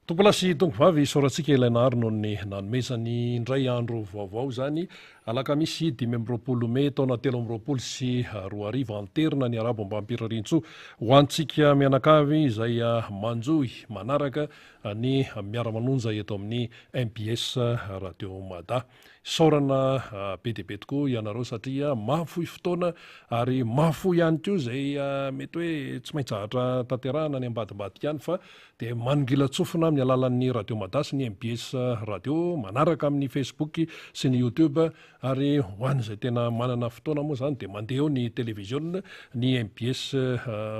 Tompolasy tongo vavy soratsika ilainary noho ny nanomezany indray andro vaovao zany alakamisy 5 Mey taona 2024 anterina ny arabo ambampiririntso ho antsika mianakavy izay manjohy manaraka ny miara-manonja eto amin'ny MBS Radio Mada. Saorana be dia be tokoa ianareo satria mahafohy fotoana ary mahafohy ihany koa izay mety hoe tsy maintsy ahatra tanterahana ny ambadimbadika ihany fa dia manongila tsofina amin'ny alalan'ny Radio Mada sy ny MBS Radio manaraka amin'ny Facebook sy ny YouTube ary ho an'izay tena manana fotoana moa izany dia mandeha eo ny televiziona ny MBS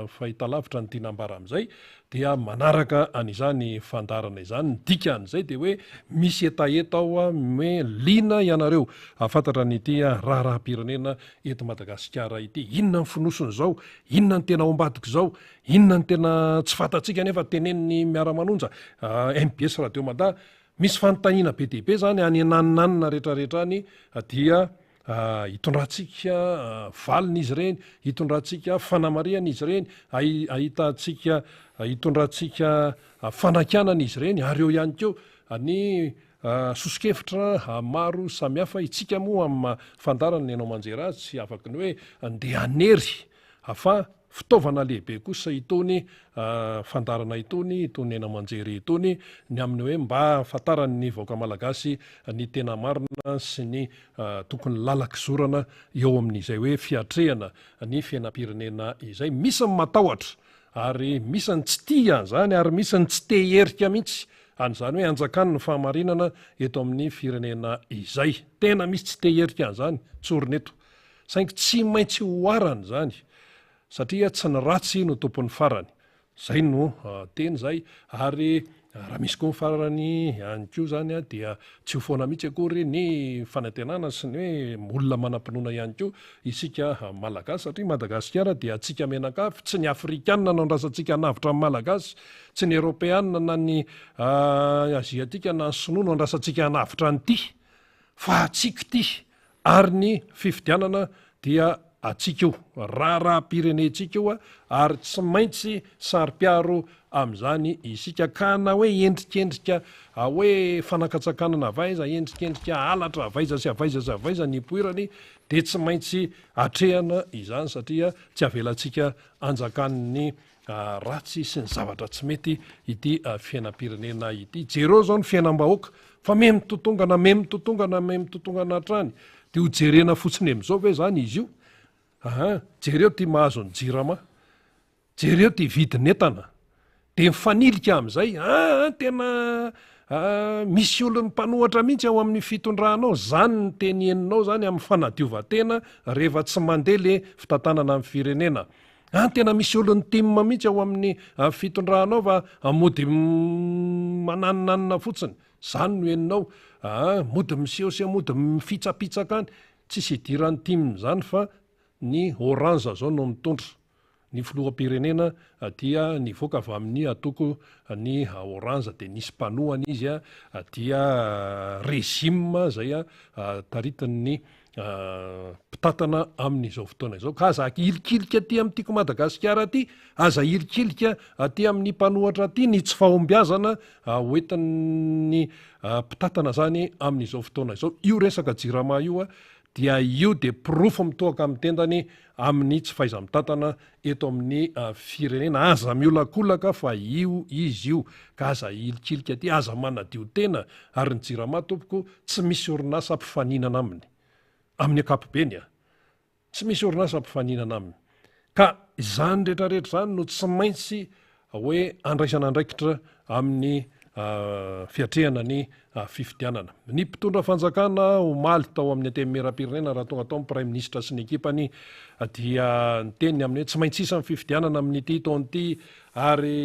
fahitalavitra ny tinambara amin'izay dia manaraka an'izany fandarana izany. Dika an'izay dia hoe misy etaeta ao hoe lina ianareo afantatra n'ity raharaham-pirenena eto Madagasikara ity. Inona ny fonosony izao? Inona ny tena ao ambadika izao? Inona ny tena tsy fantatsika nefa teneniny miara-manonja MBS Radio Mada? Misy fanontaniana be dia be zany any ananinanina rehetrarehetra any dia hitondrantsika valiny izy ireny, hitondrantsika fanamariana izy ireny, ahitantsika hitondrantsika fanakanana izy ireny ary eo ihany koa ny sosikevitra maro samihafa. Itsika moa amin'ny fandarana ny ianao manjery azy tsy afaka ny hoe andeha anery afa fitaovana lehibe kosa itony fandarana itony ena manjery itony ny amin'ny hoe mba afantarany vahoaka malagasy ny tena marina sy ny tokony lalak'izorana eo amin'izay hoe fiatrehana ny fiainam-pirenena izay. Misy ny matahotra ary misy ny tsy tia an'izany ary misy ny tsy te herika mihitsy an'izany hoe anjakany ny fahamarinana eto amin'ny firenena izay. Tena misy tsy te herika an'izany tsoroneto saingy tsy maintsy hoarana izany satria tsy ny ratsy no tompon'ny farany. Zay no teny zay ary raha misy koa ny farany ihany koa zany dia tsy ho foana mihitsy akory ny fanantenana sy ny hoe olona manam-pinoana ihany koa isika malagasy satria Madagasikara dia atsika menakafy, tsy ny Afrikanina no andrasantsika navitra amin'ny malagasy, tsy ny Europeanina na ny Aziatika na ny Sinoa no andrasantsika navitra an'ity fa atsika ity ary ny fifidianana dia atsika io raharaham-pirenentsika io ary tsy maintsy sary-piaro amin'izany isika ka na hoe endrikendrika hoe fanakatsakanana avaiza, endrikendrika halatra avaiza sy avaiza ny poirany dia tsy maintsy atrehana izany satria tsy avelantsika anjakan'ny ratsy sy ny zavatra tsy mety ity fiainam-pirenena ity. Jereo zao ny fiainam-bahoaka fa memtotongana hatrany dia ho jerena fotsiny amin'izao ve zany izy io? Jereo ty mahazo ny jirama, jereo ty vidinetana dia mifanilika amin'izay tena misy olony mpanohatra mihitsy ao amin'ny fitondrahanao. Zany ny teny eninao zany amin'ny fanadiova-tena rehefa tsy mandeha le fitantanana amin'ny firenena. Tena misy olony timma mihitsy ao amin'ny fitondrahanao fa mody mananonanina fotsiny. Zany no eninao mody miseho mody mifitsapitsaka any. Tsisy idiran'ny timiny zany fa ny oranza zao no mitondra ny filoham-pirenena dia nivoaka avy amin'ny atoko ny oranza dia nisy mpanohany izy dia régime zay taritin'ny mpitatana amin'izao fotoana izao ka aza ilikilika aty amin'tiako Madagasikara aty, aza ilikilika aty amin'ny mpanohatra aty ny tsy fahombiazana hoentin'ny mpitatana zany amin'izao fotoana izao. Io resaka jirama io dia io dia pirofo mitoaka amin'ny tendany amin'ny tsy fahaiza-mitantana eto amin'ny firenena. Aza miolakolaka fa izy io ka aza ilikilika aty, aza manadio tena ary ny jirama tompoko tsy misy orinasa mpifaninana aminy amin'ny ankapobeny tsy misy orinasa mpifaninana aminy ka izany rehetrarehetra zany no tsy maintsy hoe andraisana andraikitra amin'ny fiatrehana ny fifidianana. Ny mpitondra fanjakana omaly tao amin'ny antenimieram-pirenena raha tonga tao amin'ny prime ministre sy ny ekipany dia nyteny amin'ny hoe tsy maintsy isa ny fifidianana amin'ity taon'ity ary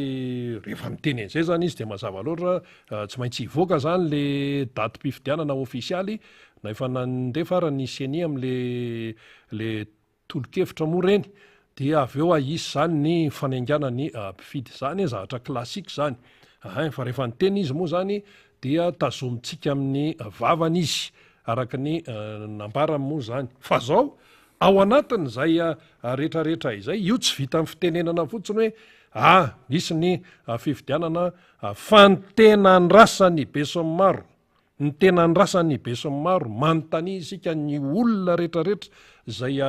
rehefa miteny an'izay zany izy dia mazava loatra tsy maintsy hivoaka zany le datim-pifidianana ofisialy na efa nandefa ara ny CENI amin'le tolo-kevitra moa reny dia avy eo ahisy zany ny fanaingana ny mpifidy. Zany zavatra klasika zany. Fa rehefa niteny izy moa zany dia tazomitsika amin'ny vavany izy araka ny nambarany moa zany. Fa zao ao anatin' izay rehetrarehetra izay io tsy vita amin'ny fitenenana fotsiny hoe misy ny fifidianana fantenany rasany besony maro, ny tenany rasany besony maro, manontany isika ny olona rehetrarehetra zay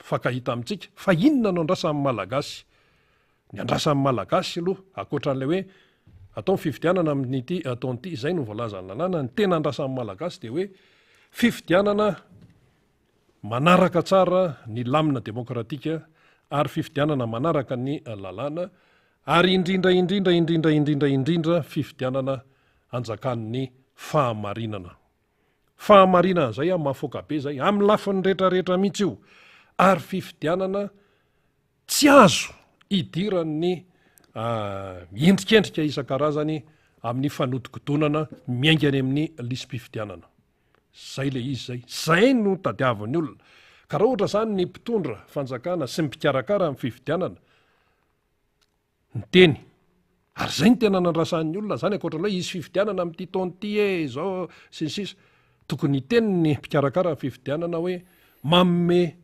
fakahita amintsika fa inona no andrasan'ny malagasy. Ny andrasan'ny malagasy aloha akoatran'lay hoe atao fifidianana amin'ity ataon'ity izay no voalazany lalàna, ny tena andrasan'ny malagasy de hoe fifidianana manaraka tsara ny lamina demokratika ary fifidianana manaraka ny lalàna ary indrindra fifidianana anjakan'ny fahamarinana. Fahamarinana zay mahafoka be zay amin'ny lafiny rehetrarehetra mihitsy io, ary fifidianana tsy azo idiran'ny endrikendrika isan-karazany amin'ny fanodikodonana miaingany amin'ny lisym-pifidianana. Zay le izy zay no tadiavin'ny olona. Ka raha ohatra zany ny mpitondra fanjakana sy mpikarakara amin'ny fifidianana ny teny, ary zay ny tena nandrasan'ny olona zany, akoatran'ilay izy fifidianana amin'ity taon'ity zao sisy tokony teny ny mpikarakara amin'ny fifidianana hoe manome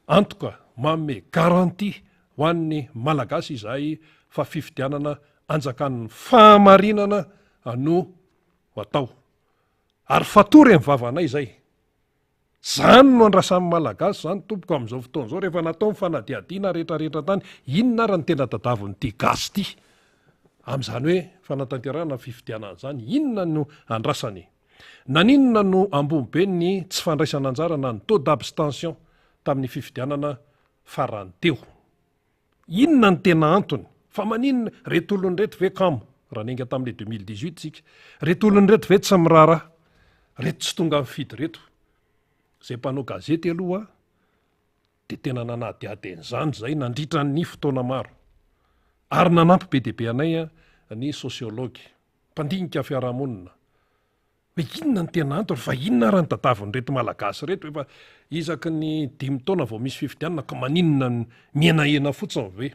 antoka, manome garantie ho an'ny malagasy izay fa fifidianana anjakan'ny fahamarinana no atao. Ary fatory amin'ny vavanay zay. Zany no andrasan'ny malagasy zany tompoko amin'izao fotoana zao rehefa natao ny fanadiadiana rehetrarehetra tany, inona ary ny tena tadavin'ity gasy ity amin'izany hoe fanatanterahana fifidianana zany, inona no andrasany? Naninona no ambony be ny tsy fandraisana anjara na ny taux d'abstention tamin'ny fifidianana farany teo? Inona ny tena antony? Fa maninona reto olony reto ve kamo raha nenga tamin'le 2018 tsika, reto olony reto ve tsy miraharaha, reto tsy tonga mifidy reto? Zay mpanao gazety aloha de tena nanadiady an'izany zay nandritra ny fotoana maro, ary nanampy be deaibe anay ny sosiology mpandinika fiarahamonina hoe inona ny tena antony, fa inona raha ny tadavin'reto malagasy reto efa isaky ny 5 taona vao misy fifidianana ka maninona mienahena fotsiny ve?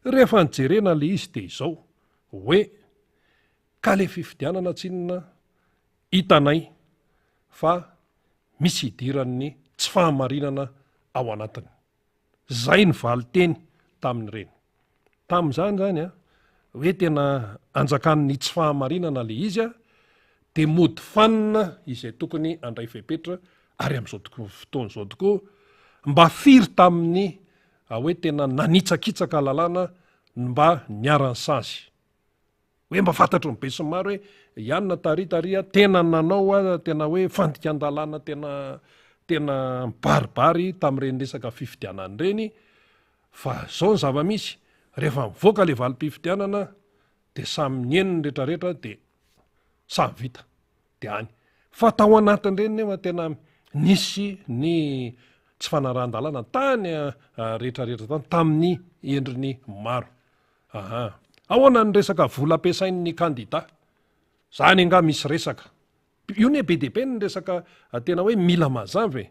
Rehefa nijerena le izy de izao hoe ka le fifidianana tsinona hitanay fa misy idiran'ny tsy fahamarinana ao anatiny. Zay ny valiteny tamin'ireny. Tamin'izany zany hoe tena anjakan'ny tsy fahamarinana le izy de mody fanina izay tokony andray fepetra, ary amin'izao fotoana izao tokoa mba firy tamin'ny hoe tena nanitsakitsaka lalàna mba niarany sazy. Hoe mba fantatro ny be sy maro hoe ianona taritaria tena nanao tena hoe fandikan-dalàna tena baribary tamin'ireny resaka fifidianana ireny, fa zao ny zava-misy rehefa mivoaka le valim-pifidianana de samy nieniny rehetrarehetra de samy vita de any. Fa tao anatin'ireny nefa tena nisy ny tsy fanarahan-dalàna tany rehetrarehetra tany tamin'ny endriny maro. Ahoana ny resaka vola ampiasain'ny kandida? Zany anga misy resaka. Io ne be dia be ny resaka tena hoe mila mazava.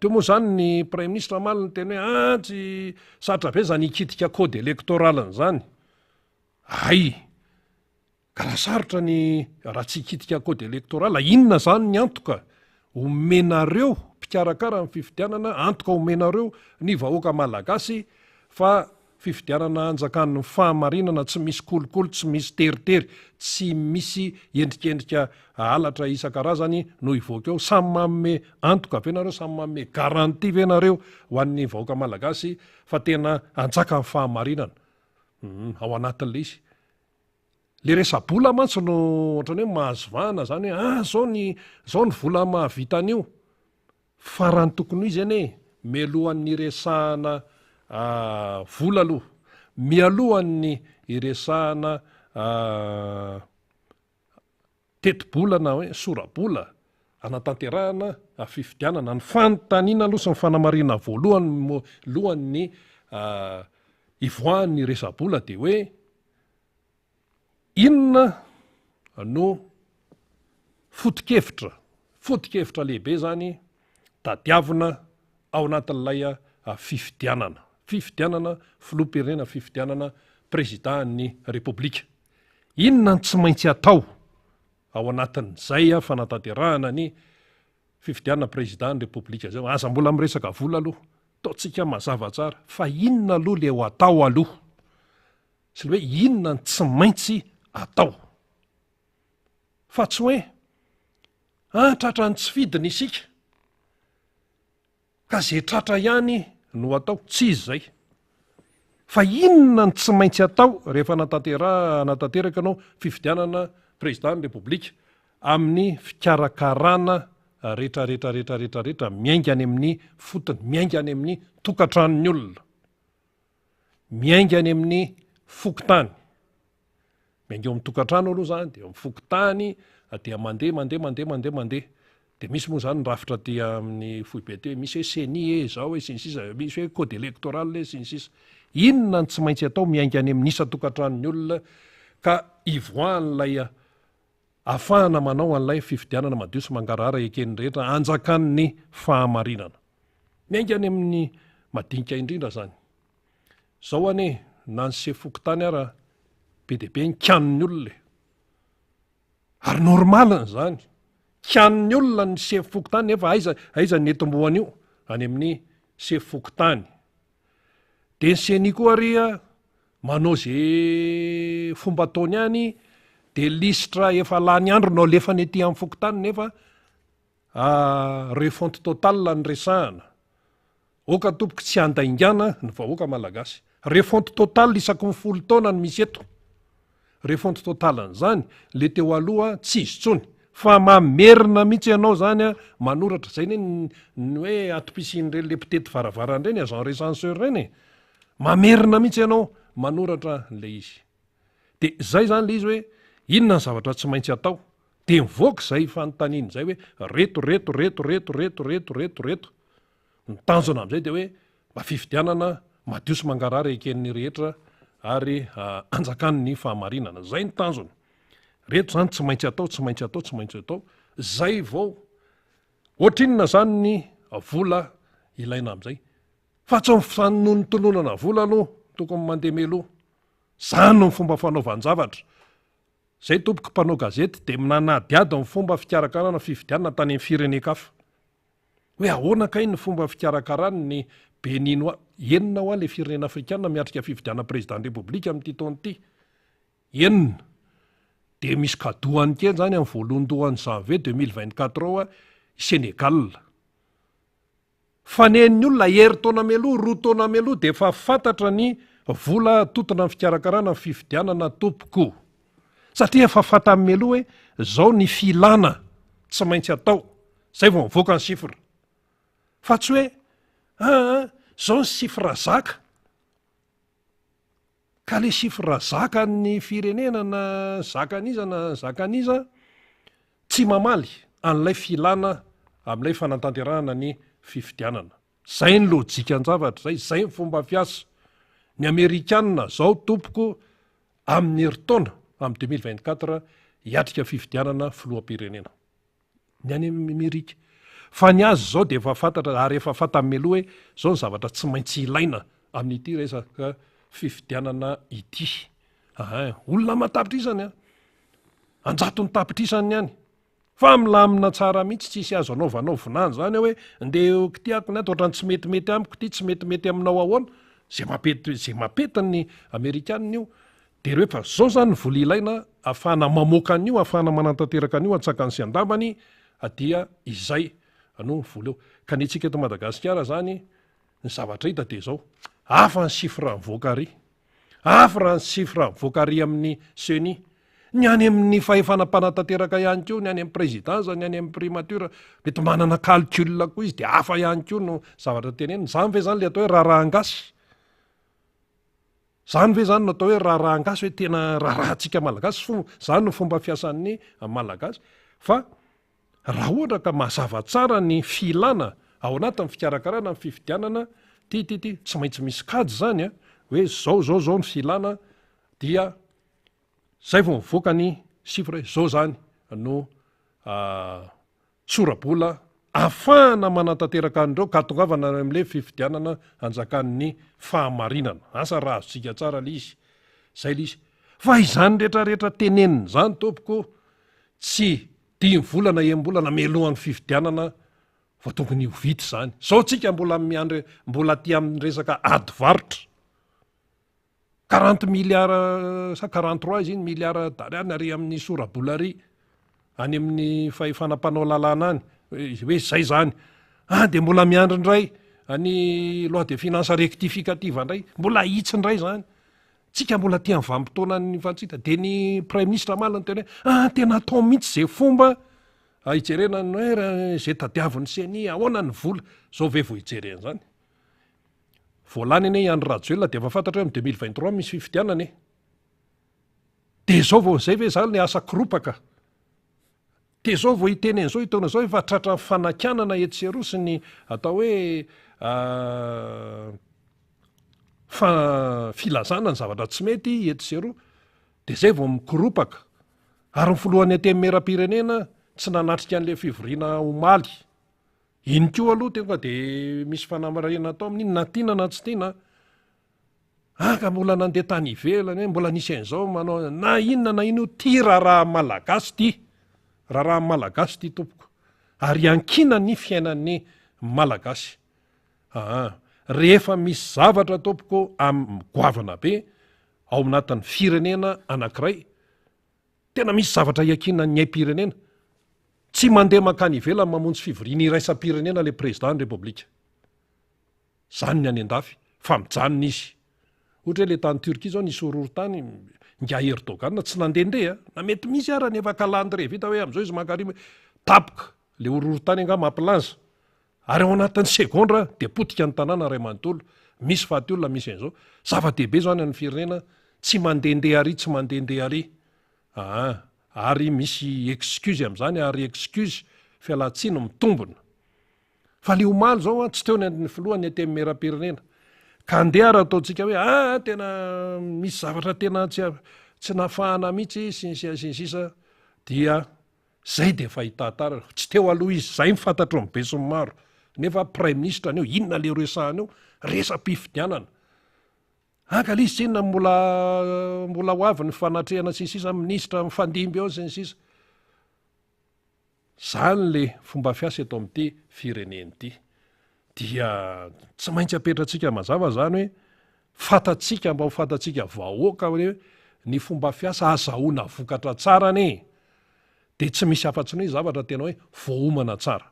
Teo moa zany ny Premier Ministre maly ny teny hoe tsy sarotra be zany hikitika code électoral zany. Ka raha sarotra ny raha tsy hikitika code électoral, inona zany ny antoka omenareo mpikarakara amin'ny fifidianana, antoka omenareo ny vahoaka malagasy fa fifidianana anjakan'ny fahamarinana, tsy misy kolokolo, tsy misy teritery, tsy misy endrikendrika halatra isan-karazany no ivoaka eo. Samy manome antoka venareo, samy manome garantie venareo ho an'ny vahoaka malagasy fa tena anjaka ny fahamarinana ao anatin'le izy. Le resabola mantsy no ohatrany hoe mahazovana zany hoe zao ny vola mahavitany io. Farany tokony izy ane mialohan'ny resahana vola aloha, mialohan'ny iresahana teti-bola na hoe sora-bola anatanterahana fifidianana, ny fanontaniana aloha sy ny fanamarina voalohany lohan'ny ivoahan'ny resa-bola de hoe inona no foto-kevitra lehibe zany tadiavina ao anatin'ilay fifidianana filoham-pirenena, fifidianana prezidan'ny repoblika. Inona ny tsy maintsy atao ao anatin'izay fanatanterahana ny fifidianana prezidan'ny repoblika zay? Aza mbola miresaka vola aloha taontsika mazava tsara fa inona aloha le ho atao aloha sy le hoe inona ny tsy maintsy atao fa tsy hoe tratra ny tsy fidiny isika ka zay tratra ihany no atao tsy izy zay fa inona ny tsy maintsy atao rehefa nanatanteraka anao fifidianana président repoblika amin'ny fikarakarana rehetrarehetra miainga any amin'ny fotony miainga any amin'ny tokantranony olona miainga any amin'ny fokotany miainga eo amin'ny tokantrano aloha zany de mifokotany dia mandeha de misy moa zany rafitra dia amin'ny foibe te misy hoe seni zao hoe sinsisa misy hoe code électoral sinsisa inona ny tsy maintsy atao miainga any amin'ny isa tokantranony olona ka ivoahan'lay ahafahana manao an'lay fifidianana madio sy mangarahara ekeny rehetra anjakan'ny fahamarinana miainga any amin'ny madinika indrindra zany zao ane na ny sefokotany ara be de be ny kanony olona ary normaliny zany kanony olona ny sefokotany nefa aiza ny etombohan'io any amin'ny sefokotany de ny seni koa ria manao zay fomba ataony any de listra efa lany andro no alefany ety amin'ny fokotany nefa refonte total ny resahana oka tompoka tsy andaingana ny vahoaka malagasy refonte total isaky ny 10 taona ny misy eto refonte totalany zany le teo aloha tsy izy tsony fa mamerina mihitsy ianao zany manoratra zay ny hoe atopisin'ireny le mpitety varavarany reny agent recenseur reny mamerina mihitsy ianao manoratra le izy de zay zany le izy hoe inona ny zavatra tsy maintsy atao de mivoaka zay fanontaniany zay hoe reto ny tanjona am'izay de hoe mba fifidianana madio sy mangarara eken'ny rehetra ary anjakan'ny fahamarinana zay ny tanjona reto zany tsy maintsy atao zay vao ohatrinona zany ny vola ilaina am'izay fa tsy noho ny tononana vola aloha tokony mandeha meloha zany no fomba fanaovanjavatra zay tompoky mpanao gazety de minanadiady ny fomba fikarakarana fifidianana tany amin'ny firenekafa hoe ahoana kay ny fomba fikarakarana ny beninoa enina ho a le firenena afrikana miatrika fifidiana président repoblika amin'ity taona ity enina de misy kadohany kely zany amin'ny voalohandohan'ny janvier 2024 ao Sénégal fanen'ny olona taona meloha roa taona meloha de efa fantatra ny vola totona ny fikarakarana ny fifidianana tompoko satria efa fata amin'ny meloha hoe zao ny filana tsy maintsy atao zay vao mivoaka ny sifra fa tsy hoe zao ny sifra zaka ka le sifra zaka ny firenena na zakaniza tsy mamaly an'lay filana amin'ilay fanatanterahana ny fifidianana zay ny lojikan-javatra zay ny fomba fiasa ny amerikanina zao tompoko amin'ny heritaona amin'ny 2024 hiatrika fifidianana filoham-pirenena ny any Amerika fa ny azy zao de efa fantatra ary efa fata meloha hoe zao ny zavatra tsy maintsy ilaina amin'ity resaka fifidianana ity olona matapitrisany anjato ny tapitrisany ihany fa milamina tsara mihitsy tsisy azo anaovanao vinany zany hoe ndeha kitiako ny ato ohatrany tsy metimety amiko ty tsy metimety aminao ahoana zay mapetiny ny amerikanina io de reo fa zao zany ny vola ilaina ahafahana mamoaka an'io ahafahana manantanteraka an'io atsakany sy andambany dia izay no vola eo ka ny tsika eto Madagasikara zany ny zavatra hita de zao hafa ny sifra mivoaka ary amin'ny seni ny any amin'ny fahefanam-panatanteraka ihany koa ny any amin'ny présidence ny any amin'ny primature mety manana calcul koa izy de hafa ihany koa no zavatra teneny zany ve zany le atao hoe raharangasy zany ve zany no atao hoe raharangasy hoe tena raharantsika malagasy zany no fomba fiasan'ny malagasy fa raha ohatra ka mazava tsara ny filana ao anatin'ny fikarakarana ny fifidianana ty tsy maintsy misy kajy zany hoe zao ny filana dia zay vao mivoaka ny sifra zao zany no tsorabola ahafahana manantanteraka an'ireo ka tongavana amin'le fifidianana anjakan'ny fahamarinana asa raha azontsika tsara le izy zay le izy fa izany rehetrarehetra teneniny zany tompoko tsy 10 volana embolana melohan'ny fifidianana fa tokony ho vity zany. Zao tsika mbola ty amin'ny resaka ady varotra 40 milliards sa 43 izy iny milliards dariany ary amin'ny sorabolary any amin'ny fahefanampanao lalàna any hoe zay zany de mbola miandry indray any loi de finance rectificative indray mbola hitsy indray zany tsika mbola ty amin'ny vanim-potoana ny fantsita de ny premier ministre malany tena tena atao mihitsy zay fomba hijerena hoe zay tadiaviny seny ahoana ny vola zao ve vo hijerena zany voalany ane Andry Rajoelina de efa fantatra hoe 2023 misy fifidianana de zao vo zay ve zany le asa koropaka de zao vo hiteny an'izao hitona zao efa tratra fanakanana etsero sy ny atao hoe filazana ny zavatra tsy mety etsero de zay vo mikoropaka ary ny foloany atemy meram-pirenena tsy nanatrika an'le fivoriana omaly iny ko aloha tenga de misy fanamarena atao amin'iny na tiana na tsy tiana ka mbola nandeha tany ivelany mbola nisy an'izao manao na inona na ino ty raha malagasy ty raha malagasy ty tompoko ary ankina ny fiainan'ny malagasy rehefa misy zavatra tompoko goavana be ao anatin'ny firenena anankiray tena misy zavatra iakina ny aim-pirenena tsy mandeha makany ivelany mamonjy fivoriana iraisam-pirenena le président ny repoblika zany ny any an-dafy fa mijanona izy ohatra hoe le tany Turquie zao nisy horohorontany nga Erdogan tsy nandehandeha na mety misy ara nefa calendrier vita hoe am'izao izy makarimy tapoka le horohorontany anga mampilaza ary ao anatin'ny segondra de potika ny tanàna ray manontolo misy faty olona misy an'izao zava-dehibe zany amin'ny firenena tsy mandehandeha ary tsy mandehandeha ary ary misy excuse am'izany ary excuse fialatsiny mitombona fa le omaly zao tsy teo ny filohany atemy meram-pirenena ka andeha raha ataontsika hoe tena misy zavatra tena tsy nafahana mihitsy sinsisa dia zay de fahitantara tsy teo aloha izy zay mifantatro mibe sy maro nefa premier ministre anio inona le resahana io resam-pifidianana ka le izy tsy inona mbola ho avy ny fanatrehana sinsisa ministra mifandimby ao sinsisa zany le fomba fiasa eto amin'ity fireneny ity dia tsy maintsy apetratsika mazava zany hoe fatatsika mba ho fatatsika vahoaka hoe ny fomba fiasa azahoana vokatra tsara ane de tsy misy afatsy ny hoe zavatra tena hoe voahomana tsara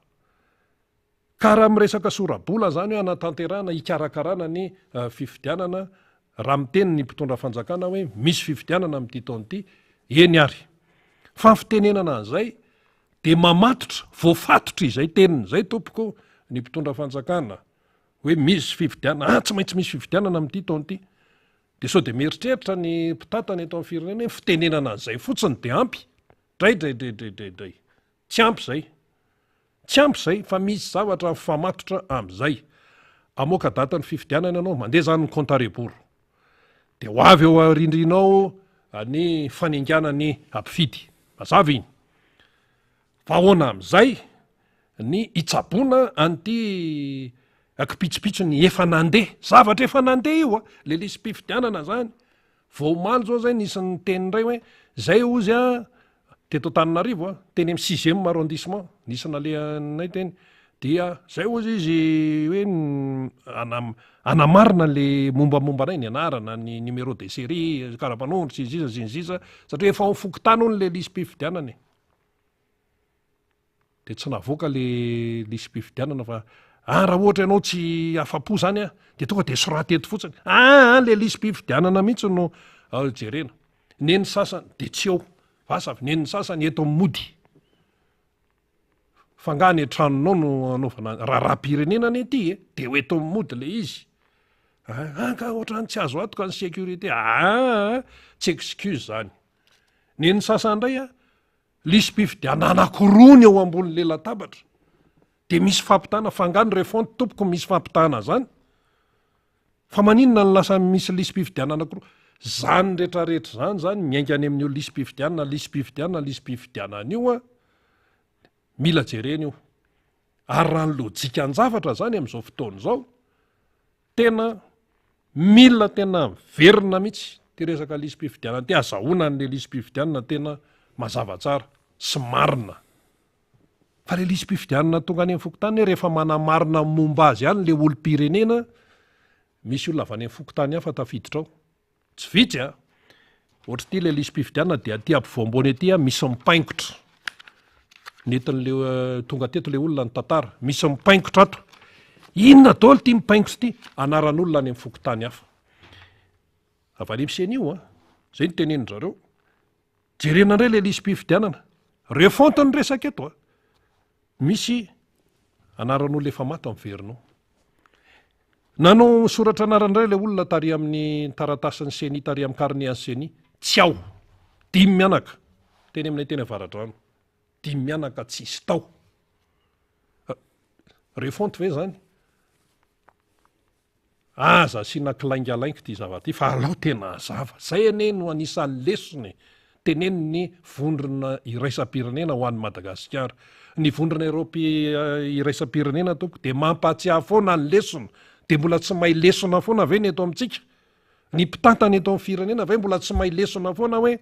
ka raha miresaka sorabola zany hoe anatanterana hikarakarana ny fifidianana raha miteny ny mpitondra fanjakana hoe misy fifidianana amin'ity taon'ity eny ary fa fitenenana an'izay de mamatotra voafatotra izay teniny zay tompoko ny mpitondra fanjakana hoe misy fifidianana tsy maintsy misy fifidianana amin'ity taon'ity de sao de mieritreritra ny mpitatana eto amin'ny firenena hoe fitenenana an'izay fotsiny de ampy dray tsy ampy zay fa misy zavatra famatotra am'izay amoaka datan'ny fifidianana ianao mandeha zany ny compte à rebours de ho avy eo arindrinao ny fanenganany ampifidy mazava iny fa ahoana am'izay ny itsaboana an'ity akipitsopitso ny efa nandeha zavatra efa nandeha io le lisy mpifidianana zany vomaly zao zay nisy ny tenyray hoe zay ozy teto Antananarivo teny amin'ny 6e arrondissement nisy nalehanay teny dia zay ozy izy hoe anamarina le mombamombanay ny anarana ny numéro de série karapanondro sinsisa satria efa mifokotany ony le lisy mpifidianana de tsy navoaka le lisy mpifidianana fa raha ohatra ianao tsy afapo zany de tonga de sorateto fotsiny le lisy mpifidianana mihitsy no jerena neny sasany de tsy eo vasavy neny sasany eto mody fangany tranonao no anaovana raha-pirenenany ety de ho eto mody le izy ka ohatrany tsy azo atoka ny sécurité tsy excuse zany neny sasany indray lisy mpifidiana anankirony eo ambonin'le latabatra de misy fampitana fangany refonty tompoko misy fampitana zany fa maninona ny lasa misy lisy mpifidiana anankiro zany rehetrarehetra zany miaingany amin'io lisy mpifidiana anio mila jereny io ary raha ny lojika ny zavatra zany am'izao fotoana zao tena mila tena miverina mihitsy ty resaka lisy mpifidianana ty azahoana n'le lisy mpifidianana tena mazava tsara sy marina fa le lisy mpifidianana tonga any amin'ny fokotany rehefa manamarina momba azy ihany le olo-pirenena, misy olona avy any amin'ny fokotany hafa tafiditra ao. Tsy vitsy a, ohatra ty le lisy mpifidianana dia aty ampovoambony aty a misy mipaingotra. Nentin'le tonga teto le olona ny tantara, misy mipaingotra ato. Inona daholo ty mipaingotra ty? Anaran'olona any amin'ny fokotany hafa. Avy any amin'ny an'io a, zay ny tenenin-jareo. Jerena indray le lisy mpifidianana. Reo fontony resaka eto a. Misy anaran'olona efa maty amiverinao. Nanao soratra anaran'indray le olona tary amin'ny taratasiny seni, tary amin'ny carnet seni. Tsy ao. 5 mianaka. Teny aminay teny avaradrano. 5 mianaka tsisy tao. Reo fonty ve zany? Aza asiana kilaingalaingy ty zava-ty fa alao tena azava. Zay ane no anisan'ny lesony teneniny vondrona iraisam-pirenena ho an'ny Madagasikara. Ny vondrona iraisam-pirenena toko dia mampahatsiahy foana ny lesona, dia mbola tsy mahay lesona foana ve ny eto amintsika? Ny mpitantana eto amin'ny firenena ve mbola tsy mahay lesona foana hoe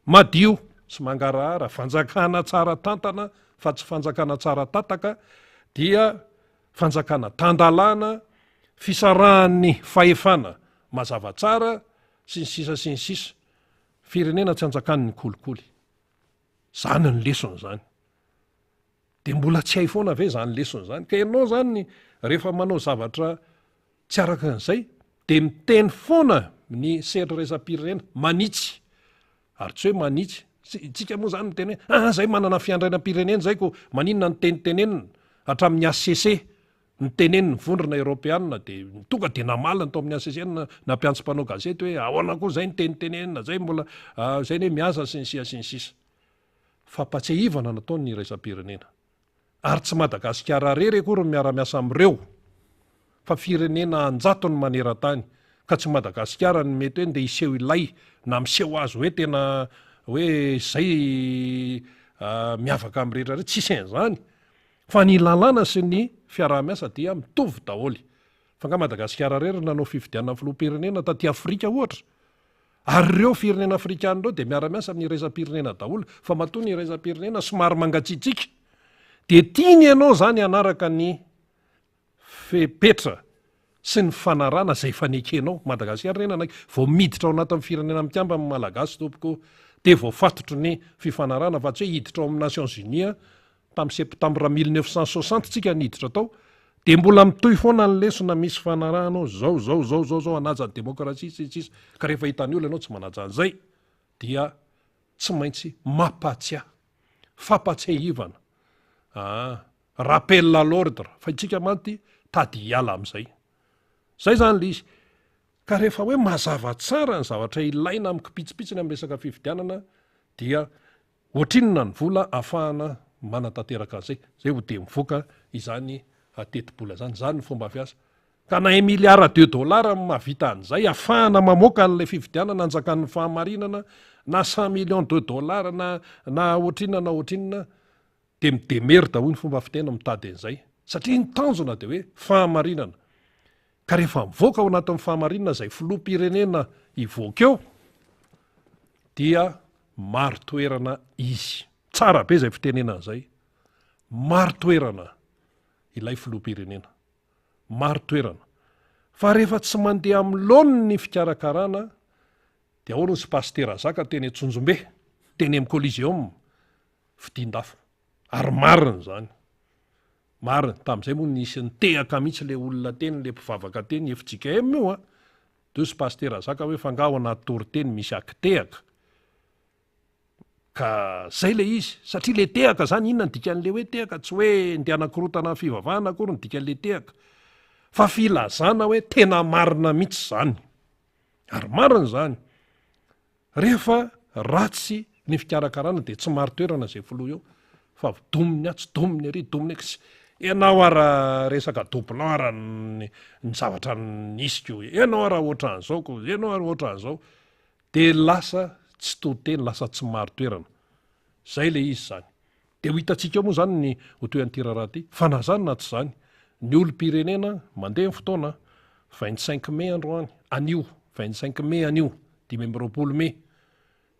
madio sy mangarahara, fanjakana tsara tantana fa tsy fanjakana tsara tantaka, dia fanjakana tandalana, fisarahan'ny fahefana mazava tsara sy ny sisa sy ny sisa. Firenena tsy anjakan'ny kolikoly. Zany ny lesona zany. Dia mbola tsy hay foana ve zany lesona zany? Ka ianao zany rehefa manao zavatra tsy araka an'izay dia miteny foana ny sehatry raisam-pirenena manitsy. Ary tsy hoe manitsy. Tsika moa zany miteny hoe zay manana fiandrainam-pirenena zay ko maninona ny tenenina hatramin'ny ACC. Ny teneniny vondrona Europeanina dia tonga dia namalina tao amin'ny ACC na mpiantso mpanao gazety hoe ahoana koa zay ny tenenina zay mbola zay ny miasa sy ny sisa. Fampatsiahivana nataony raisam-pirenena. Ary tsy Madagasikara rery akory miara-miasa amin'ireo fa firenena anjato ny maneran-tany ka tsy Madagasikara ny mety hoe dia iseho ilay na miseho azy hoe tena hoe zay miavaka amin'ny rehetra tsisy an'izany. Fa ny lalàna sy ny fiaraha-miasa dia mitovy daholo. Fa nga Madagasikara rery nanao fifidianana filoham-pirenena taty Afrika ohatra. Ary ireo firenena afrikana ireo dia miara-miasa amin'ny raisam-pirenena daholo, fa matoa ny raisam-pirenena somary mangatsiatsiaka. Dia tiany ianao zany anaraka ny fepetra sy ny fanarana izay fanekenao. Madagasikara rena vao miditra ao anatin'ny firenena mikamba amin'ny Malagasy tompoko dia vao fatotry ny fifanarana fa tsy hoe hiditra ao amin'ny Nations Unies tamin'ny septambra 1960 tsika niditra tao, dia mbola mitohy foana ny lesona misy fanarahanao zao anajany demokrasia tsisy. Ka rehefa hitan'ny olona ianao tsy manaja an'izay dia tsy maintsy mampatsiahy, fampatsiahivana. Rappel à l'ordre, fa itsika manty tady hiala amin'izay. Zay zany le izy. Ka rehefa hoe mazava tsara ny zavatra ilaina amin'ny kipitsipitsiny amin'ny resaka fifidianana dia ohatrinona ny vola ahafahana manatanteraka an'izay. Zay ho dia mivoaka izany teti-bola zany. Zany ny fomba fiasa. Ka na $1 milliard mahavita an'izay ahafahana mamoaka an'ilay fifidianana anjakan'ny fahamarinana na $100 millions na ohatrinona dia midemerda hoy ny fomba fitena mitady an'izay. Satria ny tanjona dia hoe fahamarinana. Ka rehefa mivoaka ao anatin'ny fahamarinana izay filoham-pirenena hivoaka eo dia maro toerana izy. Tsara be izay fitenena an'izay. Maro toerana ilay filoham-pirenena. Maro toerana. Fa rehefa tsy mandeha amin'ny laoniny ny fikarakarana dia ahoana sy pastera zaka teny Antsonjombe, teny amin'ny Coliseum, fidin-dafo. Ary marina zany. Marina. Tamin'izay moa nisy nitehaka mihitsy le olona teny, le mpivavaka teny FJKM io a. Dia sy pastera zaka hoe fangaho anaty toriteny misy akitehaka. Ka zay le izy. Satria le tehaka zany inona ny dikan'le hoe tehaka? Tsy hoe ndeha-nakorotana fivavahana akory ny dikan'le tehaka. Fa filazana hoe tena marina mihitsy zany. Ary marina zany. Rehefa ratsy ny fikarakarana dia tsy maro toerana izay filoha eo. Fa dominy atsy, dominy ery, dominy eky. Ianao ara resaka doublon ara ny zavatra nisika io. Ianao ara ohatran'izao ko, ianao ara ohatran'izao. Dia lasa tsy toteny, lasa tsy maro toerana. Zay le izy zany. Dia ho hitantsika moa zany ny ho toy an'ity raharaha ty. Fa na zany na tsy zany, ny olom-pirenena mandeha ny fotoana 25 mai androany, anio, 25 mai anio, 5 mai,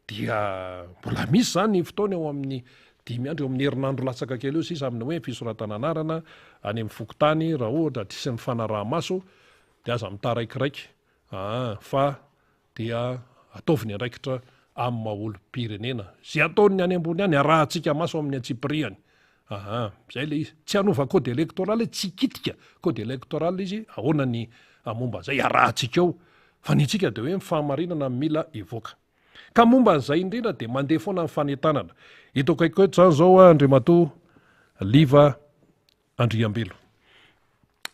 dia mbola misy zany ny fotoana eo amin'ny dimy andro eo amin'ny herinandro latsaka kely io sisa amin'ny hoe fisoratana anarana any amin'ny fokotany raha ohatra tsisy ny fanaraha-maso de aza mitaraikiraiky fa dia ataoviny andraikitra amin'ny maolo-pirenena zay ataony any ambony any arahantsika maso amin'ny antsipiriany zay le izy tsy hanova code électoral tsy kitika code électoral izy ahoana ny momba zay arahantsika eo fa ny tsika de hoe mifahamarinana mila evoaka ka momba n'izay indrindra de mandeha foana amin'ny fanentanana ito kaiky eto zany zao Andriamatoa Liva Andriambelo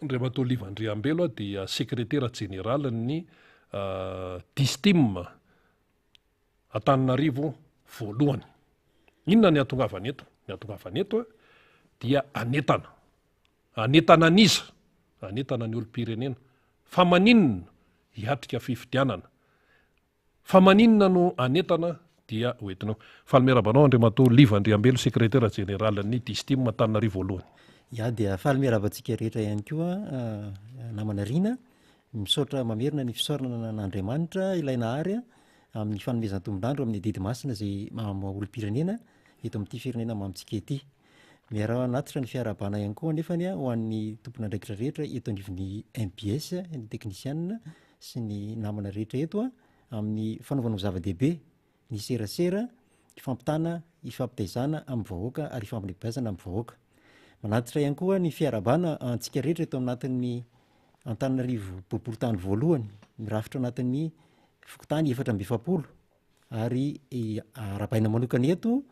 Andriamatoa Liva Andriambelo dia secrétaire général ny DISTIM Antananarivo voalohany. Inona ny atongavany eto? Ny atongavany eto dia anetana an'iza anetana ny olo-pirenena fa maninona hiatrika fifidianana fa maninona no anetana dia hoentinao fahamerabanao Andriamatoa Liva Andriambelo secrétaire général ny DISTIM Antananarivo voalohany. Ya dia fahamerabantsika rehetra ihany koa namana Rina misaotra mamerina ny fisaorana n'Andriamanitra ilaina ary amin'ny fanomezana tombon-dandro amin'ny didy masina zay olo-pirenena eto amin'ity firenena mamintsika ety. Miara anatitra ny fiarabana ihany koa nefany ho an'ny tompon'andraikitra rehetra eto anivon'ny MBS ny teknisianina sy ny namana rehetra eto amin'ny fanaovana zava-dehibe ny serasera ifampitana ifampitaizana amin'ny vahoaka ary ifampilebiazana amin'ny vahoaka. Manatitra ihany koa ny fiarabana antsika rehetra eto anatin'ny Antananarivo boriboritany voalohany mirafitra anatin'ny fokotany 420 ary arabaina manokana eto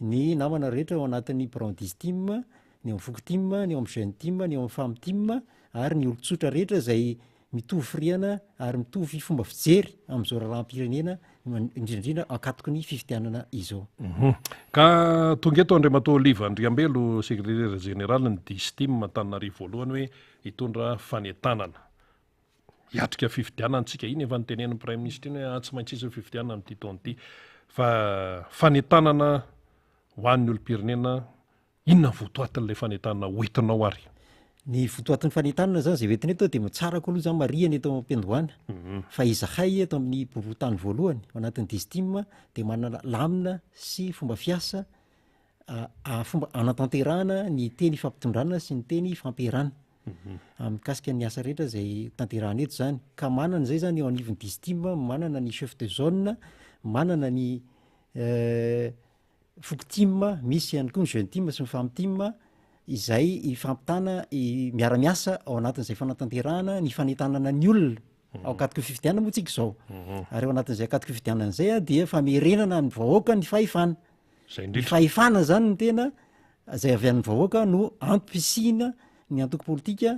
ny namana rehetra ao anatin'ny Grand DISTIM, ny ao amin'ny Fokotim, ny ao amin'ny Jeune Team, ny ao amin'ny Femme Team ary ny olon-tsotra rehetra izay mitovy firiana ary mitovy fomba fijery amin'izao raharam-pirenena indrindrindra akatoko ny fifidianana izao. Ka tonga eto Andriamatoa Liva Andriambelo secrétaire général ny DISTIM Antananarivo voalohany hoe hitondra fanentanana hiatrika fifidianana antsika iny efa nytenen'ny prime ministre iny hoe tsy maintsy isy fifidianana amin'ity taona ity fa fanentanana ho an'ny olo-pirenena inona votoatin'ilay fanentanana hoentinao ary? Ny votoatin'ny fanentanana zany zay hoentina eto dia tsara koa aloha zany marihana eto am-piandohana fa izahay eto amin'ny boriboritany voalohany ao anatin'ny DISTIM dia manana lamina sy fomba fiasa fomba anatanterahana ny teny fampitondrana sy ny teny fampiarana mikasika ny asa rehetra zay tanterahana eto zany ka manana zay zany eo anivon'ny DISTIM manana ny chef de zone manana ny Fokotim misy ihany koa ny Jeune Team sy ny Femme Team izay ifampitana miara-miasa ao anatin'izay fanatanterahana ny fanentanana ny olona ao akatoko fifidianana moa tsika izao ary ao anatin'izay akatoko fifidianana izay dia famerenana ny vahoaka ny fahefana ny fahefana zany ny tena zay avy an'ny vahoaka no ampisina ny antoko politika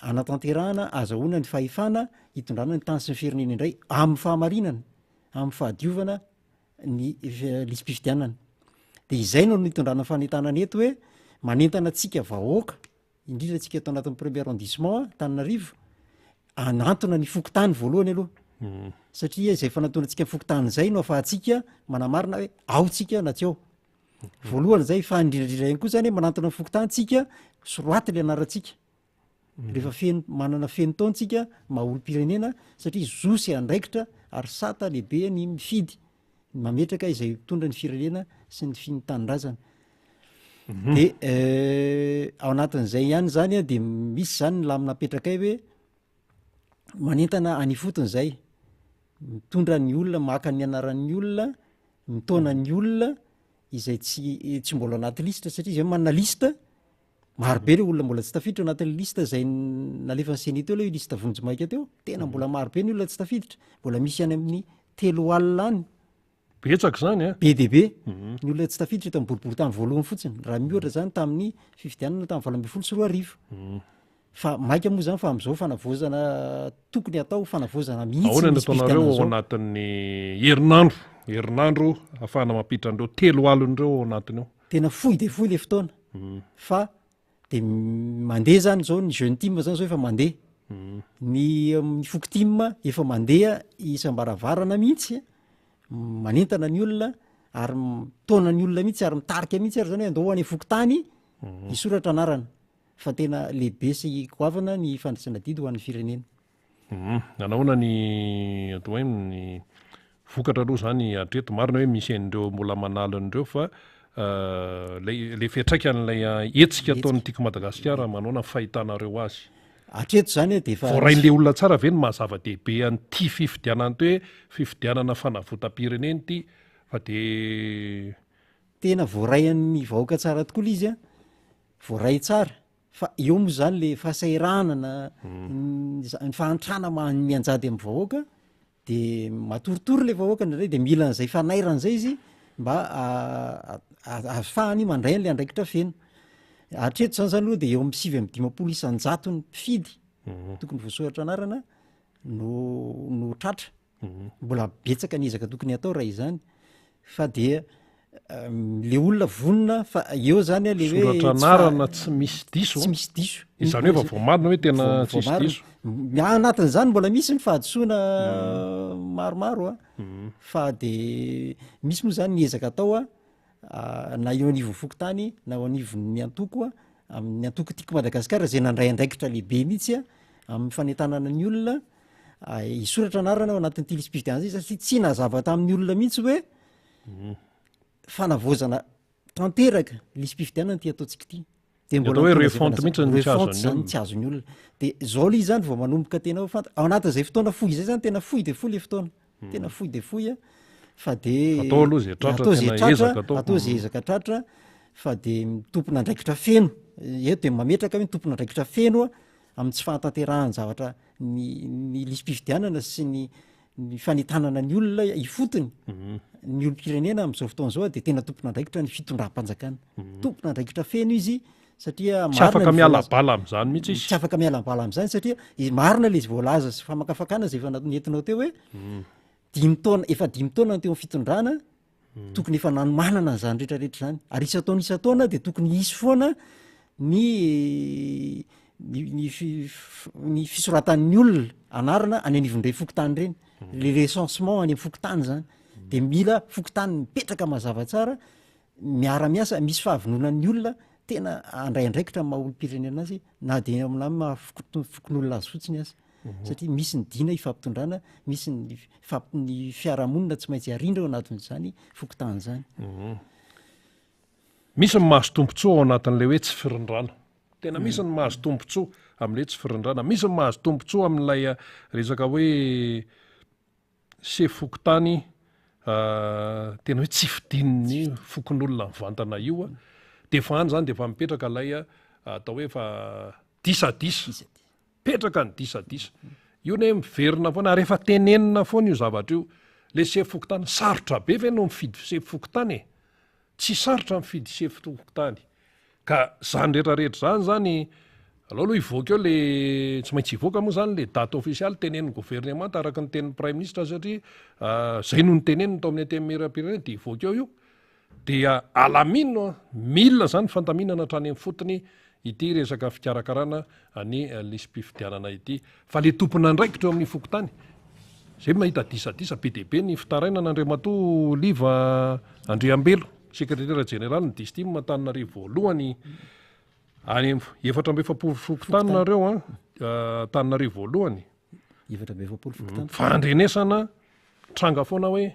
anatanterahana azahoana ny fahefana hitondrana ny tany sy ny firenena indray amin'ny fahamarinana amin'ny fahadiovana ny lisym-pifidianana dia izay no nitondrana ny fanentanana eto hoe manentana tsika vahoaka indrindra tsika eto anatin'ny premier arrondissement Antananarivo anantona ny fokotany voalohany aloha satria izay fanantonantsika fokotany zay no afahantsika manamarina hoe ao tsika na tsy ao voalohany zay fa indrindrandrindra ihany koa zany hoe manantona ny fokotany tsika soroaty le anarantsika rehefa manana feno taontsika maha-olo-pirenena satria zosy andraikitra ary sata lehibe ny mifidy mametraka izay mitondra ny firenena sy ny finitanindrazana dia ao anatin'izay ihany zany dia misy zany ny lamina apetraka hoe manentana any fotony zay mitondra ny olona maka ny anaran'ny olona mitona ny olona izay tsy mbola anaty lista satria zay manana lista marobe le olona mbola tsy tafiditra anatin'ny lista zay nalefa ny seny teo le lista vonjy-maika teo tena mbola marobe ny olona tsy tafiditra mbola misy any amin'ny 3 alina any betsaka zany be dia be ny olona tsy tafiditra eto amin'ny boriboritany voalohany fotsiny raha mihoatra zany tamin'ny fifidianana tamin'ny 24 fa maika moa zany fa amin'izao fanavozana tokony atao fanavozana mihitsy ahoana ny ataonareo ao anatin'ny herinandro ahafahana mampiditra an'ireo 3 alindreo ao anatiny ao tena fohy dia fohy le fotoana fa dia mandeha zany zao ny Jeune Team zany zao efa mandeha ny Fokotim efa mandeha isam-baravarana mihitsy manentana ny olona ary mitona ny olona mihitsy ary mitarika mihitsy ary zany hoe andao any Fokotany isoratra anarana fa tena lehibe sy goavana ny fandraisana didy ho an'ny firenena. Anahoana ny atao hoe ny vokatra aloha zany atreto marina hoe misy an'ireo mbola manalo an'ireo fa le fiatraika n'ilay etsika ataony tiako Madagasikara manao na fahitanareo azy atreto zany de efa voarain'le olona tsara ve ny mahazava-dehibe an'ity fifidianana to hoe fifidianana fanavotam-pireneny ity fa de tena voaray an'ny vahoaka tsara tokoa izy a voaray tsara fa eo moa zany le fahasairanana ny fahantrana mianjady amin'ny vahoaka de matoritory le vahoaka ndray de mila n'izay fanairana zay izy mba ahafahany mandray an'le andraikitra feno atreto zany zany aloha de eo amin'ny 5 isanjato ny mpifidy tokony voasoratra anarana no tratra mbola betsaka ny ezaka tokony atao raha izany fa de le olona vonona fa eo zany a le hoe soratra anarana tsy misy diso tsy misy diso izany hoe efa voamarina hoe tena tsisy diso anatin'izany mbola misy ny fahadosoana maromaro a fa de misy moa zany ny ezaka atao a na eo anivon'ny fokotany na eo anivon'ny antoko a amin'ny antoko tiako Madagasikara zay nandray andraikitra lehibe mihitsy a amin'ny fanentanana ny olona isoratra anarana ao anatin'ity lisy-pifidianana zay satria tsy nazava tamin'ny olona mihitsy hoe fanavozana tanteraka lisy-pifidianana ty ataontsika ity de mbola hoe refonte mihitsy ny zany tsy azony olona de zao li zany vao manomboka tena ho fanta ao anatin'izay fotoana fohy zay zany tena fohy de fohy le fotoana tena fohy de fohy a fa de atao aloha zay tratra tena ezaka atao zay ezaka tratra fa de mitompona andraikitra feno eto de mametraka hoe mitompona andraikitra feno a amin'ny tsy fahatanterahany zavatra ny lisy-pifidianana sy ny fanentanana ny olona ifotony ny olom-pirenena amin'izao fotoana zao de tena tompona andraikitra ny fitondram-panjakana tompona andraikitra feno izy satria tsy afaka mialabala am'zany mihitsy izy tsy afaka mialabala am'zany satria marina le voalaza sy famakafakana zay efa nentinao teo hoe 5 taona efa 5 taona teo amin'ny fitondrana tokony efa nanomanana n'zany rehetrarehetra zany ary isa-taona de tokony isy foana ny fisoratan'ny olona anarana any anivondray fokotany reny le recensement any amin'ny fokotany zany de mila fokotany mipetraka mazava tsara miara-miasa misy fahavononan'ny olona tena andray andraikitra maha olom-pirenena azy na de amina mahafokon'olona azy fotsiny azy satria misy ny dina ifampitondrana misy ny fiarahamonina tsy maintsy arindra ao anatin'izany fokotany zany misy ny mahazo tombontsoa ao anatin'le hoe tsy firindrana tena misy ny mahazo tombontsoa amin'le tsy firindrana misy ny mahazo tombontsoa amin'ilay resaka hoe se fokotany tena hoe tsy fidininy fokon'olona mivantana io a de fa any zany de efa mipetraka lay atao hoe fa disadisa petraka ny disadisa io ne miverina foana ary efa tenenina foana io zavatra io le sefy fokotany sarotra be ve no mifidy sefy fokotany tsy sarotra mifidy sefy fokotany ka zany rehetrarehetra zany aloha ivoaka eo le tsy maintsy ivoaka moa zany le date officialy tenenin'ny gouvernement araka ny tenin'ny prime ministre satria zay no ny teneniny tao amin'ny antenimieram-pirenena de ivoaka eo io dia alamino milina zany fandaminana hatrany amin'ny fotony ity resaka fikarakarana any lisy-pifidianana ity fa le tompona andraikitra eo amin'ny fokotany zay mahita disadisa be dehibe ny fitarainana Andriamatoa Liva Andriambelo sekretera general ny distim Antananarivo voalohany any 4 fokotanareo Antananarivo voalohany 4 fokotany fandrenesana tranga foana hoe any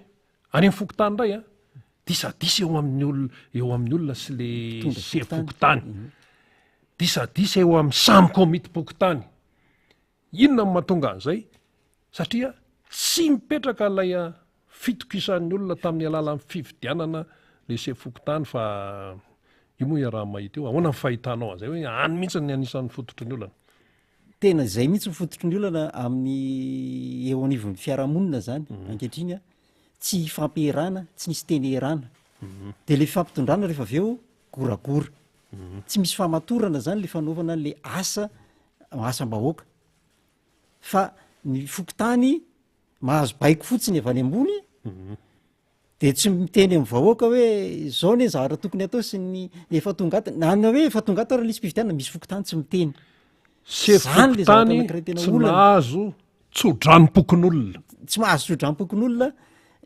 amin'ny fokotany indray disadisa eo amin'ny olona sy le se fokotany disadisa eo amin'ny samy komity pokotany inona ny mahatonga an'izay satria tsy mipetraka ilay fitokisan'ny olona tamin'ny alalan'ny fifidianana le se fokotany fa io moa iaraha mahita eo ahoana ny fahitanao an'izay hoe any mihitsy ny anisan'ny fototry ny olana tena zay mihitsy mifototry ny olana amin'ny eo anivon'ny fiarahamonina zany ankehitriny a tsy fampiherana tsy nisy teneherana de le fampitondrana rehefa avy eo goragora tsy misy famatorana zany le fanaovana le asam-bahoaka fa ny fokotany mahazo baiko fotsiny avy any ambony de tsy miteny amin'ny vahoaka hoe zao ne zavatra tokony atao sy ny efa tongaty na hoe efa tongaty raha lisy mpividianana misy fokotany tsy miteny se fokotany tsy mahazo tsodranom-pokon'olona tsy mahazo tsodranom-pokon'olona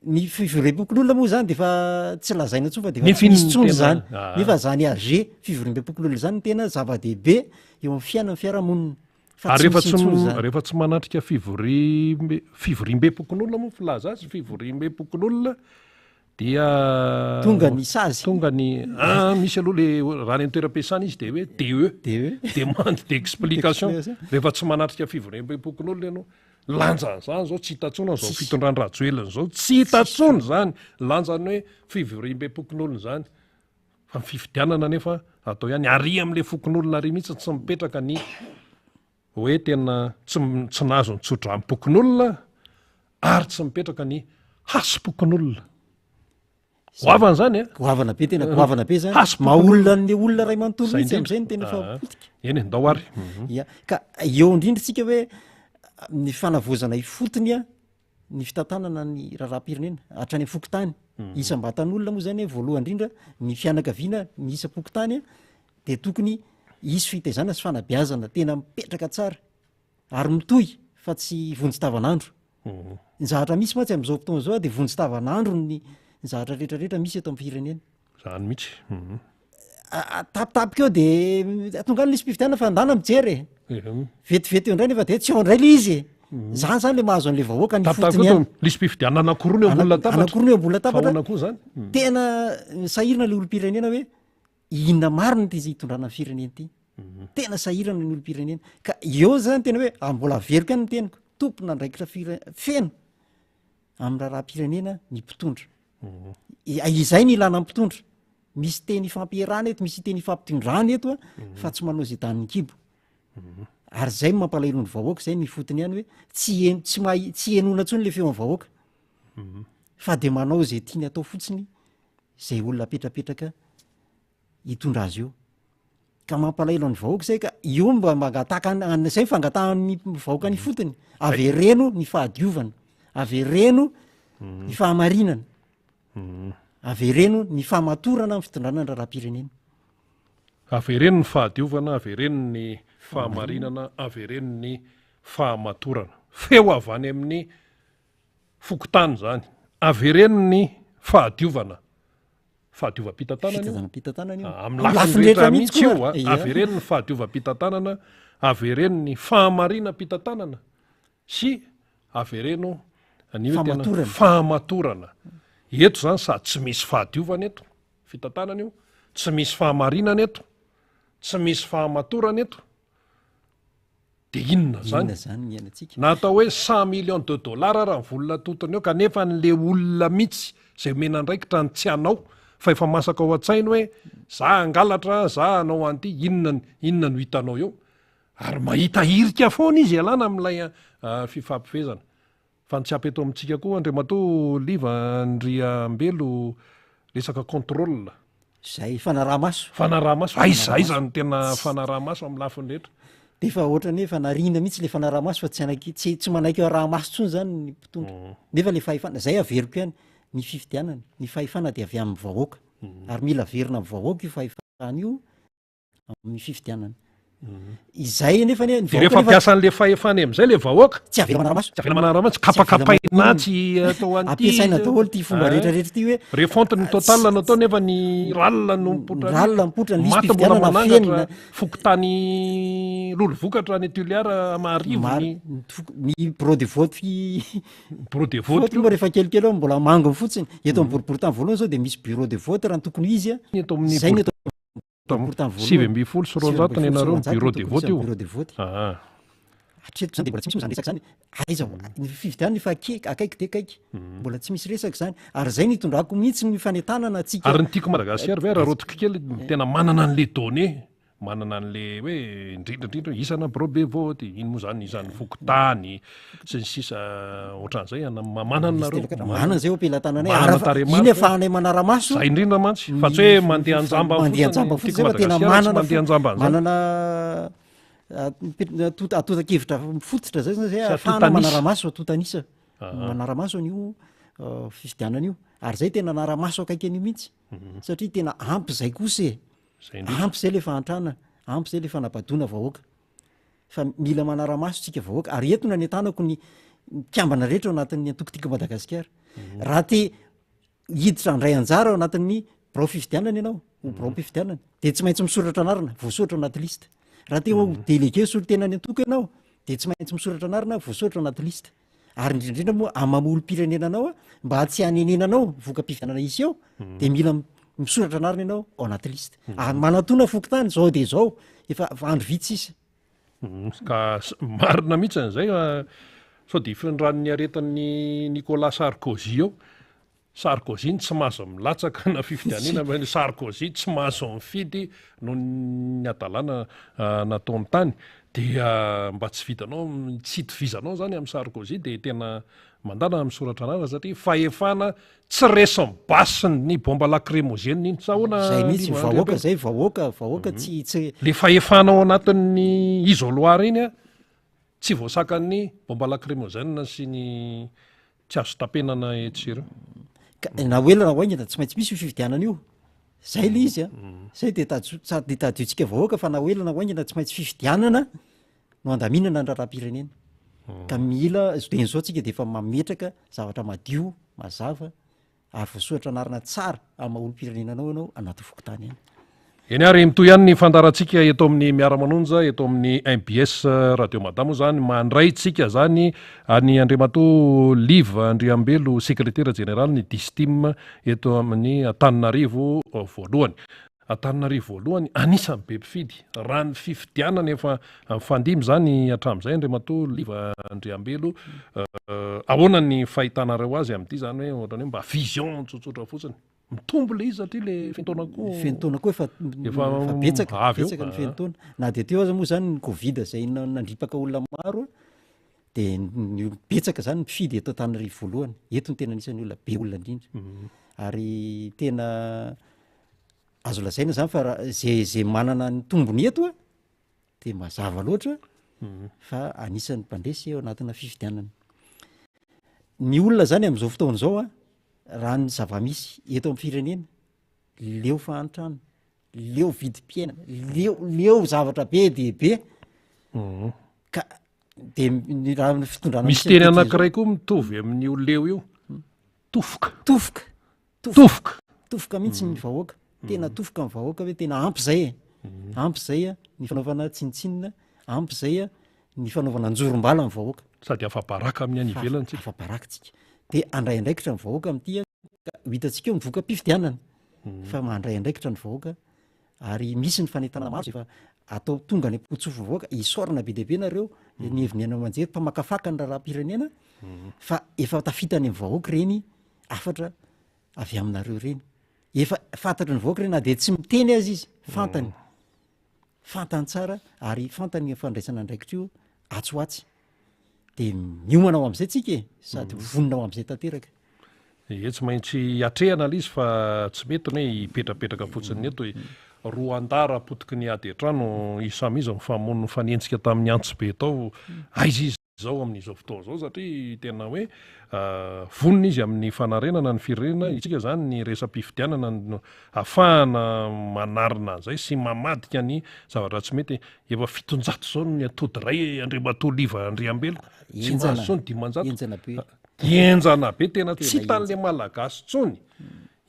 ny fivoriam-pokon'olona moa zany de fa tsy lazaina tsoa fa de fa misy tsony zany nefa zany age fivoriam-pokon'olona zany tena zava-dehibe eo amin'ny fiainan'ny fiarahamonina ary rehefa tsy manatrika fivoriam-be-pokon'olona moa filaza azy fivoriam-be-pokon'olona dia tonga ny sazy tonga ny misy aloha le raha ny antoeram-piasana izy de hoe demande d'explication rehefa tsy manatrika fivorem-pokon'olona ianao lanjany zany zao tsy hitatsona zao fitondran-drajoeliny zao tsy hitatsony zany lanjany hoe fivorem-pokon'olona zany fa mifividianana nefa atao ihany ary am'le fokon'olona ary mihitsy tsy mipetraka ny hoe tena tsy nazo ny tsotra am-pokon'olona ary tsy mipetraka ny hasom-pokon'olona goavana zany goavana be tena goavana be zany maolona ny olona ray manontolo mihitsy am'izay ny tena fapolitika eny ndao ary ia ka eo indrindratsika hoe ny fanavozana ifotony a ny fitantanana ny raharam-pirenena hatrany am-fokotany isam-batan'olona moa zany voalohany indrindra ny fianakaviana ny isa-pokotany a de tokony isy fitaizana sy fanabeazana tena mipetraka tsara ary mitohy fa tsy vonjy-tavanandro ny zahatra misy matsy am'izao fotoana zao de vonjy-tavanandro ny zahatra rehetrarehetra misy eto amin'ny firenena zany mihitsy tapitapika eo de tonga ny lisy mpividiana fa andana mijery vetivety eo indray nefa de tsy ao indray le izy zany zany le mahazo an'le vahoaka ny fotony any lisy mpividiana anakorony eo ambola anakorony eo ambola tabatra koa zany tena sahirana le olom-pirenena hoe inona marina ty izy hitondrana ny firenena ty tena sahirana ny olom-pirenena ka eo zany tena hoe mbola averiko any ny teniko tompona ndraikitra feno amin'ny raharam-pirenena ny mpitondra izay ny ilana mpitondra misy teny fampiarana eto misy teny fampitondrana eto a fa tsy manao zay tany ny kibo ary zay mampalahelo ny vahoaka zay ny fotony ihany hoe tsy enona ntsony le feo amin'ny vahoaka fa de manao zay tiany atao fotsiny zay olona petrapetraka hitondra azy eo ka mampalahelo ny vahoaka zay ka io mba mangataka zay fangatahan'ny vahoaka ny fotony avereno ny fahadiovana avereno ny fahamarinana avereno ny fahamatorana ny fitondrana ny raharam-pirenena avereno ny fahadiovana avereno ny fahamarinana avereno ny fahamatorana feo avy any amin'ny fokotany zany avereno ny fahadiovana fahadiovam-pitantanana amin'ny lafiny rehetra mihitsy io avereno ny fahadiovam-pitantanana avereno ny fahamarina-pitantanana sy avereno ny tena fahamatorana eto zany sady tsy misy fahadiovana eto fitantanana io tsy misy fahamarinana eto tsy misy fahamatorana eto de inona zany na atao hoe 100 millions de dollars raha volona totony eo kanefa n'le olona mihitsy zay menandraikitra ny tsy anao fa efa masaka ao an-tsainy hoe za angalatra za anao an'ity inona no hitanao eo ary mahita hirika foana izy alana amin'ilay fifampifezana fa ny tsy ampy eto amintsika koa andriamatoa liva ndry ambelo resaka contrôle zay fanaraha-maso aiza ny tena fanaraha-maso amin'ny lafiny rehetra de fa ohatrany hoe fanarina mihitsy le fanaraha-maso fa tsy manaiky eo raha-maso tsony zany ny mpitondra nefa le fahefana zay averiko ihany ny fifidianana ny fahefana de avy amin'ny vahoaka ary mila verina amin'ny vahoaka io fahefana io amin'ny fifidianana izay nefa rehefa ampiasan'le fahefany am'izay le vahoaka tsy avela manaramaso tsy avela manaramaso kapakapaina tsy atao an'ity ampiasaina daholo ty fomba rehetrarehetra ty hoe refontiny total natao nefa ny ralina no ralina mipotra ny mata mbola manangatra fokotany lolo vokatra ny tuliara maharivo ny bureau de vote vote moa rehefa kelikely ao mbola mangony fotsiny eto amin'ny boribory tany voalohany zao de misy bureau de vote raha ny tokony izy a eto amin'ny 7 ny anareo bureau de vote io hatreto zany de mbola tsy misy moa zany resaka zany aiza ny fividianana fa akaiky de akaiky mbola tsy misy resaka zany ary zay nitondrako mihitsy ny fanentanana atsika ary nytiako madagasikara ve raha rotika kely tena manana an'le donné manana an'le hoe indrindrandrindra isana bureau de vote iny moa zany isan'ny fokotany sy ny sisa ohatran'izay manana zay oampelantananay iny afahanay manaramaso zay indrindra mantsy fa tsy hoe mandeha anjamba fotsiny fa tena manana atotakevitra mifototra zay zany zay afahana manaramaso atotanisa manaramaso an'io fifidianana io ary zay tena naramaso akaiky an'io mihitsy satria tena ampy zay kosa ampy zay le fahantrana ampy zay le fanabadona vahoaka fa mila manaramaso tsika vahoaka ary etona ny antanako ny mpiambana rehetra ao anatin'ny antokotika Madagasikara raha te hiditra andray anjara ao anatin'ny birao fifidianana ianao ho birao mpifidianana de tsy maintsy misoratra anarina voasoratra anaty lista raha te ho délégué solotena ny antoko ianao de tsy maintsy misoratra anarina voasoratra anaty lista ary indrindrindra moa amamolo-pirenenanao a mba tsy hanenenanao voka-pivianana izy eo de mila misoratra anariny ianao ao anaty lista manatona fokontany zao de zao efa andro vitsy isy ka marina mihitsy an'izay sao de ifindran'ny aretan'ny Nicolas Sarkozy eo Sarkozy tsy mahazo milatsaka na fifidianana Sarkozy tsy mahazo mifidy no ny adalàna nataony tany dia mba tsy vitanao tsy hitovizanao zany amin'ny Sarkozy de tena mandana misoratra anana satria fahefana tsy resam-basiny ny bomba lacrymogène iny tsahoana zay mihitsy vahoaka zay vahoaka tsy le fahefanao anatin'ny isoloir iny a tsy voasakan'ny bomba lacrymogène sy ny tsy azo tapenana etsy ireo na oelana hoaingana tsy maintsy misy io fifidianana io zay le izy a zay de de tadiotsika vahoaka fa na oelana hoaingana tsy maintsy fifidianana no andaminana ny raharam-pirenena ka mila den'izao tsika de efa mametraka zavatra madio mazava ary voasoratra anarina tsara amin'ny maolo-pirenenanao ianao anaty fokontany any eny ary mitoy ihany ny fandarantsika eto amin'ny miara-manonja eto amin'ny MBS radio madamo zany mandray tsika zany any Andriamatoa Liv Andriambelo secrétaire général ny DISTIM eto amin'ny Antananarivo voalohany Antananarivo voalohany anisan'ny be mpifidy raha ny fifidianana efa mifandimy zany hatramin'izay Andriamatoa Liv Andriambelo ahoana ny fahitanareo azy amin'ity zany hoe ohatrany hoe mba vision tsotsotra fotsiny mitombo le izy satria le fenotona koa efa betsaka ny fenotona na de teo aza moa zany ny Covid zay nandripaka olona maro de betsaka zany mpifidy eto Antananarivo voalohany eto ny tena anisan'ny olona be olona indrindra ary tena azo lazaina zany fa zay manana ny tombony eto a de mazava loatra fa anisan'ny mpandresy eo anatina fifidianana ny olona zany am'izao fotoana zao a raha ny zava-misy eto amin'ny firenena leo fahantrano leo vidim-piainana leo zavatra be de be ka de raha fitondrana misy teny anankiray koa mitovy amin'ny io leo io tofoka mihitsy ny vahoaka tena tofoka amin'ny vahoaka hoe tena ampy zay a ny fanaovana tsinitsinina ampy zay a ny fanaovana anjorom-bala amin'ny vahoaka sady afabaraka amin'ny any ivelany tsika afabaraka tsika de andray andraikitra ny vahoaka amin'ity ho hitantsika eo mivoaka mpifidianana fa mandray andraikitra ny vahoaka ary misy ny fanentana maro efa atao tonga ny ampotsofo vahoaka isorana be deabe nareo ny hevinena manjery mpamakafaka ny raharam-pirenena fa efa tafitany amin'ny vahoaka reny afatra avy aminareo reny efa fantatra ny vahoaka reny na de tsy miteny azy izy fantany tsara ary fantany fandraisana andraikitra io atsoatsy de miomanao am'izay tsika sady vonina ao am'izay tanteraka tsy maintsy atrehana l izy fa tsy mety ny hoe hipetrapetraka fotsiny eto roa andara potiky ny ady atrano isamiza mifamono fanentsika tamin'ny antso be tao aizy izy zao amin'izao fotoa zao satria tena hoe vonina izy amin'ny fanarenana ny firenena itsika zany ny resam-pifidianana ahafahana manarina an'izay sy mamadika ny zavatra tsy mety efa 700 zao ny atody ray Andriamatoa Liv Andriambelo tsy mahazo zao ny 500 enjana be tena tsy tan'le malagasy tsony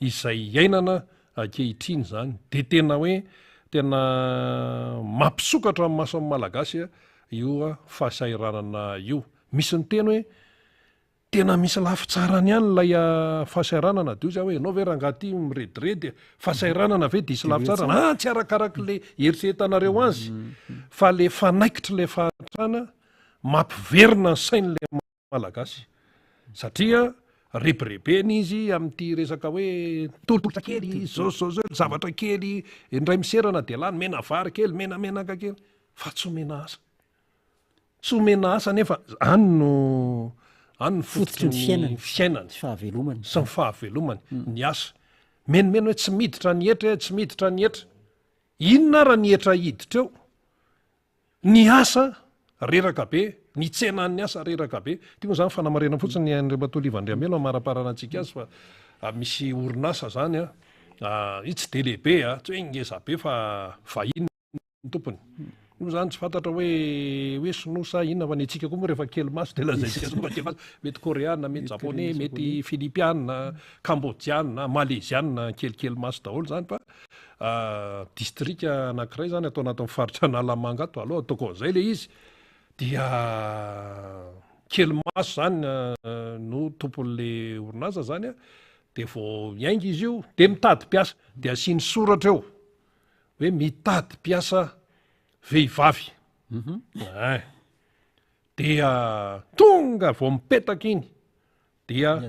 izay iainana ankehitriny zany de tena hoe tena mampisokatra amin'ny maso amin'ny malagasy io fahasairanana io misy ny teny hoe tena misy lafitsarany ihany lay fahasairanana de io zay hoe ianao ve rangaty mirediredy fahasairanana ve de isy lafitsarana tsy arakaraky le eritreretanareo azy fa le fanaikitra le fahatrana mampiverina ny sain'le malagasy satria rebirebeny izy amin'ity resaka hoe tolotra kely zao zavatra kely indray miserana de lany mena vary kely menamenaka kely fa tsy omena asa nefa any no fototry ny fiainany sy ny fahavelomany ny asa menimena hoe tsy miditra ny etra inona raha ny etra hiditra eo ny asa reraka be ny tsenan'ny asa reraka be ty moa zany fanamarena fotsiny Andriamatoa Liv Andriambelo amara-parana antsika azy fa misy orinasa zany i tsy de lehibe tsy hoe ngeza be fa vahiny ny tompony io zany tsy fantatra hoe sinosa inona fa ny antsika koa moa rehefa kely maso de lazaitsika mety koreana mety japonais mety filipiana kambodiana maleziana kelikely maso daholo zany fa distrika anankiray zany atao anatin'ny faritra Analamanga ato aloha ataoko an'izay le izy dia kely maso zany no tompon'le orinasa zany a de vao miainga izy io de mitady mpiasa de asiany soratra eo hoe mitady mpiasa vehivavy dia tonga vao mipetaka iny dia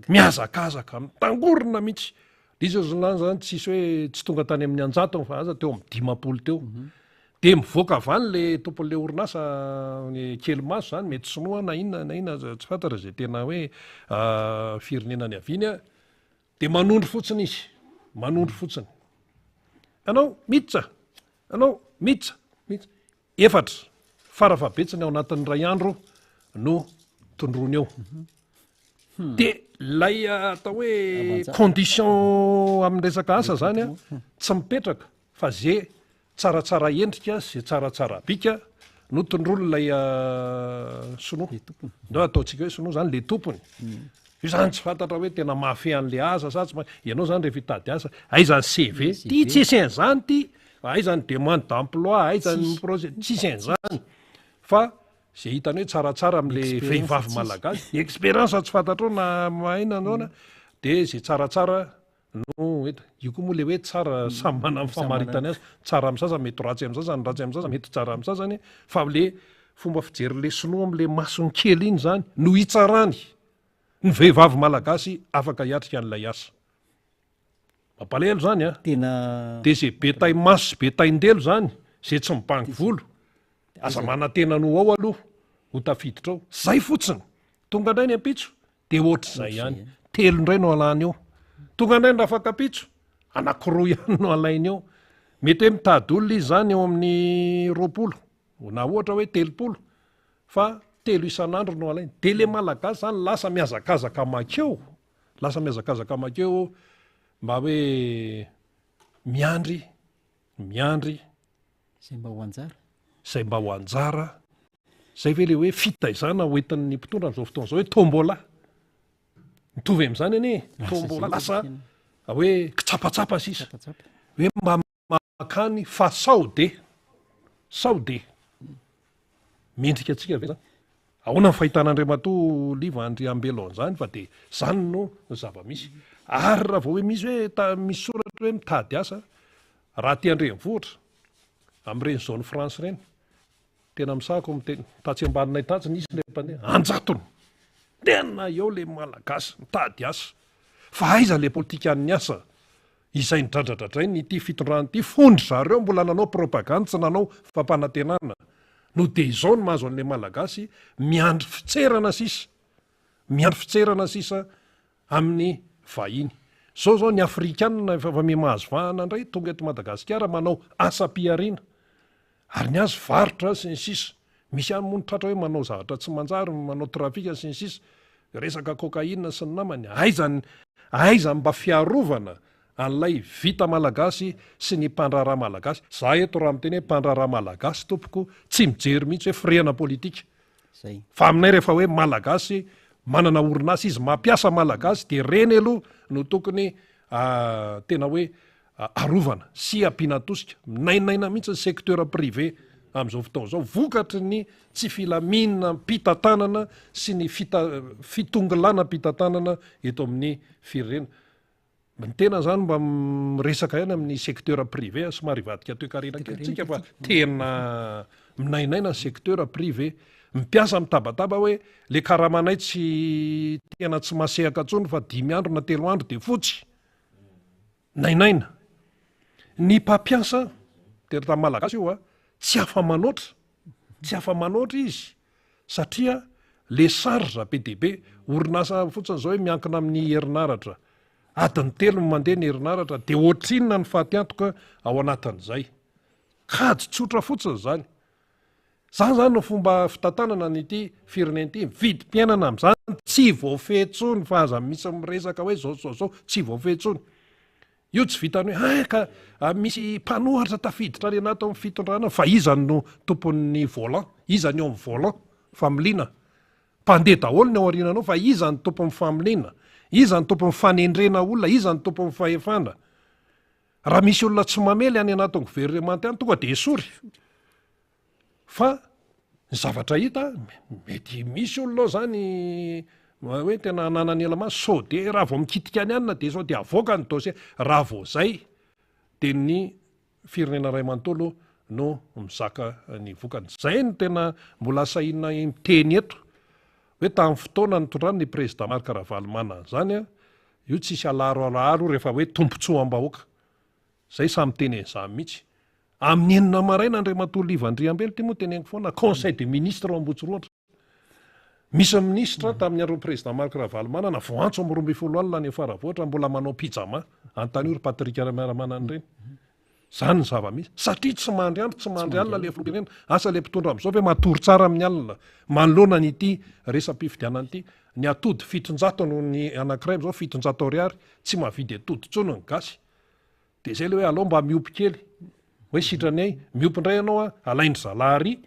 miazakazaka mitangorona mihitsy izy zany tsisy hoe tsy tonga tany amin'ny anjato fa aza teo amin'ny 10 teo de mivoaka avany le tompon'le orinasa kely maso zany mety sinoa na inona tsy fantatra zay tena hoe firenenany aviny a de manondro fotsiny izy manondro fotsiny anao miditra efatra farafahabetsiny ao anatin'ny ray andro no tondrony eo de lay atao hoe condition amin'ny resaka asa zany a tsy mipetraka fa zay tsaratsara endrika zay tsaratsara bika no tondrolo lay sinoa ndo ataontsika hoe sinoa zany le tompony io zany tsy fantatra hoe tena mahafe an'le asa sa tsy ianao zany rehefa hitady asa aizany CV ty tsy isan'izany ty aizany demande d'emploi aizany projet tsy isan'izany fa zay hitany hoe tsaratsara am'le vehivavy malagasy expérience tsy fantatrao na maina anaona de zay tsaratsara no eta io koa moa le hoe tsara samy mana amin'ny famaritany azy tsara amin'ny sasany mety ratsy amin'ny sasany ratsy amin'ny sasany mety tsara amin'ny sasany fa le fomba fijery le sinoa am'le masony kely iny zany no hitsarany ny vehivavy malagasy afaka hiatrika an'ilay asa mampalahelo zany a tena de zay betay maso sy betaindelo zany zay tsy mibangy volo aza manantena no ao aloha ho tafiditra ao zay fotsiny tonga indray ny ampitso de ohatr'izay ihany telo indray no alany eo tonga indray ny afaka apitso anankiroa ihany no alainy eo mety hoe mitady olona izy zany eo amin'ny 20 na ohatra hoe 30 fa 3 isan'andro no alainy de le malagasy zany lasa miazakazaka makeo mba hoe miandry zay mba ho anjara zay mba ho anjara zay ve le hoe fitaizana hoentin'ny mpitondra n'izao fotoana zao hoe tombola mitovy am'izany anie tombola lasa hoe kitsapatsapa sisa hoe mba makany fa saode mendrika atsika ve zany ahoana ny fahitan'Andriamatoa liva Andry Ambelo an'izany fa de zany no zava-misy ary raha vao hoe misy hoe misy soratra hoe mitady asa raha ty andrenivohitra am'ireny zone France reny tena misahako miteny tatsy ambaninay tatsy nisy le mpandeha anjatony tena eo le malagasy mitady asa fa aiza le politikan'ny asa izay nidradradradrainy ity fitondrany ity fondry zareo mbola nanao propagande tsy nanao fampanantenana no de izao no mahazo an'le malagasy miandry fitserana sisa amin'ny vahiny zao ny afrikanina efa mahazo vahana indray tonga eto Madagasikara manao asa-piariana ary ny azy varotra sy ny sisa misy any moa tratra hoe manao zavatra tsy manjary manao trafika sy ny sisa resaka cocaïne sy ny namany aizany mba fiarovana an'lay vita malagasy sy ny mpandraraha malagasy za eto raha miteny hoe mpandraraha malagasy tompoko tsy mijery mihitsy hoe firena politika fa aminay rehefa hoe malagasy manana orinasa izy mampiasa malagasy de reny aloha no tokony tena hoe arovana sy ampinatosika minainaina mihitsy ny secteur privé am'izao fotoana zao vokatry ny tsy filaminana mpitantanana sy ny fitonglana mpitantanana eto amin'ny firenena ny tena zany mba miresaka ihany amin'ny secteur privé somary vadika toe-karena kelitsika fa tena minainaina ny secteur privé mipiasa mitabataba hoe le karahamanay tsy tena tsy masehaka ntsony fa 5 andro na 3 andro de fotsy nainaina ny mpampiasa terita malagasy io tsy afa-manoatra izy satria le charge be de be orinasa fotsiny zao hoe miankina amin'ny herinaratra adiny 3 mandeha ny herinaratra de ohatrinona ny fahatiantoka ao anatin'izay kady tsotra fotsiny zany no fomba fitantanana nyity firenenty vidim-piainana am'zany tsy voafehitsony fa aza misy miresaka hoe zao tsy voafehitsony io tsy vitany hoe ka misy mpanohatra tafiditra any anato amin'ny fitondrana fa izany no tompon'ny volant izany eo amin'ny volant familiana mpandeha daholo ny ao arinanao fa izany tompon'ny familiana izany tompon'ny fanendrena olona izany tompon'ny fahefana raha misy olona tsy mamely any anatin'ny gouvernementy any tonga de esory fa ny zavatra hita mety misy olonao zany hoe tena ananany ela masy so de raha vao mikitika any anina de sao de avoaka ny dosie raha vao zay de ny firenena ray manontolo no mizaka ny vokany. Zay ny tena mbola sahina miteny eto hoe tamin'ny fotoana nitondrany ny président Marc Ravalomanana zany a io tsisy alaroalaro rehefa hoe tompontsoam-bahoaka zay samy teny zany mihitsy. Amin'ny enina maraina Andriamatoa Livandriambelo ty moa teneniko foana conseil des ministres ao Ambotsimahitra. Misy ministra tamin'ny andro président Marc Ravalomanana voantso amin'ny 12 alina ny faravoatra mbola manao pijama antan'io ry Patrick Ramaramanana reny. Zany ny zava-misy satria tsy mandry andro tsy mandry alina le firenena asa le mpitondra amin'izao hoe matory tsara amin'ny alina manoloana n'ity resam-pifidianana ity ny atody 700 no ny anankiray am'izao 700 ariary tsy mahavidy atody tsony ny gasy de zay le hoe alao mba miopy kely hoe sitrany ay miopy indray ianao a alaindry zalahary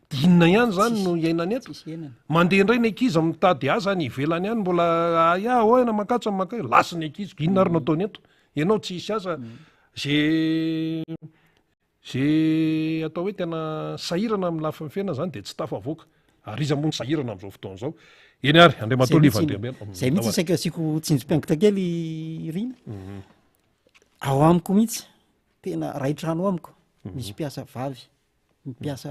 dinina ihany zany no iainany eto mandeha indray ny ankizy mitady aza ny ivelany ihany mbola hoana makatso maka lasa ny ankizy inona ary nataony eto ianao tsy hisy aza zay atao hoe tena sahirana amin'ny lafiny fiainana zany de tsy tafavoaka ary iza moa ny sahirana amin'izao fotoana izao eny ary Andriamatoa Livandriambelo zay mihitsy saika asiako tsinjo-piangitra kely rina ao amiko mihitsy tena raitrano amiko misy mpiasa vavy mipiasa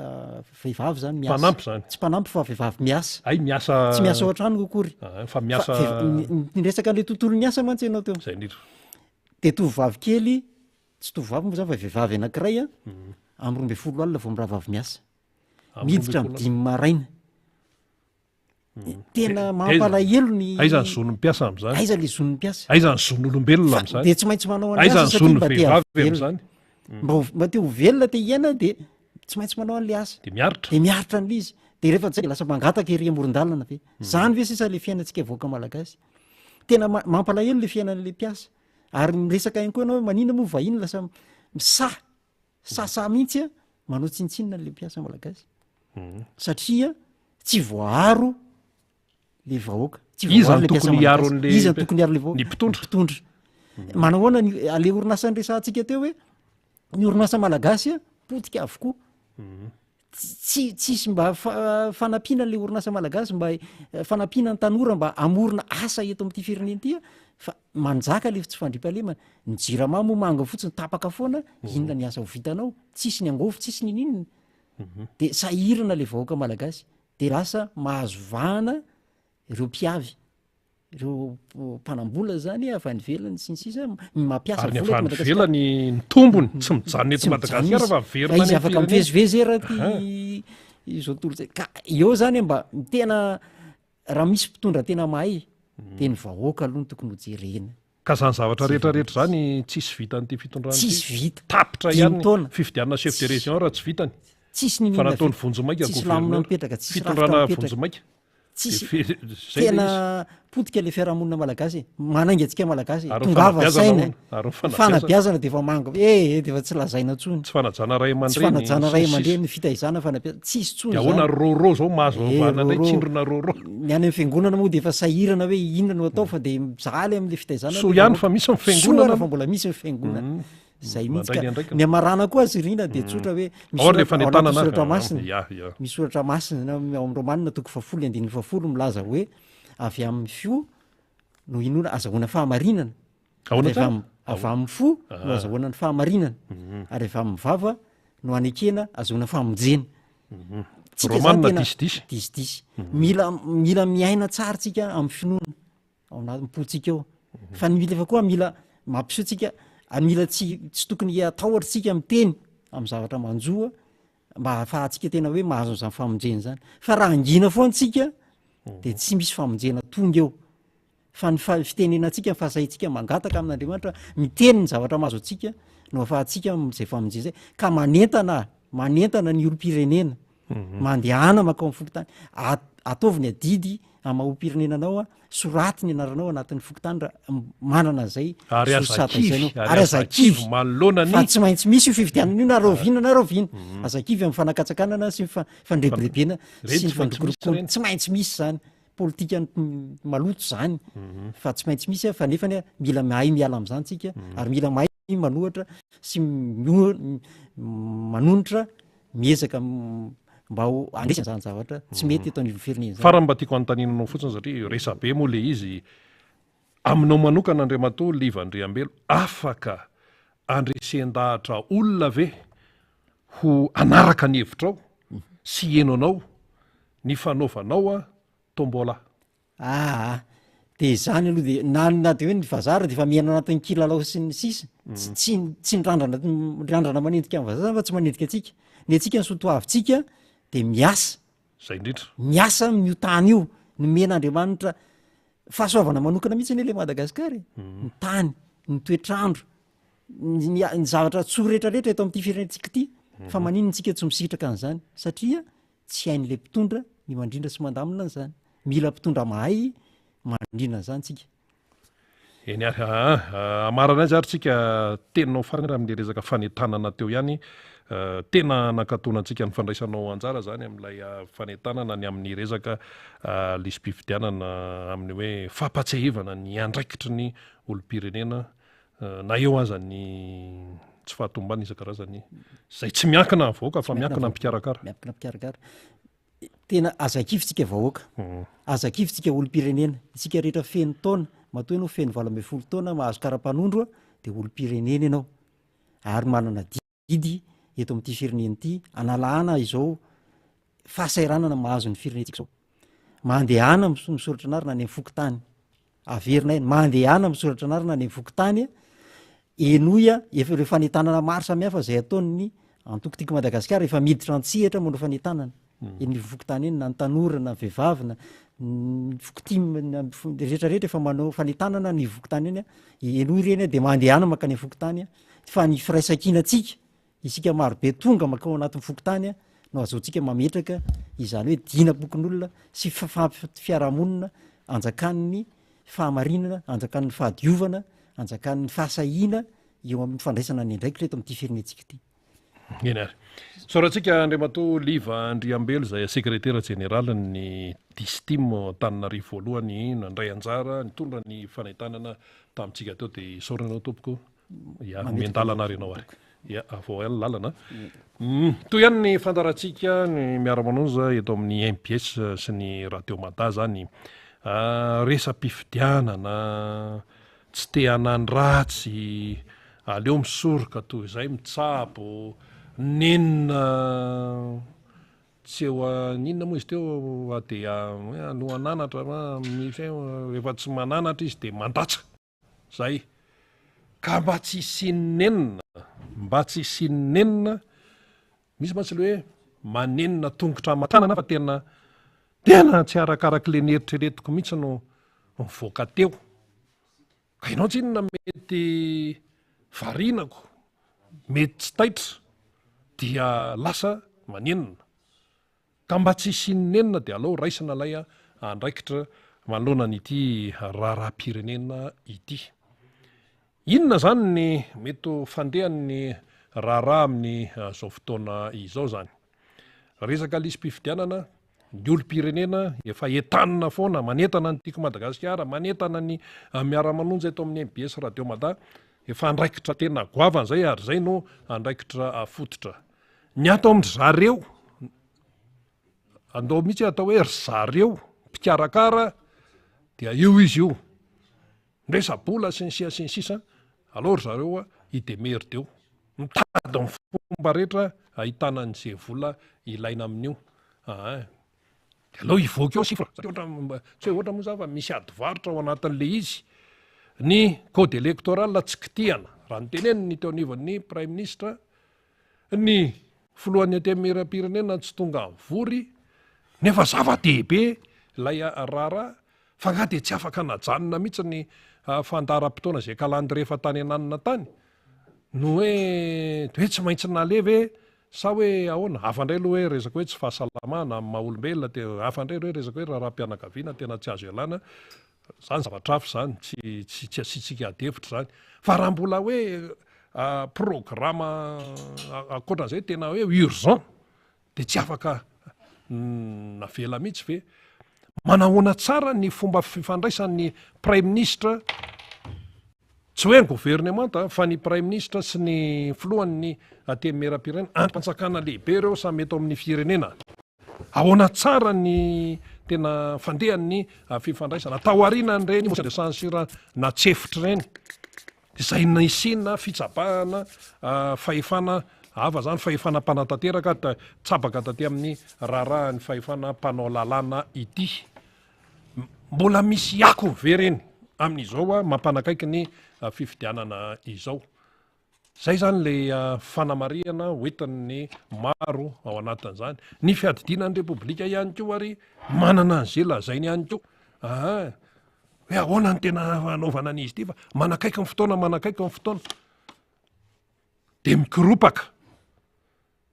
vehivavy zany miasa mpanampy zany tsy mpanampy fa vehivavy miasa ay miasa tsy miasa ao an-trano kokory fa miasa niresaka an'le tontolo ny asa mantsy ianao teo zay nidro de tovovavy kely tsy tovovavy moa zany fa vehivavy anankiray a amin'ny 12 alina vao mirahavavy miasa miditra amin'ny 5 maraina tena mampalahelo ny aiza ny zon'ny mpiasa am'zany aiza le zon'ny mpiasa aiza ny zon'olombelona am'zany de tsy maintsy manao aiza ny zon'ny vehivavy am'zany mba te ho velona te hiaina de tsy maintsy manao an'le asa de miaritra de miaritra an'le izy de rehefa zay lasa mangataka ery amoron-dalana ve zany ve sisa le fiainantsika voaka malagasy tena mampalahelo le fiainan'le mpiasa ary miresaka ihany koa ianao hoe manina moa vahiny lasa sasa mihitsy a manao tsintsinina le mpiasa malagasy satria tsy voaharo le vahoaka iza ny tokony hiaro an'le iza ny tokony hiaro le vahoaka ny mpitondra manao ahoana le orinasa nyresantsika teo hoe ny orinasa malagasy a potika avokoa tsisy mba fanampiana le orinasa malagasy mba fanampiana ny tanora mba amorona asa eto amin'ity firenena ity a fa manjaka le tsy fandriam-pahalemana ny jirama moa manga fotsiny tapaka foana inona ny asa ho vitanao tsisy ny angofo tsisy ny ninona de sahirana le vahoaka malagasy de lasa mahazo vahana ireo mpiavy ireo mpanambola zany avy any velany sy ny sisa mampiasa ary ny avy any velany ny tombony tsy mijanona eto Madagasikara fa miverina izy afaka mivezivezera ty izao tontolo zay ka eo zany mba tena raha misy mpitondra tena mahay de ny vahoaka aloha ny tokony hojerena ka zany zavatra rehetrarehetra zany tsisy vitan'ity fitondrana tsisy vita tapitra ihany fifidianana chef de région raha tsy vitany tsisy ny fa nataony vonjomaika tsisy lamina mipetraka tsisy fitondrana vonjomaika tsisy tena potika le fiarahamonina malagasy manainga atsika malagasy tongava saina fanabiazana de efa manga de efa tsy lazaina tsony tsy fanajana ray tsy fanajana ray aman-dreny fitaizana fanabiazana tsisy tsony de ahoana roro zao mahazo vana ndray tsindrona roro ny any amin'ny fiangonana moa de efa sahirana hoe inona no atao fa de mijaly amin'le fitaizana so ihany fa misy fiangonana fa mbola misy fiangonana zay mihitsy ny amarana koa azy rina de tsotra hoe misoratra masina misy soratra masina ao amin'ny romanina toko 10 milaza hoe avy amin'ny fio no inona azahoana fahamarinana avy amin'ny fo no azahoana ny fahamarinana ary avy amin'ny vava no anekena azahoana famonjena romanina disy mila miaina tsara tsika amin'ny finoana ao anatim-potsika eo fa ny mila efa koa mila mampiseho tsika mila tsy tokony atahotritsika miteny amin'ny zavatra manjoa mba ahafahantsika tena hoe mahazo n'izany famonjena zany fa raha angina foantsika de tsy misy famonjena tonga eo fa ny fitenenantsika fahasahintsika mangataka amin'Andriamanitra miteny ny zavatra mahazo atsika no ahafahantsika zay famonjena zay ka manentana ny olom-pirenena mandehana makao amin'ny fokotany ataovy ny adidy amaho-pirenenanao a soraty ny anaranao anatin'ny fokotany raha manana zay ary azakivy manolonany fa tsy maintsy misy io fividianana io na raovina azakivy amin'ny fanakatsakanana sy fandrebirebena sy ny fandrokorokony tsy maintsy misy zany politika maloto zany fa tsy maintsy misy fa nefany mila mahay miala am'zany tsika ary mila mahay manohatra sy manonitra miezaka mba ho andresany zany zavatra tsy mety eto anivon'ny firenena zany. Farany mba tiako anontaninanao fotsiny satria resabe moa le izy aminao manokana Andriamatoa Liva Andriambelo afaka andresen-dahatra olona ve ho anaraka ny hevitrao sy eno anao ny fanaovanao a tombola de zany aloha de na de hoe ny vazara de efa miaina anatin'ny kilalao sy ny sisa tsy nrandrana manendrika amin'ny vazara fa tsy manendrika atsika ny atsika ny sotoavitsika de miasa zay indrindra miasa mio tany io ny men'Andriamanitra fahasoavana manokana mihitsy ny le Madagasikara ny tany ny toetrandro ny zavatra tsoa rehetrarehetra eto amin'ity firenentsika ity fa manino ntsika tsy misitraka an'izany satria tsy hain'le mpitondra ny mandrindra sy mandamina an'izany mila mpitondra mahay mandrina an'izany tsika eny ary amarana azy ary tsika teninao farany raha amin'le resaka fanentanana teo ihany tena nakatonatsika ny fandraisanao anjara zany amin'ilay fanentanana ny amin'ny resaka lisy-pifidianana amin'ny hoe fampatsehivana ny andraikitry ny olom-pirenena na eo aza ny tsy fahatombana isan-karazany zay tsy miankina vahoaka fa miankina mpikarakara miankina mpikarakara tena azakivontsika vahoaka azakivontsika olom-pirenena itsika rehetra feno taona matoa ianao feno 20 taona mahazo kara-panondro de olom-pirenena ianao ary manana didy eto amin'ity firenena ity analahana izao fahasairanana mahazo ny firenentsika zao mandehana misoratra anarina any amin'ny fokotany averina eny mandehana misoratra anarina any amin'ny fokotany enoya efa re fanentanana maro samihafa zay ataony antokotiko Madagasikara efa miditra antsihatra manao fanentanana eny fokotany eny na ny tanora na vehivavy na fokotimy rehetrarehetra efa manao fanentanana ny fokotany eny enoy ireny de mandehana makany amin'ny fokotany fa ny firaisankinatsika isika marobe tonga makao anatin'ny fokotany no azaontsika mametraka izany hoe dinapokon'olona sy fiarahamonina anjakan'ny fahamarinana anjakan'ny fahadiovana anjakan'ny fahasahina eo amin'ny fandraisana ny andraikitra eto amin'ity firenentsika ity eny ary soratsika Andriamatoa Liva Andriambelo zay sekretera général ny distim Antananarivo voalohany nandray anjara nitondra ny fanentanana tamintsika teo de soranao tompoko mendalana ary ianao ary avao ela lalana toy ihany ny fantaratsika ny miara-manonja eto amin'ny MPS sy ny radio Mada zany resa-pifidianana tsy te hanany ratsy aleo misoroka toy izay mitsabo nenina tsy eo ninona moa izy teo de no ananatra misy rehefa tsy mananatra izy de mandatsa zay ka mba tsy sinenina misy mantsy le hoe manenina tongotra matanana fa tena tsy arakarak'le neritreretiko mihitsy no mivoaka teo ka ianao tsy inona mety varinako mety tsy taitra dia lasa manenina ka mba tsy sinenina de aleo raisina lay andraikitra manoloana n'ity raharaha-pirenena ity inona zany ny mety fandehan'ny raharaha amin'ny zao fotoana izao zany resaka lisy-pifidianana ny olom-pirenena efa entanina foana manentana ny tiako Madagasikara manentana ny miara-manonja eto amin'ny MBS radio Mada efa andraikitra tena goavana zay ary zay no andraikitra fototra ny atao amin'ny zareo andao mihitsy atao hoe ry zareo mpikarakara dia io izy io ndresa-bola sy ny sisa alao ry zareo idemery deo mitady ny fomba rehetra ahitana n'izay vola ilaina amin'io de aleo ivoaka eo sifra satria tsy hoe ohatra moa zany fa misy adivarotra ao anatin'le izy ny code électoral tsy kitihana raha ny teneny ny teo anivon'ny prime ministre ny filohan'ny antemera-pirenena tsy tonga mivory nefa zava-dehibe ilay raharaha fa nga de tsy afaka najanona mihitsy ny fandaharam-potoana zay kalandy rehefa tany ananina tany no hoe tsy maintsy naleve sa hoe ahoana afandray aloha hoe resaka hoe tsy fahasalamana amin'ny maha-olombelona de afandray hoe resaka hoe raharaha-pianakaviana tena tsy azo ialana zany zavatr'afo zany tsy asitsika adevitra zany fa raha mbola hoe programa akoatran'izay tena hoe urgent de tsy afaka navela mihitsy ve manahoana tsara ny fomba fifandraisan'ny prime ministre tsy hoe ny gouvernemanta fa ny prime ministre sy ny filohan'ny antemera-pirenena ampantsakana lehibe reo samy eto amin'ny firenena ahoana tsara ny tena fandehany fifandraisana atao arinany reny de sansira na tsefitra reny izay nisina fitsapahana fahefana ava zany fahefana mpanantanteraka da tsabaka taty amin'ny raharahany fahefana mpanao lalàna ity mbola misy ako ve reny amin'izao mampanakaiky ny fifidianana izao. Zay zany le fanamariana hoentin'ny maro ao anatin'izany ny fiadidinan'ny repoblika ihany ko ary manana an'izay lazainy ihany ko hoe ahoana ny tena anaovana an'izy ity fa manakaiky ny fotoana de mikiropaka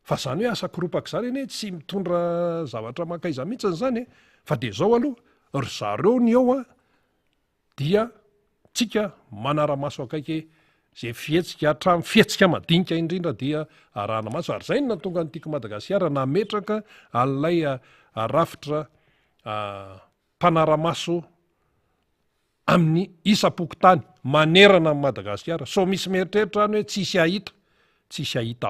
fa zany hoe asa kiropaka zany eny tsy mitondra zavatra makaiza mihitsiny zany fa de zao aloha ry zareo ny eo dia tsika manara-maso akaiky zay fihetsika hatramy fihetsika madinika indrindra dia arahana maso ary zay no natonga nytiako Madagasikara nametraka an'ilay rafitra mpanara-maso amin'ny isam-pokotany manerana amin'ny Madagasikara. So misy mieritreritra any hoe tsisy ahita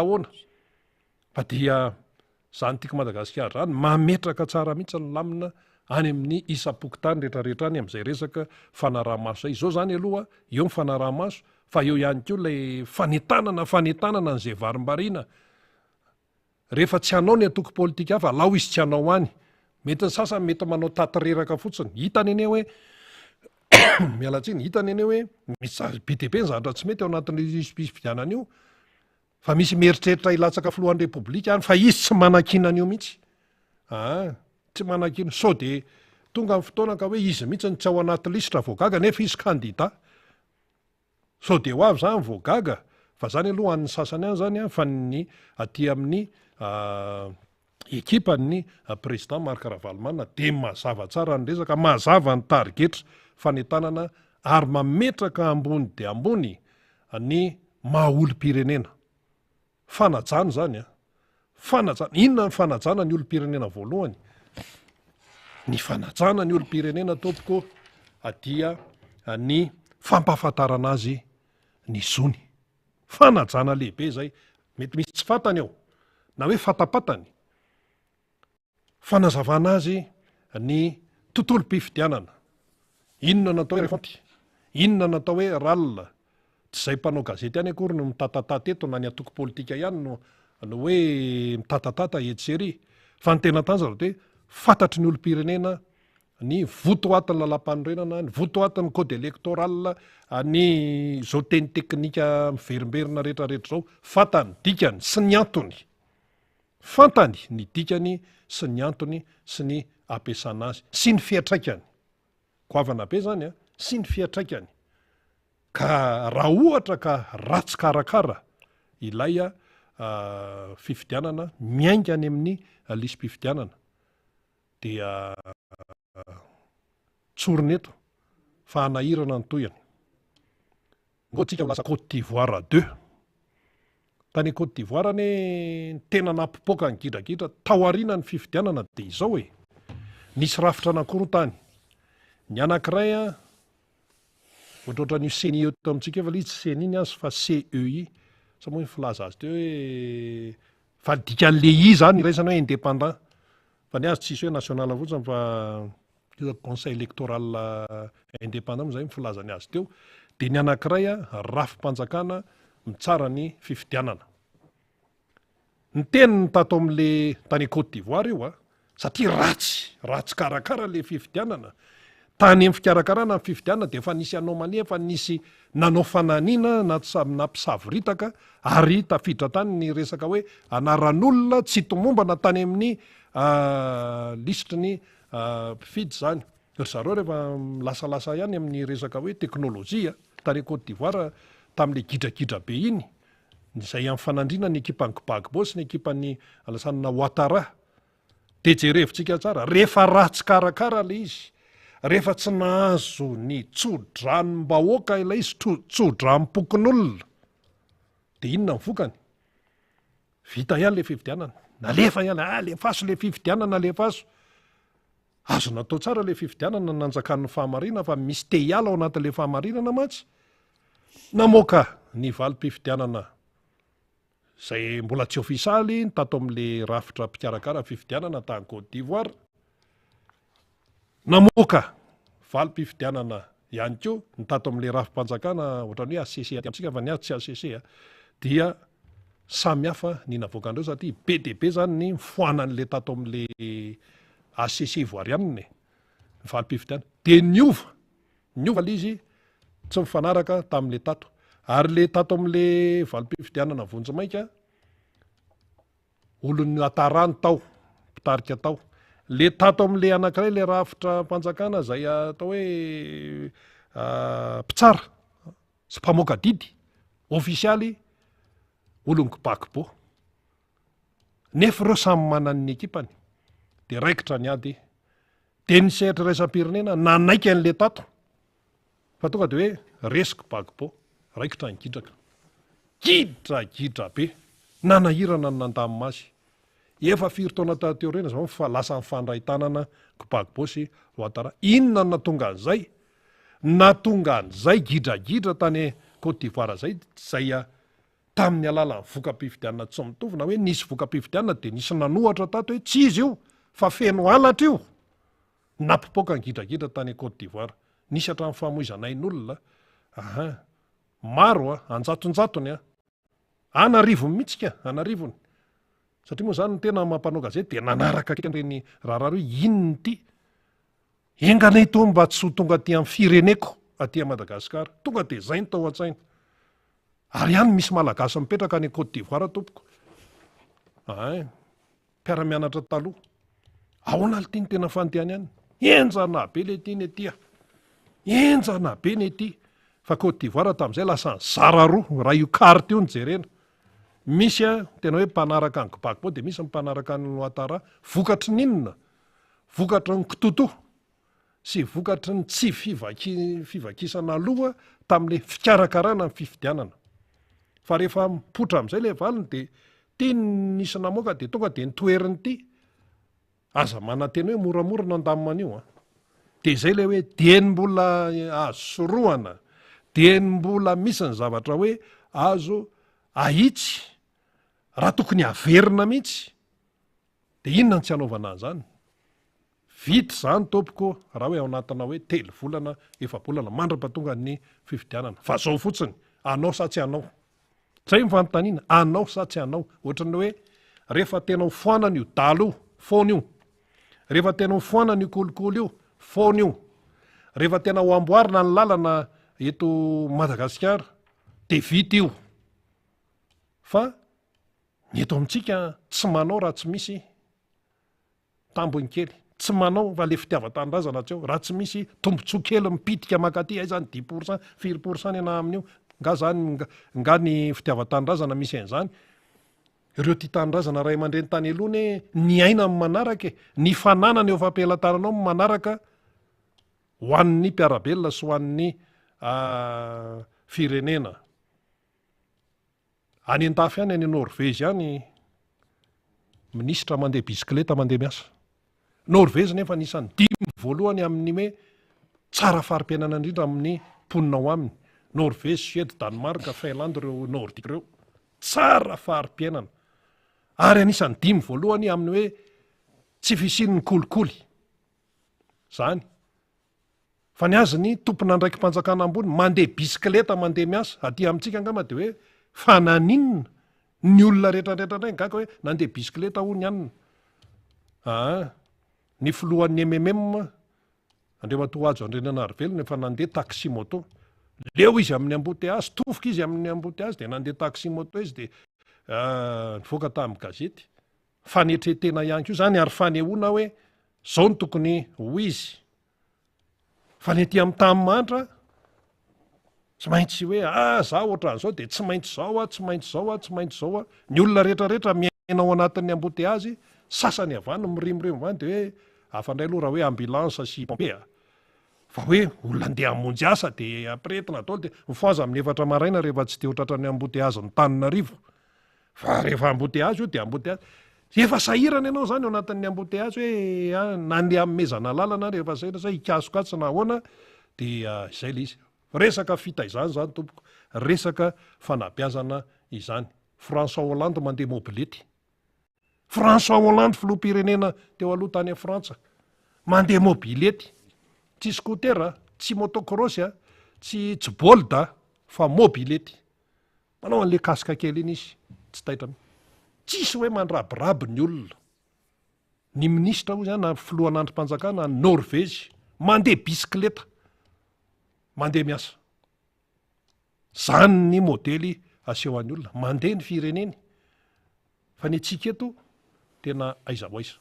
ahoana fa dia zany tiako Madagasikara zany mametraka tsara mihitsy ny lamina any amin'ny isam-pokotany rehetrarehetra any amin'izay resaka fanaraha-maso zay. Zao zany aloha eo ny fanaraha-maso fa eo ihany koa lay fanentanana an'izay varimbariana rehefa tsy hanao ny atoko politika hafa lao izy tsy hanao any mety ny sasany mety manao tatireraka fotsiny hitany ene hoe mialatsiny hitany ene hoe misy BTP ny zavatra tsy mety ao anatin'ny fifidianana io fa misy mieritreritra ilatsaka filohan'ny repoblika any fa izy tsy manakina an'io mihitsy tsy manakina so de tonga amin'ny fotoana ka hoe izy mihitsy ny tsy ao anaty listra voagaga nefa izy kandida so de ho avy zany voagaga fa zany aloha an'ny sasany any zany fa ny aty amin'ny ekipany président Marc Ravalomanana de mazava tsara ny resaka mazava ny tarigetra fanentanana ary mametraka ambony de ambony ny maha-olo-pirenena fanajana zany fanajana inona ny fanajana ny olo-pirenena voalohany ny fanajana ny olo-pirenena tompoko dia ny fampahafantarana azy ny zony fanajana lehibe zay mety misy tsy fantany ao na hoe fatapatany fanazavana azy ny tontolo-pifidianana inona natao hoe fonty inona natao hoe ralina tsy zay mpanao gazety ihany akory no mitatatata eto na ny atoko politika ihany no hoe mitatatata etsery fa ny tena tanjara hoe fantatry ny olo-pirenena ny voto atin'ny lalam-panorenana ny voto atin'ny code électoral ny zao teny teknika miverimberina rehetrarehetra zao fantany dikany sy ny antony fantany ny dikany sy ny antony sy ny ampiasana azy sy ny fiatraikany goavana be zany sy ny fiatraikany ka raha ohatra ka ratsy karakara ilay fifidianana miainga any amin'ny lisy-pifidianana dia tsoriny eto fa hanahirana ny toyany ngo tsika lasa Côte d'Ivoire 2 tany Côte d'Ivoire ny tena nampipoaka ny gidragidra tao arina ny fifidianana de izao nisy rafitra anakoroa tany ny anankiray ohatrohatran'io CNI eto amintsika efa izy tsy CNI azy fa CEI sa moa ny filaza azy teo hoe fa dikan'le zany raisana hoe indépendant fa ny azy tsisy hoe national fotsiny fa conseil électoral indépendant zay mifilazany azy teo de ny anankiray rafim-panjakana mitsara ny fifidianana ny teniny tato amin'le tany Côte d'Ivoire io satria ratsy karakara le fifidianana tany amin'ny fikarakarana ny fifidianana de efa nisy anomalia efa nisy nanao fananina nampisaviritaka ary tafiditra tany ny resaka hoe anaran'olona tsy tomombana tany amin'ny listry ny mpifidy zany ry zareo rehefa milasalasa ihany amin'ny resaka hoe teknôlôjia tany Côte d'Ivoire tamin'le gidragidra be iny zay amin'ny fanandrina ny ekipan'ny Gbagbo sy ny ekipan'ny Alassane Ouattara de jerevitsika tsara rehefa ratsy karakara le izy rehefa tsy nahazo ny tsodranom-bahoaka ilay izy tsodranom-pokon'olona de inona mivokany vita ihany le fifidianana nalefa ihany lefaso le fifidianana lefaso azo natao tsara le fifidianana nanjakan'ny fahamarinana fa misy te hiala ao anatin'le fahamarinana matsy namoaka ny valim-pifidianana zay mbola tsy ofisaly tato amin'le rafitra mpikarakara fifidianana tany Côte d'Ivoire namoaka valim-pifidianana ihany koa ny tato amin'le rafim-panjakana ohatrany hoe ACC atsika fa ny azy tsy ACC dia samy hafa ny navoakandreo satria be dia be zany ny mifoanan'le tato amin'le ACC ivoirianina ny valim-pifidianana dia niova izy tsy mifanaraka tamin'le tato ary le tato amin'le valim-pifidianana vonjimaika olony atarany tao mpitarika tao le tato amin'le anankiray le rafitra mpanjakana zay atao hoe mpitsara sy mpamoaka didy ofisialy olony kibakibo nefa ireo samy manany ekipany de raikitra ny ady de ny sehatra raisam-pirenena nanaiky an'le tato fa tonga de hoe resy kibakibo raikitra ny gidragidra be nanahirana ny nandamina azy efa firy-taona teo reny zao fa lasa mifandray tanana kibakibo sy Ouattara inona natonga an'izay gidragidra tany Côte d'Ivoire zay tamin'ny alala ny voka-pifidianana tsy mitovy na hoe nisy voka-pifidianana de nisy nanohatra tato hoe tsy izy io fa feno alatra io nampipoaka ny gidragidra tany Côte d'Ivoire nisy hatramin'ny famoizanain'olona maro anjatonjatony anarivony mihitsika anarivony satria moa zany ny tena mampanao gazety de nanaraka reny raharaha hoe inony ty enganay to mba tsy ho tonga aty amin'ny fireneko aty Madagasikara tonga de zay ny tao an-tsaina ary ihany misy malagasy mipetraka any Côte d'Ivoire tompoko mpiara-mianatra taloha ahoana le tiany tena fanontehany ihany enjana be le tiany etya enjana be ny ety fa Côte d'Ivoire tamin'izay lasa ny zara roa raha io carte io ny jerena misy tena hoe mpanaraka ny kibakibo de misy mpanaraka ny Ouattara vokatry ninona vokatry ny kitoto sy vokatry ny tsy fivakisana aloha tamin'le fikarakarana ny fifidianana fa rehefa mipotra amin'izay le valiny de tiany nisy namoaka de tonga de nitoeriny ty aza mananteny hoe moramora nandamina de zay le hoe dieny mbola azo soroana dieny mbola misy ny zavatra hoe azo ahitsy raha tokony averina mihitsy de inona ny tsy hanaovana an'izany vity zany tompoko raha hoe ao anatina hoe telo volana efa-bolana mandrapatonga ny fifidianana fa zao fotsiny anao sa tsy anao zay mifanontaniana anao sa tsy anao ohatrany hoe rehefa tena foanana io dalo io fona io rehefa tena foanana io kolikoly io fona io rehefa tena ho amboarina ny lalana eto Madagasikara de vity io fa ny eto amintsika tsy manao raha tsy misy tambony kely tsy manao fa le fitiava-tanindrazana tsy eo raha tsy misy tombontsoa kely mipitika makaty ay zany 10% 4% ena amin'io nga zany nga ny fitiava-tanindrazana misy an'izany ireo ty tanindrazana ray aman-dreny tany alohany ny aina amin'ny manaraka ny fananana eo fampielatananao amin'ny manaraka ho an'ny mpiarabelona sy ho an'ny firenena any an-tafy any any Norvezy any minisitra mandeha bisikleta mandeha miasa Norvezy nefa nisan'ny 5 voalohany amin'ny hoe tsara fari-piainana indrindra amin'ny mponina ao aminy Norvezy, Suède, Danemark, Finlande reo nordique reo tsara fari-piainana ary anisan'ny 5 voalohany amin'ny hoe tsy fisian'ny kolikoly zany fa ny azy ny tompona ndraiky mpanjakana ambony mandeha bisikleta mandeha miasa aty amintsika angamba de hoe fa naninona ny olona rehetrarehetra ndray gaga hoe nandeha bisikleta hony anina ny filohan'ny MMM Andriamatoa Ajo Andrenanarivelona efa nandeha taxi moto leo izy amin'ny embouteillage tofoka izy amin'ny embouteillage de nandeha taxi moto izy de nivoaka tamin'ny gazety fanetretena ihany koa zany ary fanehoana hoe zao ny tokony ho izy fa ny ety amin'ny tany mantra tsy maintsy hoe za ohatran'izao de tsy maintsy zao tsy maintsy zao tsy maintsy zao ny olona rehetrarehetra miaina ao anatin'ny embouteillage sasany avany mirimorimo avany de hoe afandray aloha raha hoe ambulance sy pompier fa hoe olona andeha hamonjy asa de apretina daholo de mifoaza amin'ny 4 maraina rehefa tsy de ho tratran'ny embouteillage ny Tananarivo fa rehefa embouteillage io de embouteillage efa sahirana ianao zany ao anatin'ny embouteillage hoe nandeha amezana lalana rehefa sahirana hikasokatsy na ahoana de izay le izy resaka fitaizany zany tompoko resaka fanabeazana izany François Hollande mandeha mobilety. François Hollande filoham-pirenena teo aloha tany a Frantsa mandeha mobilety, tsy scooter, tsy motocross, tsy bolda fa mobilety. Manao an'le kasika kely iny izy, tsy taitra. Tsisy hoe mandrabiraby ny olona. Ny ministra ho zany na filohan'androm-panjakana ny Norvezy mandeha bisikleta, mandeha miasa. Zany ny modely aseho an'ny olona, mandeha ny fireneny. Fa ny antsika eto tena aiza ho aiza.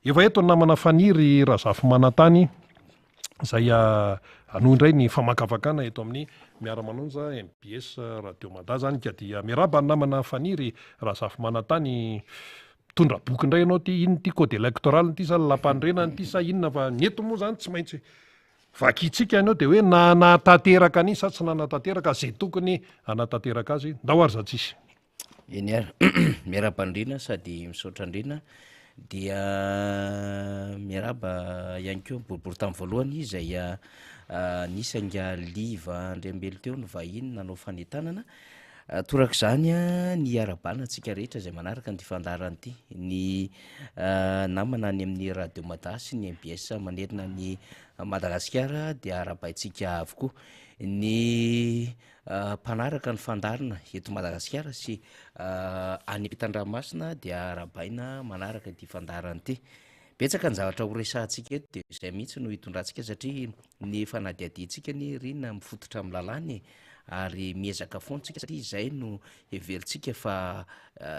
Efa eto ny namana faniry Razafy Manantany, izay anohy indray ny famakafakana eto amin'ny miara-manonja MBS Radio Mada zany ka dia miaraba ny namana faniry Razafy Manantany. Tondra boky indray ianao ty, ino ty code électoral ty sa lampandrenany ty sa inona, fa ny eto moa zany tsy maintsy vakitsika ianao de hoe nanatanteraka an'iny sa tsy nanatanteraka zay tokony anatanteraka azy. Ndao ary zatsisy. Eny ary miarabandrina sady misaotra andrina dia miaraba ihany koa boribory tamin'ny voalohany izay nisanga liva andriambelo teo ny vahiny nanao fanetanana. Toraka izany ny arabana antsika rehetra izay manaraka ny fandarany ity, ny namana any amin'ny Radio Madasy ny MBS manerina ny Madagasikara dia arabaintsika avokoa. Ny mpanaraka ny fandarana eto Madagasikara sy any Ampitan-dranomasina dia arabaina manaraka ity fandarany ity. Betsaka ny zavatra ho resahantsika eto dia izay mihitsy no hitondrantsika satria ny fanadiadintsika ny rina mifototra amin'ny lalàny ary miezaka foantsika satria izay no heverintsika fa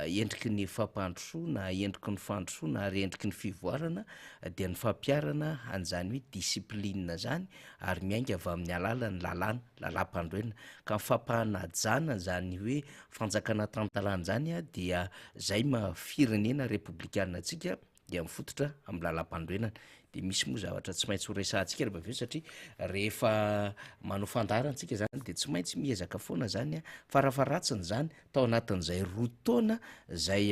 endriky ny fampandrosoana, endriky ny fandrosoana ary endriky ny fivoarana dia ny fampiarana an'izany hoe disiplinina zany ary miainga avy amin'ny alalan'ny lalàna, lalam-pandroenina ka ny fampanajana zany hoe fanjakana tantalana zany dia zay firenena republikana antsika dia mifototra amin'ny lalam-pandroenana. De misy moa zavatra tsy maintsy ho resahantsika rehefa avy eo satria rehefa manao fandarantsika zany de tsy maintsy miezaka foana zany farafaratsiny zany tao anatin'izay 2 taona zay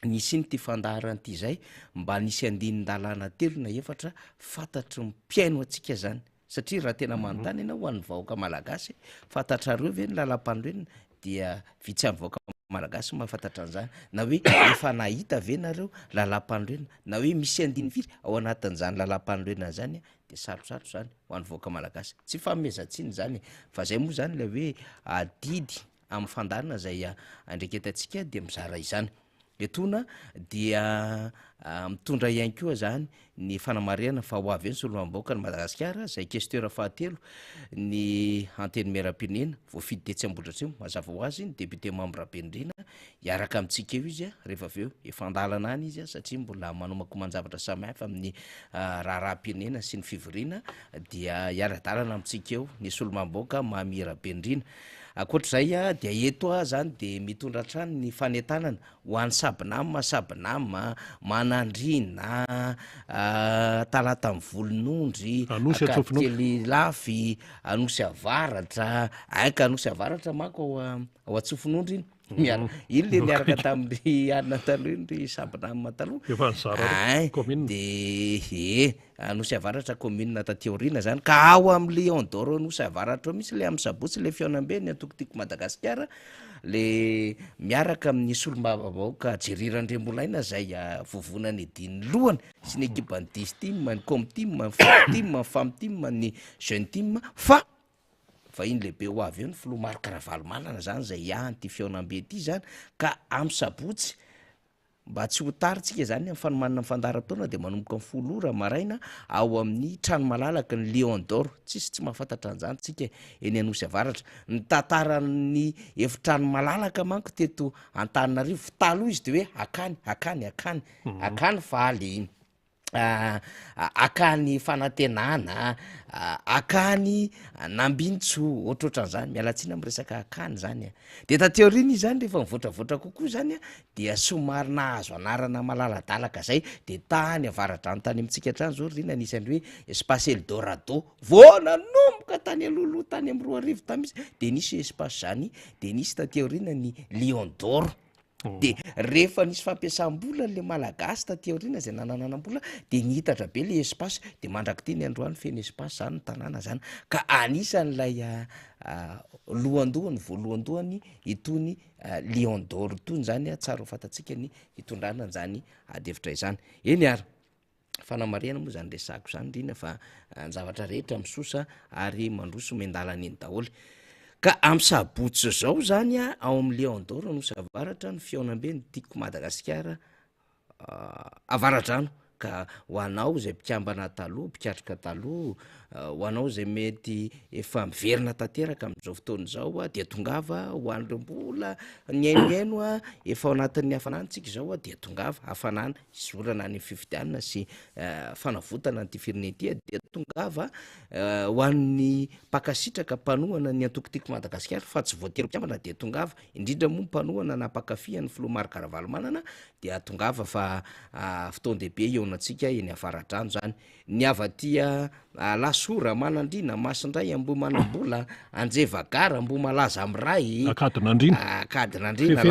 nisy iny ty fandarana ty zay mba nisy andinin-dalàna 3 na 4 fantatry mpiaino antsika zany satria raha tena manontany ianao ho an'ny vahoaka malagasy fantatrareo ve ny lalam-pandroenina dia vitsy amin'ny vahoaka malagasy mahafantatra an'izany na hoe efa nahita ve nareo lalam-pandroenina na hoe misy andiny firy ao anatin'izany lalam-pandroenina zany de sarotsarotra zany ho an'ny vahoaka malagasy, tsy fanomezantsiny zany fa zay moa zany le hoe adidy amin'ny fandarana zay andreketantsika dia mizara izany. Etona dia mitondra ihany koa zany ny fanamarihana fa ho avy eny soloam-bahoaka ny Madagasikara zay questeur fahatelo ny anteny miaram-pirenena voafidy tetsy Ambohidratrimo mazava ho azy ny député membre Bendrina hiaraka amintsika eo izy rehefa avy eo efa andalana any izy satria mbola manao makoman-javatra samihafa amin'ny raharaha-pirenena sy ny fivoriana dia hiara-dalana amintsika eo ny soloam-bahoaka Mamira Bendrina. Akoatr'izay dia eto zany de mitondra hatrany ny fanetanana ho an'ny sabinama manandrina talata amin'ny volonondry akately lafy anosy avaratra aika anosy avaratra manko ao atsofinondry iny iny le niaraka tamin'ny anina taloha iny ry sabinama taloha de anosy avaratra commune tateorina zany ka ao amin'ny Lion d'Or anosy avaratra misy le amin'ny sabotsy le fiaonambe ny antokotiko Madagasikara le miaraka amin'ny solombavahoaka Jeriran-Drembolaina zay vovonany ediny lohany sy ny équipe-ny 10 team, ny com team, ny foot team, ny femme team, ny jeune team fa iny lehibe ho avy eo ny filoha Marc Ravalomanana zany zay ty fiaonambe ty zany ka amin'ny sabotsy mba tsy ho taritsika zany amin'ny fanomanana fandaram-taona de manomboka amin'ny 10 ora maraina ao amin'ny trano malalaka ny Lion d'Or tsy mahafantatra an'izany tsika eny anosy avaratra ny tantaran'ny efitrano malalaka manko teto Antananarivo taloha izy de hoe akany faly akany fanantenana akany nambintso ohatrohatran'izany mialatsina amin'ny resaka akany zany de tateoriny zany rehefa mivoatravoatra kokoa zany dia somary nahazo anarana malaladalaka zay de tany avaratra any tany amintsika trano zao rina anisan'ny hoe espace Eldorado vao nanomboka tany alohaloha tany amin'ny 2 arivo tamisy de nisy espace zany de nisy tateorina ny Lion d'Or de rehefa nisy fampiasam-bola le malagasy tateorina zay nananam-bola de nihitatra be le espace de mandraky ty ny androany feno espace zany ny tanàna zany ka anisan'lay lohandohany voalohandohany itony lion d'or tony zany tsara ho fatatsika ny hitondrana zany adevitra izany eny ary fanamariana moa zany resako zany ndrina fa ny zavatra rehetra misosa ary mandroso mendalany eny daholy ka amy sabotsy zao zany ao amy lion d'or no savaratra ny fionambe ny tiako Madagasikara avaradrano ka hoanao zay mpikambana taloha mpikatrika taloha hoanao zay mety efa miverina tanteraka am'izao fotoana zao de tongava hoan'ireo mbola niainoaino efa ao anatin'ny hafanantsika zao de tongava hafanana izorana ny fifidianana sy fanavotana nyty firenety de tongava hoan'ny pakasitraka mpanohana ny antokotiko Madagasikara fa tsy voatery mpikambana de tongava indrindra moa mpanohana na pakafia ny Filomary Karavalomanana de tongava fa fotoan-dehibe eo natsika eny avaradrano zany ny avatia lasora manandrina masindray ambo manambola anjevagara ambo malaza amray akadinandrina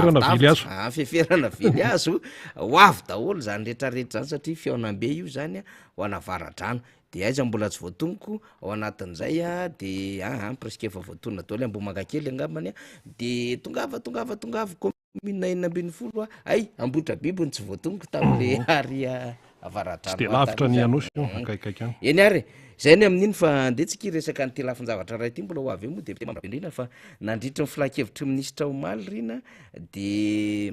feferana vely azo hoavy daholo zany rehetrarehetra zany satria fionambe io zany ho anavaradrano de aiza mbola tsy voatonoko ao anatin'izay de presque efa voatonona daholo ambo mangakely angambany de tongava commune enina ambin'ny folo ay ambotra bibony tsy voatonoko tam'le ary avaradrano de lavitra ny anosy akaikaiky any eny ary zay ny amin'iny fa ndetsika resaka ny ty lafin-javatra ray ty mbola ho avy eo moa de mamrindrina fa nandritra ny filakevitry ministra omaly rina de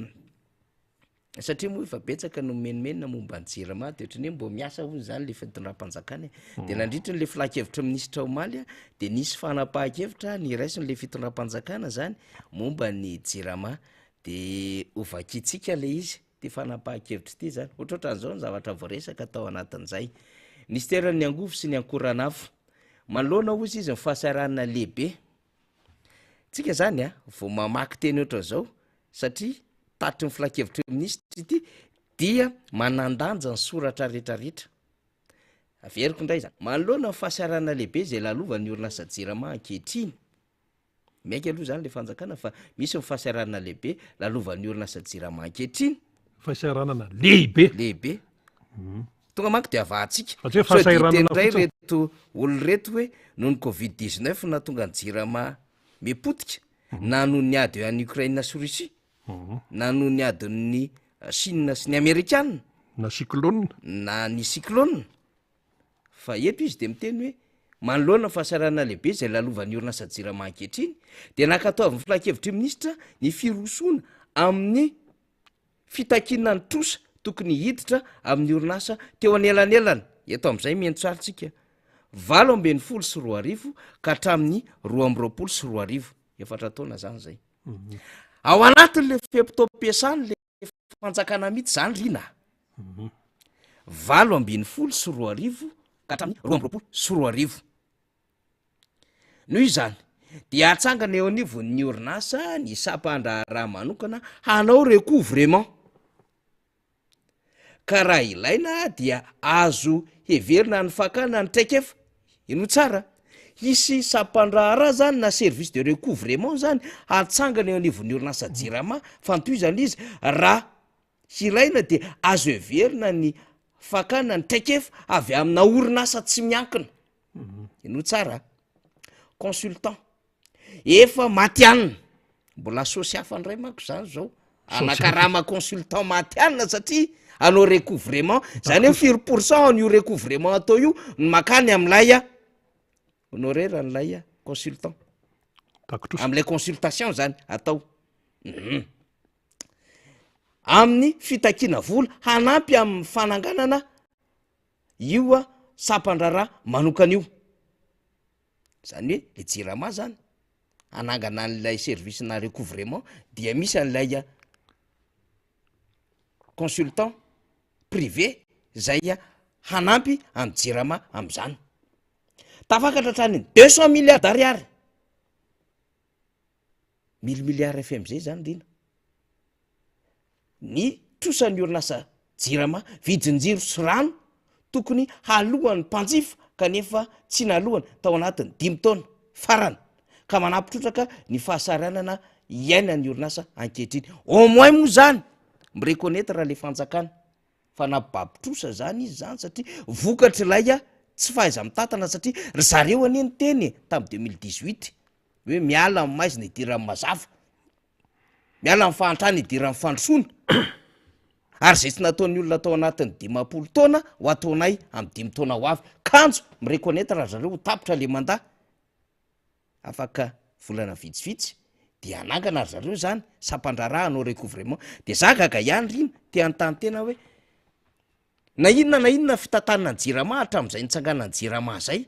satria moa efa betsaka no menimenina momba ny jirama de ohatrany hoe mbo miasa hoy zany le fitondram-panjakany de nandritra ny le filakevitra ministra omaly de nisy fanapahan-kevitra ny raisiny le fitondram-panjakana zany momba ny jirama de ovakitsika le izy ty fanapahan-kevitra ty zany ohatrohatran'izao ny zavatra voaresaka atao anatin'izay nisy terany angovo sy ny ankoranafo manoloana ozy izy mifahasarana lehibe tsika zany vo mamaky teny ohatran'izao satria tatry ny filakevitry ministra ity dia manandanja ny soratra rehetrarehetra averiko indray zany manoloana mifahasarana lehibe zay lalovan'ny orinasa jirama ankehitriny maiky aloha zany le fanjakana fa misy mifahasarana lehibe lalovan'ny orinasa jirama ankehitriny fahasaranana lehibe tonga manko de avahantsika fa tsy hoe fahasahiranana ray reto olo reto hoe noho ny covid-19 na tonga ny jirama mepotika na noho ny ady eo an'ny Ukraine sy Russie na noho ny adin'ny Chine sy ny Amerikana na cyclone na ny cyclone fa eto izy de miteny hoe manoloana fahasarana lehibe zay lalovan'ny orinasa jirama ankehitriny de nakataovy filakevitry ministra ny firosoana amin'ny fitakina ny trosa tokony hiditra amin'ny orinasa teo anelanelany eto am'izay mientsaritsika 8 sy 4 ka hatramin'ny 12 sy 4 efatra taona zany zay ao anatin'le fepitoam-piasany le fanjakana mihitsy zany rina 8 sy 4 ka hatramin'ny 12 sy 4 noho izany dia atsangana eo anivon'ny orinasa ny sapahandraharaha manokana hanao recouvrement ka raha ilaina dia azo heverina ny fakana ny traikefa ino tsara hisy sapandraharaha zany na service de recouvrement zany atsangana eo anivon'ny orinasa jirama fantoizana izy raha ilaina de azo heverina ny fakana ny traikefa avy amina orinasa tsy miankina ino tsara consultant efa matianina mbola sosy hafandray manko zany zao anakarama consultant matianina satria anao recouvrement zany hoe 5% an'io recouvrement atao io ny makany am'lay honoraire an'lay consultant am'lay consultation zany atao amin'ny fitakina vola hanampy amin'ny fananganana io sapandraharaha manokana io zany hoe le jirama zany anangana an'lay service na recouvrement dia misy an'lay consultant privé zay hanampy amin'ny jirama am'izany tafakatra hatrany 200 milliards d'ariary 1000 milliards FMZ zany rina ny trosan'ny orinasa jirama vidinjiro sy rano tokony halohany mpanjifa kanefa tsy nalohany tao anatiny 5 taona farany ka manampitrotraka ny fahasaranana iainany orinasa ankehitriny au moins moa zany mireconnaître raha le fanjakana fa nababitrosa zany izy zany satria vokatra ilay tsy fahaiza mitantana satria ry zareo aneny teny tamy 2018 hoe miala amin'ny maizina idiran'ny mazava, miala amin'ny fahantrana idiran'ny fandrosoana ary zay tsy nataon'ny olona atao anatin'ny 50 taona ho ataonay amin'ny 5 taona ho avy. Kanjo mireconnaître raha zareo ho tapitra le mandat afaka volana vitsivitsy de anangana ry zareo zany sampandraraha anao recouvrement de zagaga ihany rina te antany tena hoe na inona fitantanana ny jirama hatramin'izay nitsangana ny jirama zay.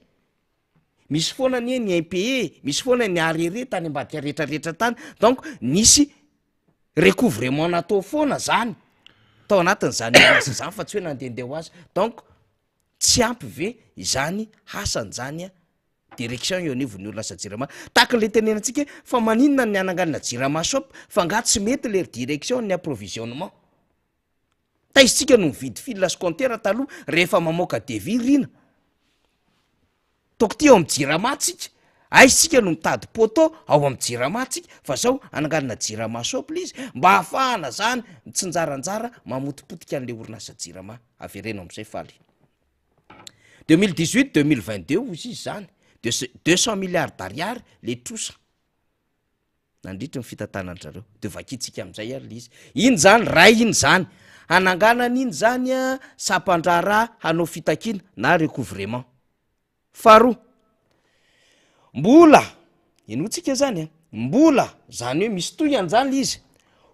Misy foana ny ny impayé, misy foana ny arere tany ambadika rehetrarehetra tany, donc nisy recouvrement natao foana zany tao anatin'izany asa zany fa tsy hoe nandehandeha ho azy. Donc tsy ampy ve izany hasan'zany direction eo anivon'ny olona asa jirama tahaka le tenenantsika fa maninona ny ananganana jirama shop fa nga tsy mety le direction ny approvisionnement. Taizitsika no mividy fil scompteur taloha rehefa mamoaka devis rina toko ty ao amin'ny jirama tsika, aizitsika no mitady poto ao amin'ny jirama tsika fa zao ananganana jirama shop le izy mba hahafahana zany mitsinjaranjara mamotipotika an'le orinasa jirama averena amin'izay faly 2018-2022 izy zany 200 milliards d'ariary le trosa nandritra ny fitantanany zareo de vakitsika amin'izay ary le izy iny zany ray iny zany ananganany iny zany a sampandrara hanao fitakina na recouvrement. Faharoa mbola inotsika zany mbola zany hoe misy toyany zany le izy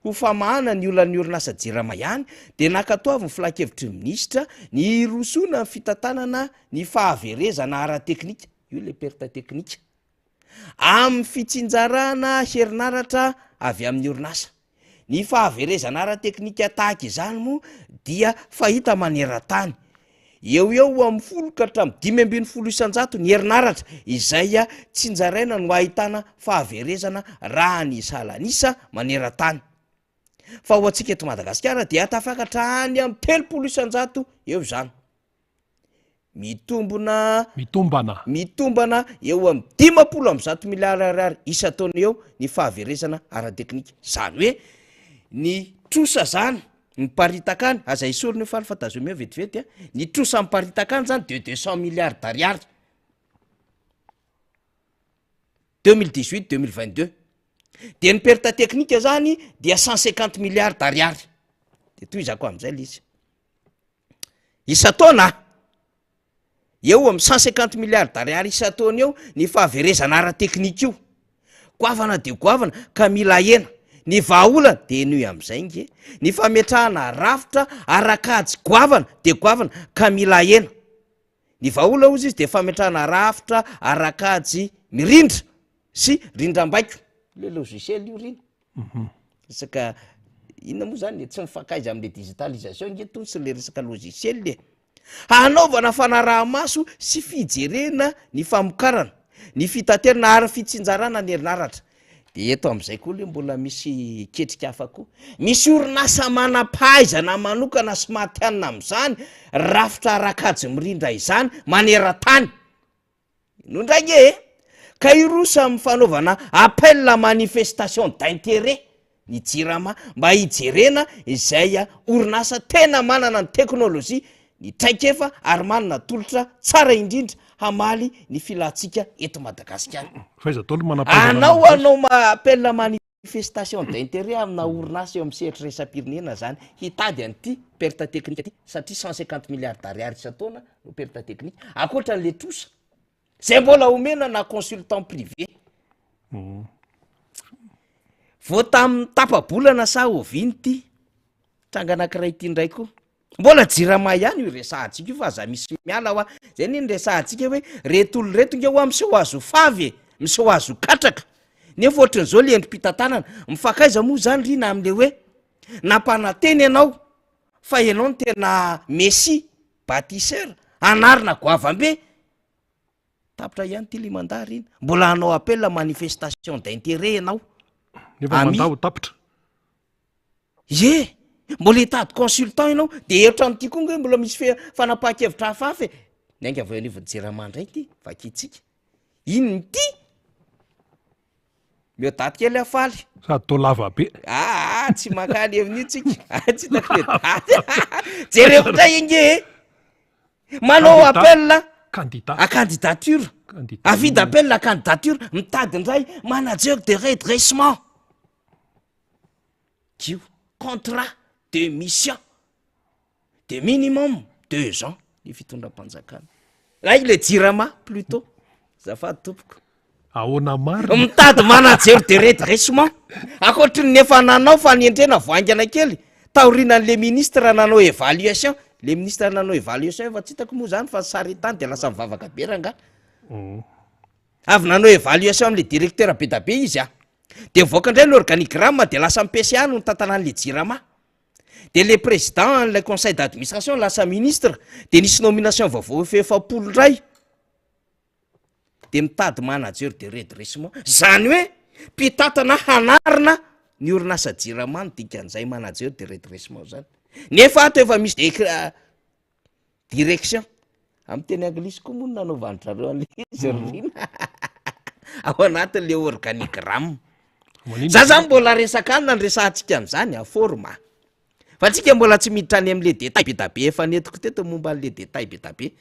ho famahana ny olan'ny orinasa jirama ihany de nakatoavy ny filakevitry ny minisitra ny rosoana ny fitantanana ny fahaverezana ara-teknika io le perte teknika amin'ny fitsinjarana herinaratra avy amin'ny orinasa. Ny fahaverezana ara-teknika tahaka izany moa dia fahita maneran-tany eo amin'ny 10 ka hatramin'ny 520 ny herinaratra izay tsinjaraina no ahitana fahaverezana raha ny salanisa maneran-tany. Fa ho antsika eto Madagasikara dia tafakatra any amin'ny 30 eo zany. Mitombana eo amin'ny 50 miliara ariary isa-taona eo ny fahaverezana ara-teknika. Zany hoe ny trosa zany ny paritakany aza isorony ho faly fantazomeo vetivety ny trosa amin'ny paritakany zany de 200 milliards d'ariary 2018-2022 de ny perte teknika zany dia 150 milliards d'ariary de toy izako amin'izay le izy isa-taona eo amin'ny 150 milliards d'ariary isa-taona eo ny fahaverezana ara-teknika io goavana de goavana ka mila hena ny vahaolana de eny amin'izay nge ny fametrahana rafitra arakajy goavana de goavana ka mila hena ny vahaolana ozy izy de fametrahana rafitra arakajy mirindra sy rindram-baiko le logiciel io rina resaka inona moa zany tsy mifakaiza amin'le digitalisation nge to sy le resaka logiciel le hanaovana fanaraha-maso sy fijerena ny famokarana ny fitaterana ary fitsinjarana ny herinaratra. De eto amin'izay koa le mbola misy ketrika hafa koa misy orinasa manam-pahaizana manokana sy mahatianina amin'izany rafitra arakajy mirindra izany maneran-tany inondrage ka irosa amin'ny fanaovana appel à manifestation d'intérêt ny jirama mba hijerena izay orinasa tena manana ny teknôlôjia ny traikefa ary manana tolotra tsara indrindra hamaly ny filatsika eto Madagasikara. Anao appel à manifestation d'intérêt amina orinasa eo amin'ny sehatra resam-pirenena zany hitady an'ity perte teknika ty satria 150 milliards d'ariary isa-taona no perte teknika akoatra n'le trosa zay mbola omena na consultant privé vo tamin'ny tapabolana sa oviny ty tranga anankiray ty ndray koa mbola jirama ihany io resahantsika io fa za misy miala hoa zay ny resahantsika hoe retolo reto nge ho miseho azo favy miseho azo katraka nefa ohatran'izao le endrim-pitantanana mifakaiza moa zany rina am'le hoe nampananteny ianao fa ianao ny tena messi bâtisseur anarina goavam-be tapitra ihany ty limandary iny mbola hanao appel à manifestation d'intérêt ianao tapitra ye mbola hitady consultant ianao de eotra am'ty koa nge mbola misy fanapaha-kevitra hafafa ny ainga avy anivon'ny jirama ndray ty vakitsika iny ty miodaty kely afaly sady to lava be tsy makaly amin'io tsika tsy hitako le jerevitra inge manao appel candidature avis d'appel la candidature mitady indray manager de redressement io contrat de mission de minimum 2 ans ny fitondram-panjakana raha ile jirama plutôt zafady tompoko ahoana marina mitady manager de redressement akoatry ny efa nanao fa niendrena voaingana kely taorinan'le ministre nanao évaluation le ministre nanao évaluation efa tsy hitako moa zany fa saritany de lasa mivavaka be ranga avy nanao évaluation am'le directeur be da be izy de voaka indray l'organigramme de lasa MPCA no tantanan'le jirama de le président le conseil d'administration lasa ministre de nisy nomination vaovao fefapolo ndray de mitady manager de redressement zany hoe mpitatana hanarina ny orinasa jirama no dikan'izay manager de redressement zany nefa ato efa misy direction amin'ny teny anglisy koa moa nanaovandrareo an'le izy rina ao anatin'le organigramme za zany mbola resaka any nandresantsika an'izany forma fa tsika mbola tsy miditra any am'le détail be da be efa netiko teto momba an'le détail be da be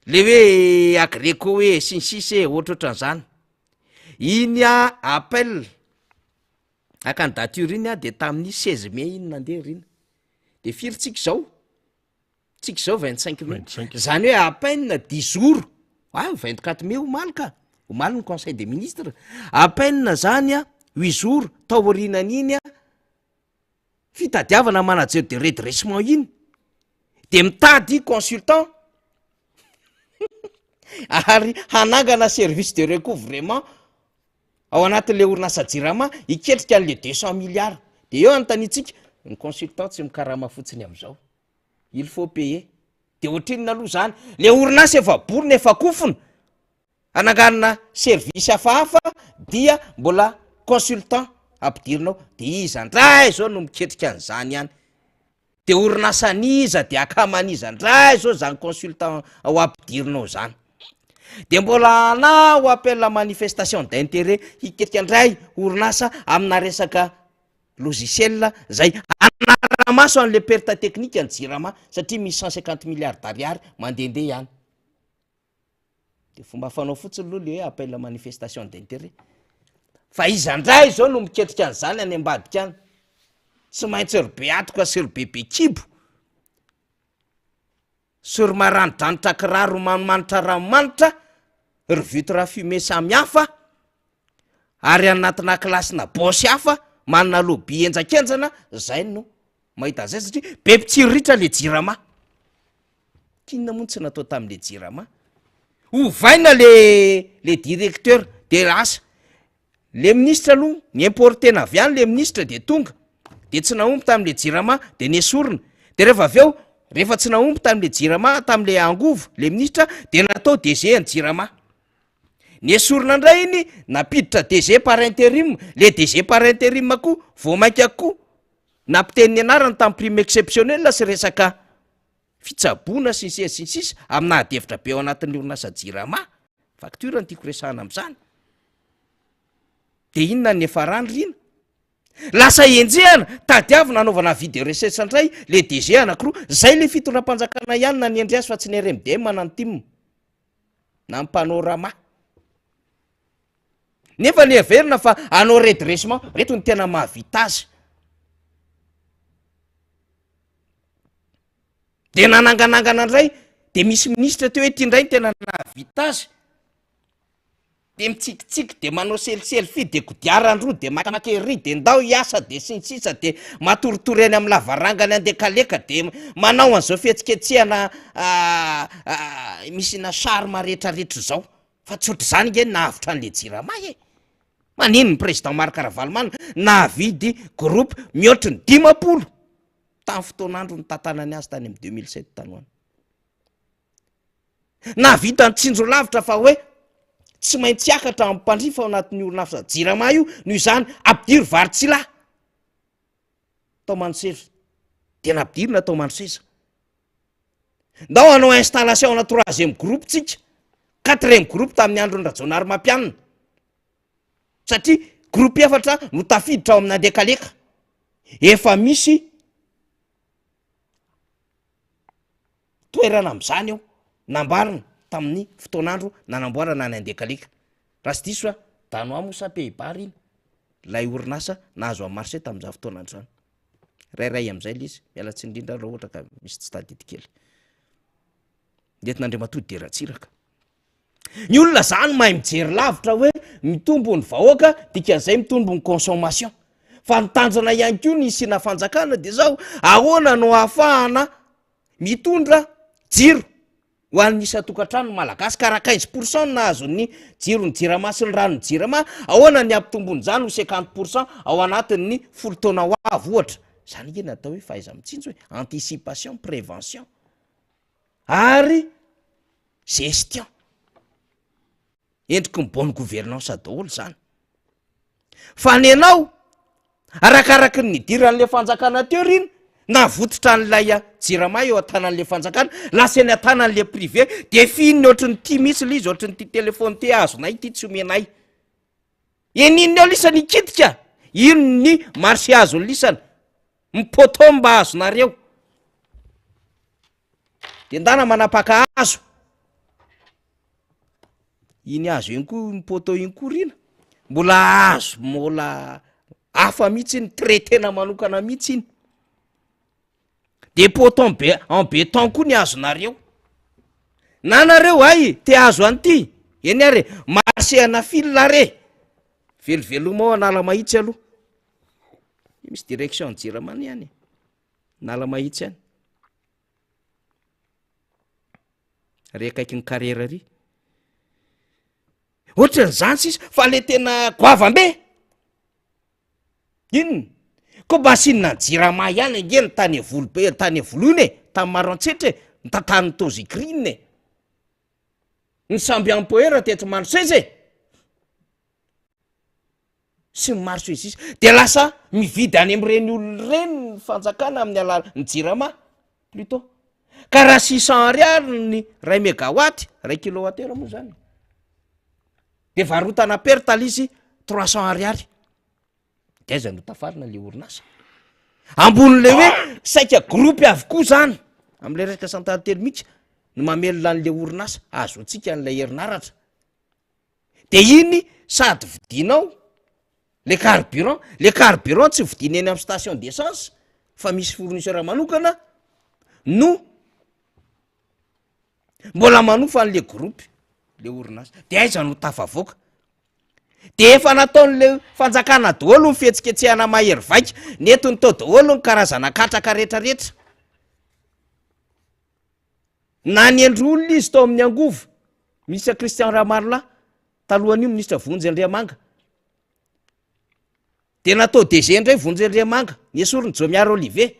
le hoe agreko hoe sinsisy ohatrohatran'izany iny appel a candidature iny de tamin'ny 16 mai iny nandeha rina de firy tsika zao 25 mai zany hoe à peine 10 jours 24 mai omaly ny conseil des ministres à peine zany 8 jours taorinan'iny fitadiavana manager de redressement iny de mitady consultant ary hanangana service de recouvrement ao anatin'le orinasa jirama iketrika an'le 200 milliards de eo antanitsika ny consultant tsy mikarama fotsiny am'izao il faut payer de ohatrinona aloha zany le orinasa efa borona efa kofona ananganana service hafahafa dia mbola consultant ampidirinao de iza ndray zao no miketrika an'izany ihany de orinasa niza de akamaniza ndray zao zany consultant ao ampidirinao zany de mbola anao appel la manifestation d'intérêt hiketrika ndray orinasa amina resaka logiciel zay anaramaso an'le perte technique any jirama satria misy 150 milliards d'ariary mandehandeha ihany de fomba fanao fotsiny aloha le hoe appel la manifestation d'intérêt fa iza ndray zao no miketrika an'izany any ambadika any tsy maintsy rybe atoka sy rybebe kibo sy ry maranodranitra kiraro manitra ranomanitra ry vitre fumé samy hafa ary anatina klasina bosy hafa manana lobby enjakenjana zay no mahita zay satria be mpitsiriritra le jirama kinona moa tsy natao tamin'le jirama ovaina le directeur de lasa le ministre aloha niimportena avy any le ministre de tonga de tsy naompy tamin'le jirama de nesorina de rehefa avy eo rehefa tsy naompy tamin'le jirama tamin'le angovo le ministre de natao DG ny jirama nesorina ndray iny napiditra DG par intérim le DG par intérim koa voamaika koa nampiteniny anarany tamin'ny prime exceptionnel sy resaka fitsaboana sinsisy amina adevitra be ao anatin'ny orinasa jirama facture ny tiako resahana am'izany de inona ny efa rany rina lasa enjehana tadiavina anaovana video recherche ndray le DG anankiroa zay le fitondram-panjakana ihany na niendry azy fa tsy ny RMD manantim na panorama nefa ny averina fa anao redressement reto ny tena mahavita azy de nananganangana ndray de misy ministre teo hoe ty ndray ny tena nahavita azy de mitsikitsiky de manao selfie de kodiarandroa de makamakeri de ndao hiasa de sinsisa de matoritoriany amin'ny lavarangany andekaleka de manao an'izao fihetsiketsehana misy na sarma rehetrarehetra zao fa tsy ohatry zany nge nahavitra an'le jirama manino ny président Marc Ravalomanana nahavidy groupe mihoatry ny 10 tamin'ny fotoanandro ny tantanany azy tany amin'ny 2007 tany hoany nahavita ny tsinjo lavitra fa hoe tsy maintsy akatra amin'ny mpandrifa ao anatin'ny orinasa jirama io noho izany ampidiry vary tsy lahy tao manoseza tena ampidirina tao manoseza ndao anao installation na 3e groupe tsika 4e groupe tamin'ny andro ny rajonary mampianina satria groupe efatra no tafiditra ao amin'ny andekaleka efa misy toerana am'izany ao nambarina tamin'ny fotoanandro nanamboarana ny andekalika raha sy diso a danoa mosapehibary iny lay orinasa nahazo amin'ny marché tamin'izao fotoanandro zany rairay am'izay l izy mialatsy indrindra raha ohatra ka misy tsy tadidikely ndetin'andriamatody de ratsiraka ny olona zany mahay mijery lavitra hoe mitombo ny vahoaka dikan'izay mitombo ny consommation fa nitanjona ihany ko ny isina fanjakana de zao ahoana no ahafahana mitondra jiro ho an'ny isa-tokantrano malagasy ka raha 15% nahazo ny jiro ny jirama sy ny rano ny jirama ahoana ny ampitombony zany ho 50% ao anatin'ny folo taona ho avy ohatra zany ina atao hoe fahaiza mitsinjo hoe anticipation prévention ary gestion endriky ny bonne gouvernance daholo zany fa ny anao arakaraky ny nidiran'le fanjakana teo riny na vototra n'lay jirama eo atanan'le fanjakana lasa ny atanan'le privé de fininy ohatry ny ty misy le izy ohatry ny ty telefony ty azonay ty tsy omenay eninny eo lisany ikitika ino ny marché azony lisany mipoto mba azonareo de ndana manapaka azo iny azo iny koa mipoto iny koa rina mbola azo mbola hafa mihitsy iny traitena manokana mihitsy iny de poto en béton koa ny azonareo na nareo ay te azo an'ity eny ary marché ana fila re veloveloma ao anala mahitsy aloha misy direction ny jiramany ihany nala mahitsy ihany re akaiky ny carrière ry ohatran'izany sisy fa le tena goavambe inony ko masinina ny jirama ihany nge ny tany volobe tany volony e tamy maroantsetra e ny tantany tozikrine ny samby ampoera teto manoseze sy ny maro so sisy de lasa mividy any am'ireny olo reny ny fanjakana amin'ny alala ny jirama plutôt ka raha 600 ariary ny ray mégawatt ray kilowattheure moa zany de varotana perte alizy 300 ariary de aiza no tafarina le orinasa ambon'le hoe saika groupe avokoa zany am'le resaka santartely mihitsy no mamelona an'le orinasa azo atsika n'lay herinaratra de iny sady vidinao le carburant tsy vidiny eny amin'ny station d'essence fa misy fournisseur manokana no mbola manofa an'le groupe le orinasa de aiza no tafavoaka de efa nataon'le fanjakana daholo ny fihetsiketsehana mahery vaika netony tao daholo ny karazana katraka rehetrarehetra na ny endro olona izy tao amin'ny angovo ministre Christian Ramarla talohan'io ministre Vonjy-Andriamanga de natao DG indray Vonjy-Andriamanga ny esoriny Jomiaro Olivier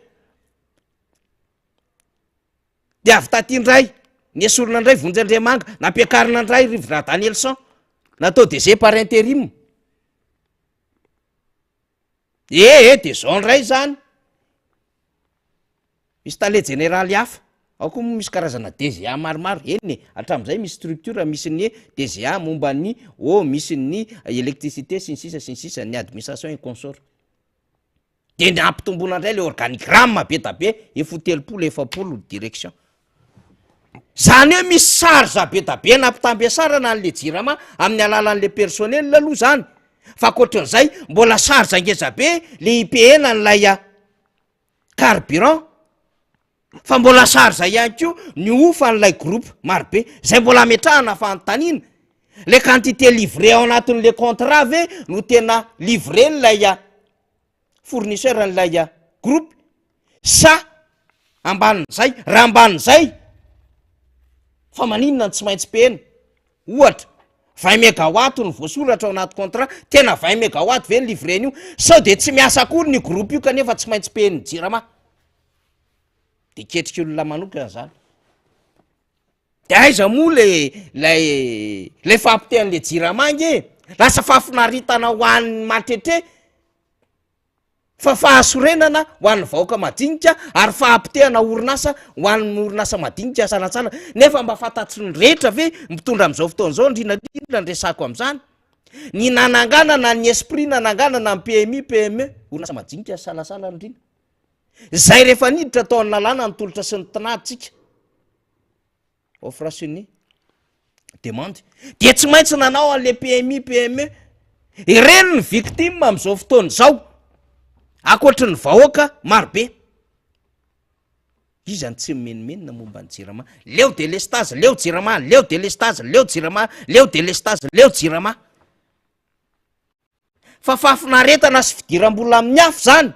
de avy tatindray ny esorina indray Vonjy-Andriamanga nampiakarina indray Rivera Danielson natao DG par intérim de zao ndray zany misy tale généraly hafa ao koa misy karazana DGA maromaro eny hatram'izay misy structure misy ny DGA momba ny misy ny électricité sy ny sisa ny administration et consort de ny ampitombona indray le organigramme be da be efotelopolo efapolo direction zany hoe misy sarza be da be nampitambiasarana an'le jirama amin'ny alalan'le personnel aloha zany fa koatran'izay mbola sarza ngeza be le IPN n'lay carburant fa mbola sarza ihany ko ny ofa n'lay groupe marobe zay mbola ametrahana fanontaniana le quantité livré ao anatin'le contrat ve no tena livré n'lay fournisseur n'lay groupe sa ambanin'zay raha ambanin'zay fa maninona ny tsy maintsy pena ohatra 20 mégawatt ny voasoratra ao anaty contrat tena 20 mégawatt ve ny livreny io sao de tsy miasa akory ny groupe io kanefa tsy maintsy peny jirama de ketrika olona manokana zany de aiza moa le fampitehan'le jirama nge lasa fahafinaritana ho an'ny matretre fa fahasorenana ho an'ny vahoaka madinika ary fahampitehana orinasa ho an'ny orinasa madinika sanatsana nefa mba fantatry ny rehetra ve mitondra am'izao fotoan'izao ndrinadrindra nresako am'izany ny nananganana ny esprit nananganana ny PMI PME orinasa madinika salasala ndrina zay rehefa niditra tao ny lalàna ny tolotra sy ny tinaditsika offre suni demande de tsy maintsy nanao an'le PME ireny ny victime am'izao fotoana zao akoatry ny vahoaka marobe izy any tsy menimenina momba ny jirama leo délestage leo jirama leo délestage leo jirama leo délestage leo jirama fa fahafinaretana sy fidiram-bola amin'ny afo zany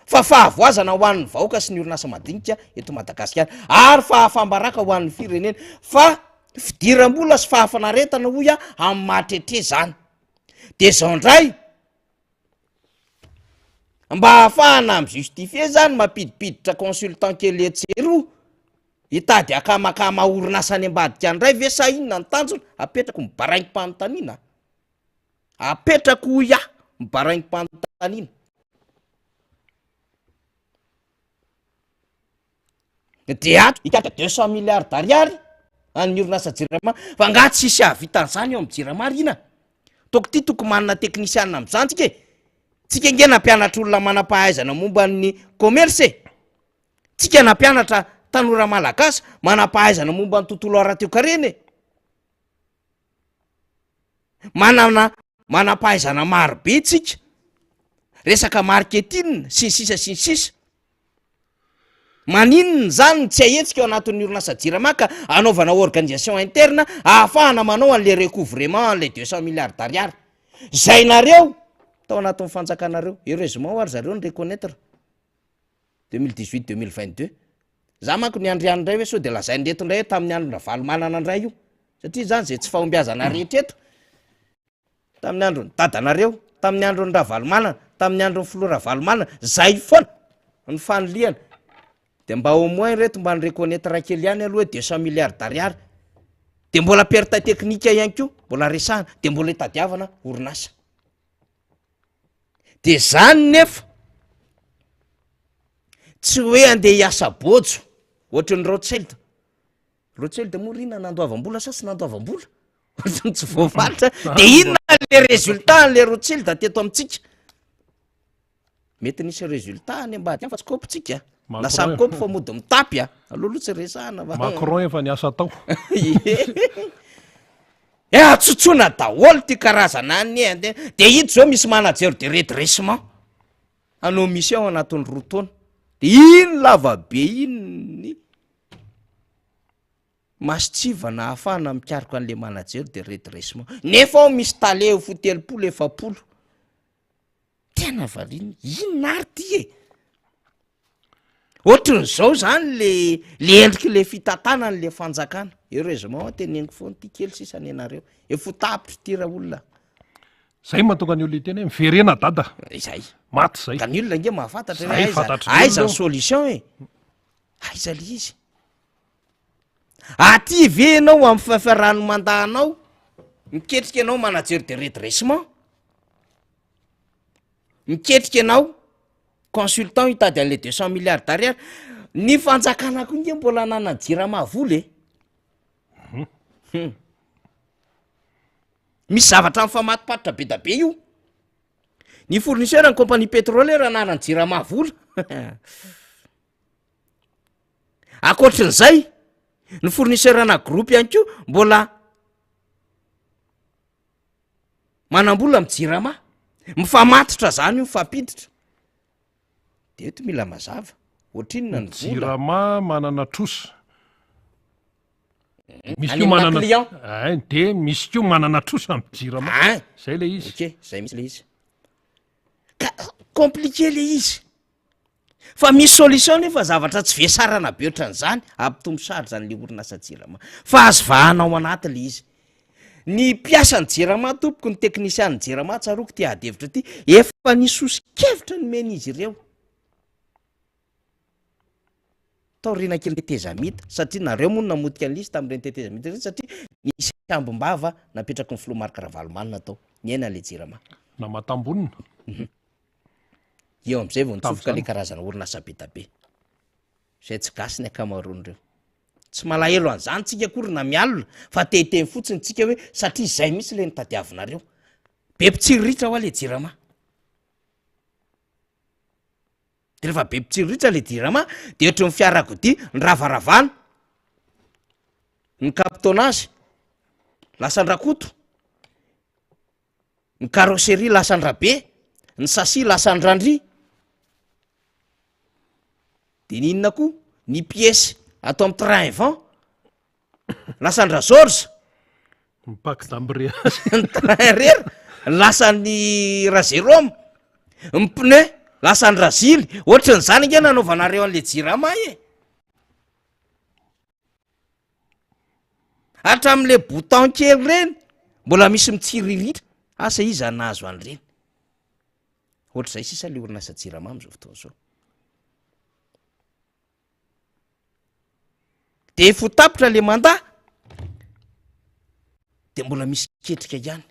fa fahavoazana ho an'ny vahoaka sy ny orinasa madinika eto Madagasikara ary fahafambaraka ho an'ny firenena fa fidiram-bola sy fahafinaretana hoy amin'ny mahtretre zany de zao ndray mba hahafahana amin'ny justifie zany mampidipiditra consultant kely etsero hitady akamakama orinasa any ambadika andray ve sa inona ny tanjona apetrako mibaraingim-panontaniana apetrako hoy mibaraingim-panontaniana de ato ikaka 200 milliards d'ariary any orinasa jirama fa nga tsisy ahavitan'izany eo amin'ny jirama rina toko ty toko manana teknisianina am'izany tsika nge nampianatra olona manam-pahaizana momba ny commerce tsika nampianatra tanora malagasy manam-pahaizana momba ny tontolo ara-toekarena manam-pahaizana marobe tsika resaka marketing sy ny sisa maninona zany tsy ahetsika eo anatin'ny orinasa jirama ka anaovana organisation interne ahafahana manao an'le recouvrement an'le 200 milliards d'ariary zay nareo tao anatin'ny fanjakanareo heureusement ary zareo ny reconnaître 2018-2022 za manko ny andriany ndray hoe so de lazay nreto ndray tamin'ny androna valomanana ndray io satria zany zay tsy fahombiazana rehetra eto tamin'ny andro ny dadanareo tamin'ny andro ny ravalomanana tamin'ny andro ny filora valomanana zay foana ny fanoliana de mba au moins reto mba ny reconnaître kely ihany aloha 200 milliards d'ariary de mbola perte technique ihany ko mbola resahana de mbola hitadiavana orinasa de zany nefa tsy hoe andeha hiasa bojo ohatry ny Rothschild moa rina nandoavam-bola sa tsy nandoavam-bola ohatrany tsy voafalitra de inona le résultat le Rothschild teto amitsika mety nisy résultat any ambady fa tsy kopitsika na samy kopy fa mody mitapy aloha tsy resahana Macron efa niasa tao atsotsona daholo ty karazana any de ito zao misy manager de redressement anao misy ao anatin'ny roa taona de iny lavabe iny masitsivana ahafahana mikariko an'le manager de redressement nefa ao misy tale fo 30-40 tena valiny inona ary ty ohatrin'izao zany le endriky le fitatana n'le fanjakana heureusement teneniko foany ty kely sisany anareo efo tapitry tira olona zay mahatonga ny olona iteny hoe miverena dada zay maty zay ka ny olona nge mahafantatra Zay fantatry aiza ny solution aiza le izy aty ve anao amin'ny fafiarano mandahanao miketrika anao manager de redressement miketrika anao consultant hitady an'le 200 milliards d'ariary ny fanjakana koa nge mbola nanajirama voly misy zavatra mifamatipatitra be da be io ny fournisseur ny compagnie pétrolière nanajirama vola akoatrin'izay ny fournisseur ana groupe ihany ko mbola manam-bola mijirama mifamatitra zany io mifampiditra de eto mila mazava ohatrinona ny vola jirama manana trosa misy Any ko amina client. de misy ko manana trosa amin'ny jirama zay le izy ok zay misy le izy ka compliqué le izy fa misy solution nefa zavatra tsy vesarana be ohatran'izany ampitombo sary zany le orinasa jirama fa azo vahana ao anaty le izy ny mpiasany jirama tompoko ny teknisian'ny jirama tsaroko ty adevitra ty efa nisosikevitra ny mena izy ireo tao rena kely tetezamita satria nareo moa namodika an'lisy tamin'ireny tetezamita reny satria nisy ambombava napetraky ny filomarka ravalomanina tao ny aina le jirama na matambonina eo am'izay vao nitsofoka le karazana orinasa be da be zay tsy gasy ny akamaroan'ireo tsy malahelo an'izany tsika akory na mialina fa tehiteny fotsiny tsika hoe satria zay misy le nitadiavinareo be mpitsiriritra ho a le jirama de rehefa be mpitsiriritra le jirama de ohatry ny fiarakodia ny ravaravana ny kapitonazy lasandrakoto, ny carrosserie lasandrabe, ny sasy lasandrandry, de ninona koa ny pièce atao amin'ny train vent lasandra George, mipaky dambre ny train rera lasan'ny razerome, ny pneu lasandra zily. Ohatran'izany nge nanaovanareo an'le jirama e. Hatramin'le bouton kely reny mbola misy mitsiriritra, asa izy anazo an'ireny. Ohatr'izay sisa le orinasa jirama am'izao fotoana zao. De fotapitra le mandat de mbola misy ketrika ihany.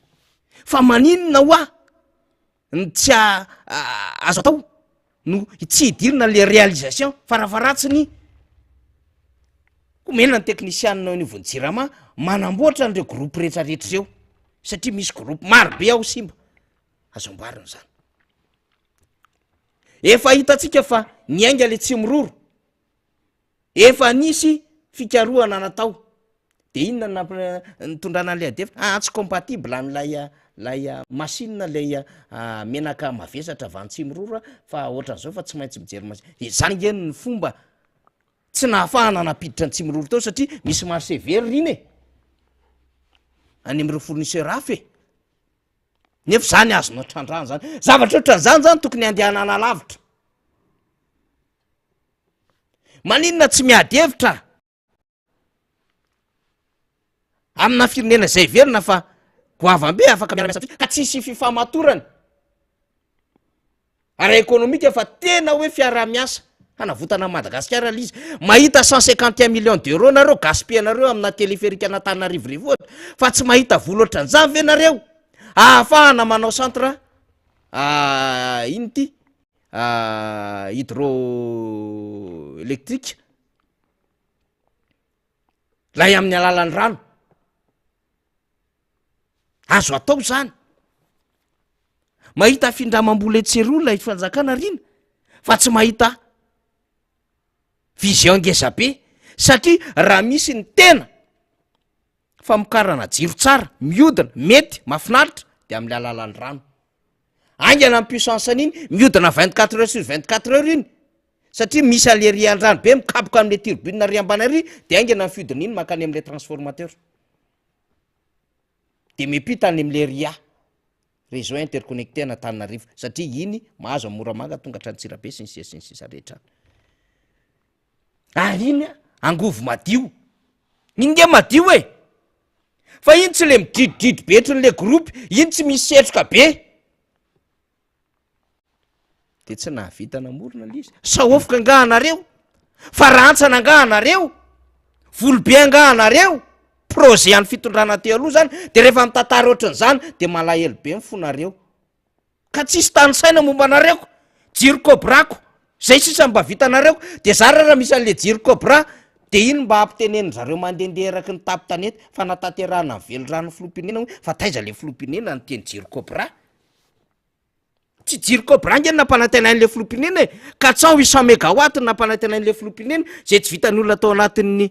Fa maninona hoa ny tsy azo atao no tsy hidirina le réalisation farafaratsiny komena ny teknisianina nivon'ny jirama manamboatra n'ireo groupe rehetrarehetra ireo, satria misy groupe maro be ao simba azo amboarina zany. Efa hitantsika fa niainga le tsy miroro, efa nisy fikarohana natao, de inona nitondrana an'ilay adefitra tsy compatible am'lay machine lay menaka mavesatra avy any tsy miroro fa ohatran'izao fa tsy maintsy mijery machine. Zany nge ny fomba tsy nahafahana napiditra ny tsy miroro tao, satria misy marché very riny e any am'ireo fournisseur hafa e. Nefa zany azonao trandrana zany, zavatra ohatran'izany zany tokony andehanana lavitra. Maninona tsy miady hevitra amina firenena zay verina fa goavambe afaka miara-miasa ka tsisy fifamatorany ara ekonomika fa tena hoe fiara-miasa hanavotana Madagasikara izy. Mahita 151 millions d'euros nareo gaspille-nareo amina téléphérique an'Antananarivo ohatra, fa tsy mahita vola ohatran'izany ve nareo ahafahana manao centre ino ty hydroélectrique lay amin'ny alalan'ny rano. Azo atao zany. Mahita findramam-bola etserolona fanjakana rina, fa tsy mahita vision ngeza be, satria raha misy ny tena famokarana jiro tsara, miodina, mety, mahafinaritra de amin'ny alalan'ny rano. Aingana amin'ny puissance an'iny miodina 24 heures sur 24 heures iny, satria misy alery an-drano be mikapoka amin'le turbine ry ambany ary, de aingana amin'ny fiodina iny makany amin'le transformateur, de miampita any amin'le ria réseau interconnecté an'Antananarivo, satria iny mahazo amoramanga tonga hatrany Tsirabe sy ny sisa rehetra. Ary iny angovo madio, iny nge madio e, fa iny tsy le mididididi be hatrin'le groupe, iny tsy misy setroka be, de tsy nahavita namorona le izy. Saofoka nga anareo, farantsana nga anareo, volobe nga anareo, projet any fitondrana teo aloha zany, de rehefa mitantara ohatran'izany de malahelo be mifonareo, ka tsisy tany saina momba anareo, jiro kobrako zay sisa mba vitanareo. De zara raha misy an'le jiro cobra de iny mba ampiteneniny zareo mandendeha eraky ny tapo tanety fa nataterahana ny velorano filompinena hoe fa taiza le filompinena ny teny jiro cobra. Tsy jiro cobra nge nampanantenain'le filompinena e, 400-800 mégawatt nampanantenain'le filompinena, zay tsy vitan'ny olona tao anatin'ny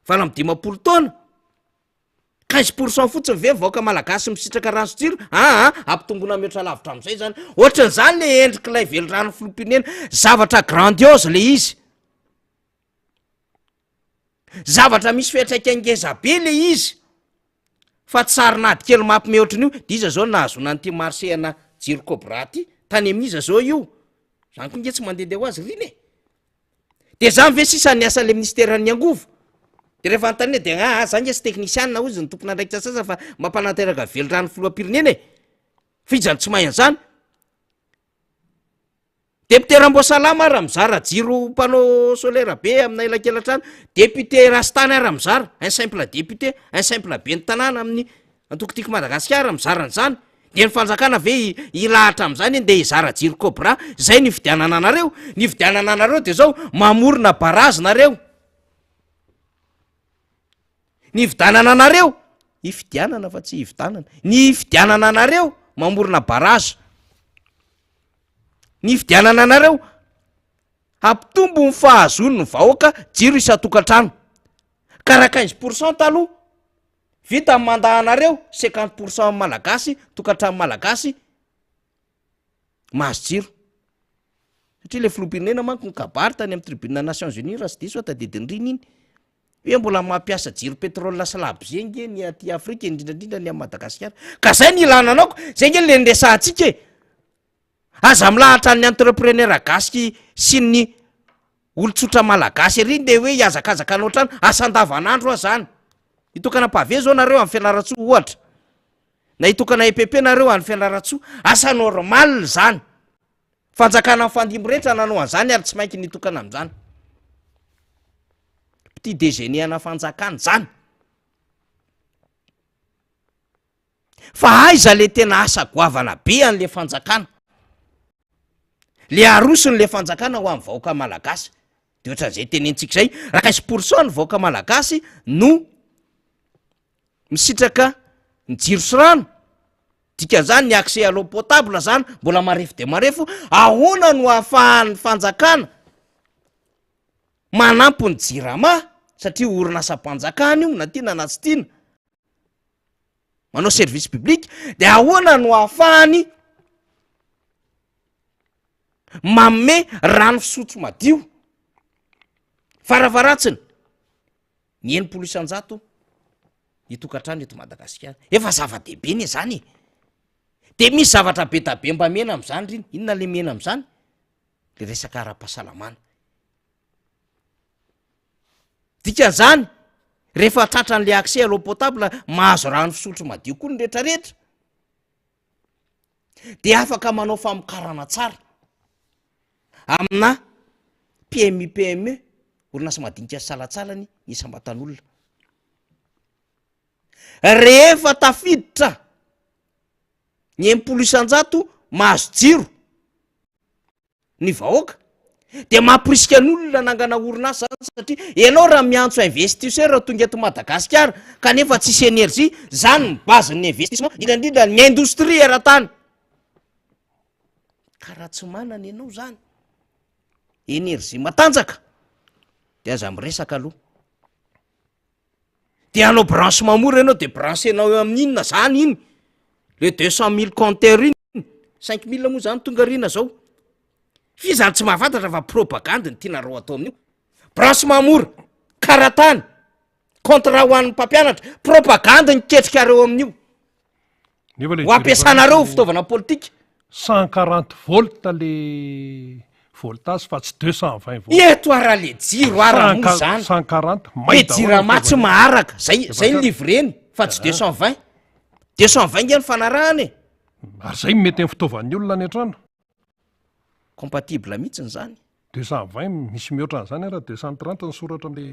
20 taona. 15% fotsiny ve vaoka malagasy misitraka rano sy jiro, ampitombona metra lavitra am'izay zany. Ohatran'izany le endrik'ilay velorano filompinena, zavatra grandiose le izy, zavatra misy fiantraikangeza be le izy, fa tsarinady kely mampime ohatran'io. De iza zao nahazona n'ity marché ana jiro cobra ty tany amin'iza zao io, zany koa nge tsy mandendeha ho azy riny e. De zany ve sisa ny asan'le ministèran'ny angovo, de rehefa antany de zany nge sy teknisianina ozy ny tompona andraikitra sasa fa mampananteraka velorano filoham-pirenena e, fijany tsy mahay an'izany. Député Ramboasalama raha mizara jiro panneau solaire be amina elankelatrano, député Rastany raha mizara, un simple député, un simple be ny tanàna amin'ny antokotiko Madagasikara mizara an'izany. De ny fanjakana ve ilahatra am'izany de hizara jiro cobra, zay ny fidianana anareo. Ny fidianana anareo de zao mamorona barazy nareo. Ny fidianana anareo, hifidianana fa tsy hivitanana, ny fidianana anareo mamorona barazy. Ny fidianana anareo ampitombo ny fahazony ny vahoaka jiro isa-tokantrano, karaha 15% taloha vita amin'ny mandahanareo 50% malagasy tokantrano malagasy mahazo jiro satria le filoam-pirenena manko nikabary tany amin'ny tribunal Nations Unies raha sy diso tadidiny riny iny hoe mbola mampiasa jiro pétrole slab zenge ny aty Afrika indrindrandrindra ny amin'ny Madagasikara ka zay ny ilana anao zay nge le ndesahantsika aza milahatra ny entrepreneur gasy sy ny olotsotra malagasy ery de hoe hiazakazaka anao trano asan-davanandro zany hitokana pave zao nareo amin'ny fianaratsoa ohatra na hitokana EPP nareo amin'ny fianaratsoa asa normal zany fanjakana amin'ny fandimby rehetra nanao an'izany ary tsy mainky nitokana amin'izany petit déjeuner fanjakana zany fa aiza le tena asa goavana be an'le fanjakana le arosony le fanjakana ho amin'ny vahoaka malagasy de ohatran'izay tenentsika zay raha 15% ny vahoaka malagasy no misitraka ny jiro sy rano dikan'izany ny accès à l'eau potable zany mbola marefo de marefo ahoana no ahafahan'ny fanjakana manampy ny jirama satria orinasa-mpanjakana io na tiana na tsy tiana manao service public de ahoana no ahafahany manome rano fisotro madio faravaratsiny ny 9% hitokantrano eto Madagasikara efa zava-dehibe ny zany de misy zavatra be tabe mba mena am'izany riny inona le mena am'izany le resaka ara-pahasalamana dikan'izany rehefa tratran'le accès à l'eau potable mahazo rano fisotro madio koa ny rehetrarehetra de afaka manao famokarana tsara amina PME orinasa madinika salatsalany isambatan'olona rehefa tafiditra ny 10% mahazo jiro ny vahoaka de mampirisika n'olona nangana orinasa satria ianao raha miantso investisseur tonga eto Madagasikara kanefa tsisy énergie zany ny base-ny investissement indrindra ny industrie eran-tany karaha tsy manana ianao zany énergie matanjaka de aza miresaka aloha de anao branchement mora ianao de branchenao eo amin'ny inona zany iny le 200 000 compteur iny 5 000 moa zany tonga rina zao fizany tsy mahafantatra fa propagande ny tianareo atao amin'io branchement mora karatany contrat ho an'ny mpampianatra propagande ny ketrikareo amin'io ho ampiasanareo fitaovana politika 140 volt le voltage fa tsy 220 volt eto ara le jiro ara mo zany 140 le jirama tsy maharaka zay ny livreny fa tsy 220 nge ny fanarahany ary zay mety amin'ny fitaovan'ny olona ny antrano compatible mihitsiny zany 220 misy mihoatra n'izany raha 230 ny soratra am'le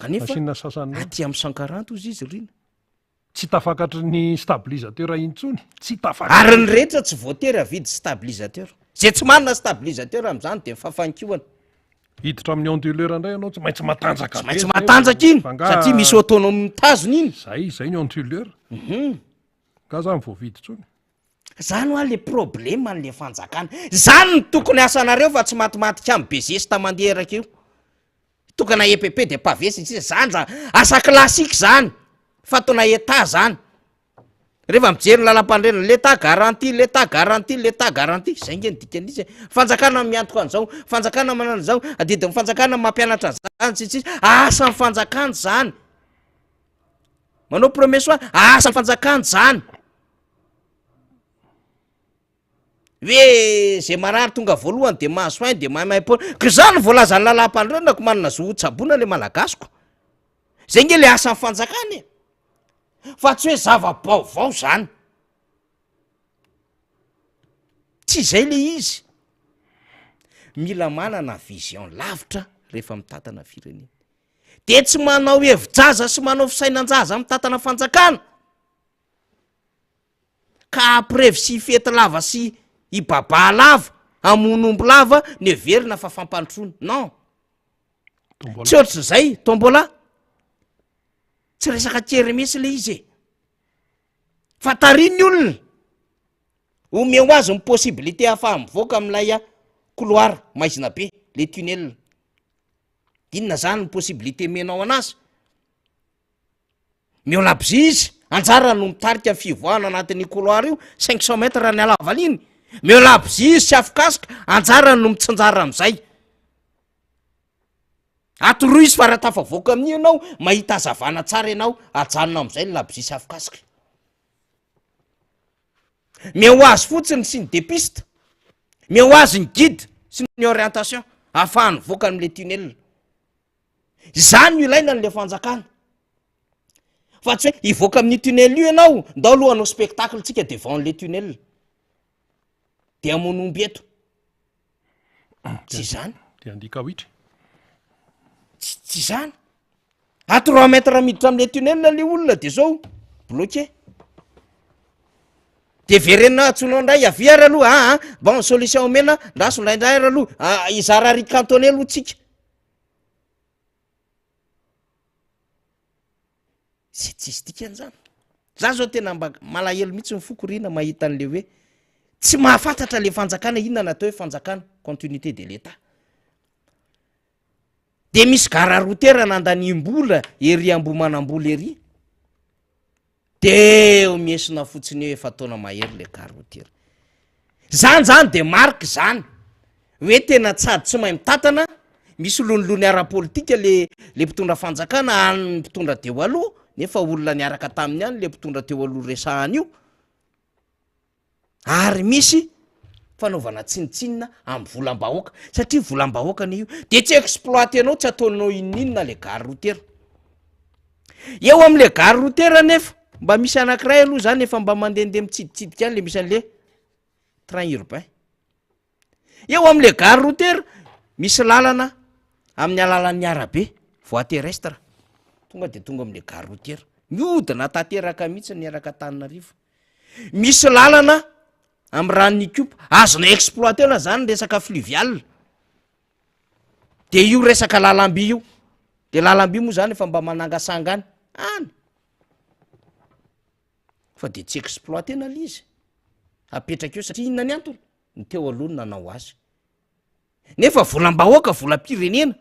kanefa machine sasany aty amin'ny 140 ozy izy rina tsy tafakatra ny stabilisateur intsony tsy tafakatra ary ny rehetra tsy voatery avidy stabilisateur zay tsy manana stabilisateur am'izany de mifafankihoana hiditra amin'ny onduleur indray ianao tsy maintsy matanjaka maintsy matanjaka iny satria misy autonome mitazona iny zay ny onduleur ka zany voavidy tsony zany hoa le problema an'le fanjakana zany ny tokony asanareo fa tsy matimatika amin'ny bezesta mandeha raka io tokana EPP de pavesy tsisa zany za asa klasika zany fatona eta zany rehefa mijery lalam-pandrena l'état garantie zay nge nydikanizy fanjakana miantoka an'izao fanjakana manana zao adidiny fanjakana mampianatra zany tsitsy asa ny fanjakana zany manao promesse hoa asa ny fanjakana zany hoe zay marary tonga voalohany de mahasoainy de maimaimpona ka zany voalazany lalam-pandrenako manana zo tsabona le malagasiko zay nge le asa ny fanjakana fa tsy hoe zava-baovao zany tsy zay le izy mila manana vision lavitra rehefa mitatana firenena de tsy manao hevi-jaza sy manao fisainan-jaza mitatana fanjakana ka aprevy sy fety lava sy ibaba lava amonombo lava ny everina fa fampantrony non tsy ohatry zay tombola tsy resaka kery misy le izy fa tariny olona ome ho azy ny possibilité ahafaha mivoaka am'ilay couloir maizina be le tunnel inona zany ny possibilité menao anazy miolabzy izy anjara no mitarika fivoahana anatin'ny couloir io 500 metre ny alavaliny miolabzy izy sy afokasika anjara no mitsanjara am'izay atoroa izy fa raha tafavoaka amin'ny ianao mahita azavana tsara ianao ajanona am'izay ny labzy sy afokasika meo azy fotsiny sy ny depiste meo azy ny guide sy ny orientation ahafahany voaka am'le tunnel zany no ilaina n'le fanjakana fa tsy hoe ivoaka amin'ny tunnel io ianao ndao aloha anao spectacle tsika devant le tunnel de amonomby eto tsy zany de andika hoitra tsy zany a 3 metre miditra am'le tunnel le olona de zao bloqué de verenina atsonao ndray aviara aloha bon solution omena ndaso ndraindray ara aloha izara ry cantonné aloha tsika sy tsisy dikan'izany za zao tena mba malahelo mihitsy mifokoriana mahita an'le hoe tsy mahafantatra le fanjakana inona natao hoe fanjakana continuité de l'état de misy gara rotera nandaniam-bola ery ambomanam-bola ery de eo miesina fotsiny hoe efa taona mahery le gara rotera zany de marque zany hoe tena tsady tsy mahay mitatana misy lonolony ara-politika le mpitondra fanjakana any mpitondra teo aloha nefa olona niaraka taminy any le mpitondra teo aloha resahany io ary misy fanaovana tsinitsinina amy volam-bahoaka satria volam-bahoakana io de tsy exploité anao tsy ataonao ininona le gara rotera eo am'le gara rotera nefa mba misy anankiray aloha zany efa mba mandehandeha mitsiditsidika any le misy an'le train urbain eo am'le gara rotera misy lalana amin'ny alalan'ny arabe voie terrestre tonga de tonga am'le gara rotera miodina tanteraka mihitsy niaraka Antananarivo misy lalana amy ranony kopa azona exploitena zany resaka fluvial de io resaka lalamby io de lalamby moa zany efa mba manangasanga any fa de tsy exploitena le izy apetraka eo satria inona ny antony ny teo alohany nanao azy nefa volam-bahoaka volam-pirenena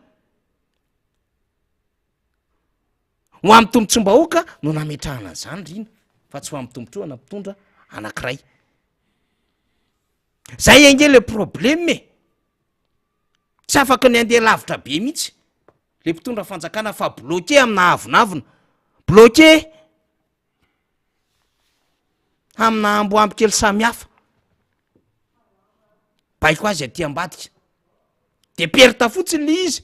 ho amy tombotsom-bahoaka no nametrahana an'izany rina fa tsy ho amy tombotsoa na mpitondra anankiray zay enge le probleme tsy afaka ny andeha lavitra be mihitsy le mpitondra fanjakana fa bloqué amina avonavina bloqué amina amboamby kely samy hafa baiko azy aty ambadika de perta fotsiny le izy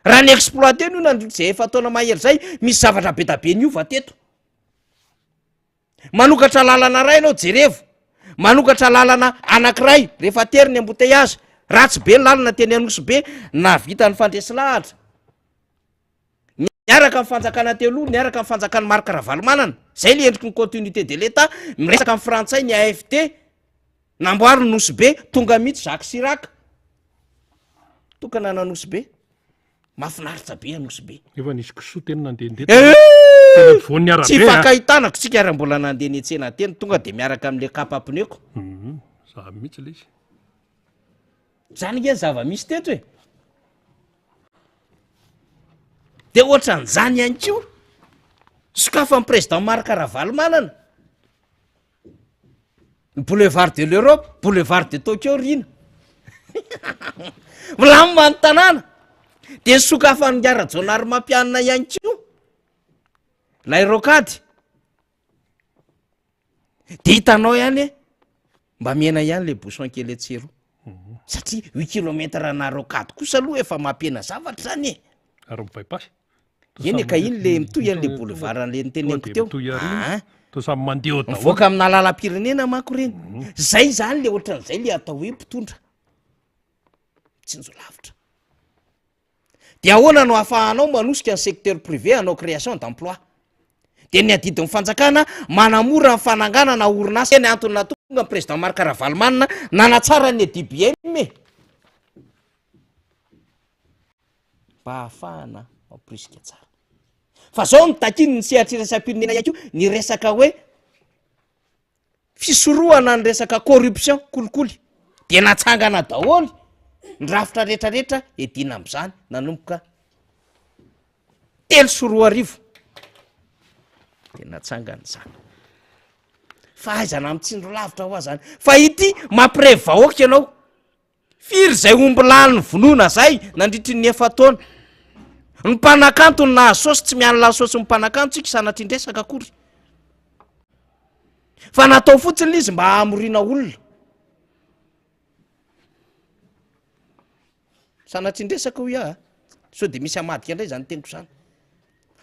raha ny exploité no nandritra zay efa taona mahery zay misy zavatra be tabe niova teto manokatra lalana ray anao jerevo manokatra lalana anankiray rehefa tery ny embouteillage ratsy be ny lalana teny Anosy be na vita ny fandresy lahatra niaraka amin'ny fanjakana teloha niaraka amin'ny fanjakana Marc Ravalomanana zay le endriky ny continuité de l'état miresaka amin'ny frantsay ny AFD namboary ny Anosy be tonga mihitsy Jacques Chirac tokana Anosy be mahafinaritra be Anosy be efa nisy kisoa teny nandehandeha voan'ny arabe tsy fakahitana tsika raha mbola nandeha niantsena teny tonga de miaraka am'le kapapneko za mihitsy le izy zany nge zava-misy teto e de ohatran'izany ihany ko sokafa ny président Marc Ravalomanana boulevard de l'Europe boulevard de Tokyo rina milamima ny tanàna de ny sokafa ny ngara-jonary mampianina ihany ko l'aérocady de hitanao ihany e mba miena ihany le bouchon kely atsero satria 8 kilometre na rocady kosa aloha efa mampiena zavatra zany e ary mivaipasy eny ka iny le mitoy an'le boulevard an'le niteneniko teo to samy mandeha daholo mivoaka amina lalam-pirenena manko reny zay zany le ohatran'izay le atao hoe mpitondra tsinjo lavitra de ahoana no ahafahanao manosika ny secteur privé anao création d'emploi de ny adidin'ny fanjakana manamora ny fananganana orinasa ny antony natonga ny président Marc Ravalomanana nanatsara ny DBM mba ahafahana mamporisika tsara fa zao ny takiny ny sehatrirasam-pirenena ihany ko ny resaka hoe fisorohana ny resaka corruption kolikoly de natsangana daholo ny rafitra rehetrarehetra edina am'izany nanomboka 3 soroa arivo de natsangany zany fahaizana mitsindro lavitra ho azany fa ity mampire vahoaka ianao firy zay omby lany ny vonoana zay nandritry ny efa taona ny mpanakanto ny nahasosy tsy miany lasosy ny mpanakanto tsika sanatry indresaka akory fa natao fotsiny izy mba hamorina olona sanatry indresaka ho ia so de misy amadika indray zany teniko zany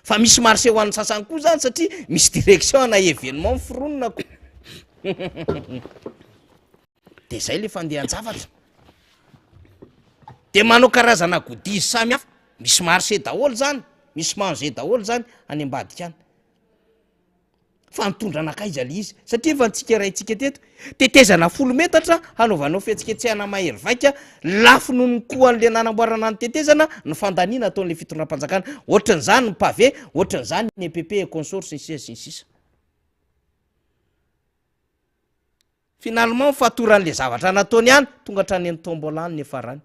fa misy marché ho an'ny sasany koa zany satria misy direction na événement miforonona ko de zay le fandehan-javatra de manao karazana godizy samy hafa misy marché daholo zany misy manger daholo zany any ambadika any fa mitondra anakaiza le izy satria efa ntsika raintsika teto tetezana 10 metatra hanaovanao fihetsiketsehana mahery vaika lafo noho ny koa an'le nanamboarana ny tetezana ny fandaniana ataon'le fitondram-panjakana ohatran'izany ny pavé ohatran'izany ny EPP et consort sy ny sisa finalement fatoran'le zavatra nataony ihany tonga hatrany ny tombolany ny efarany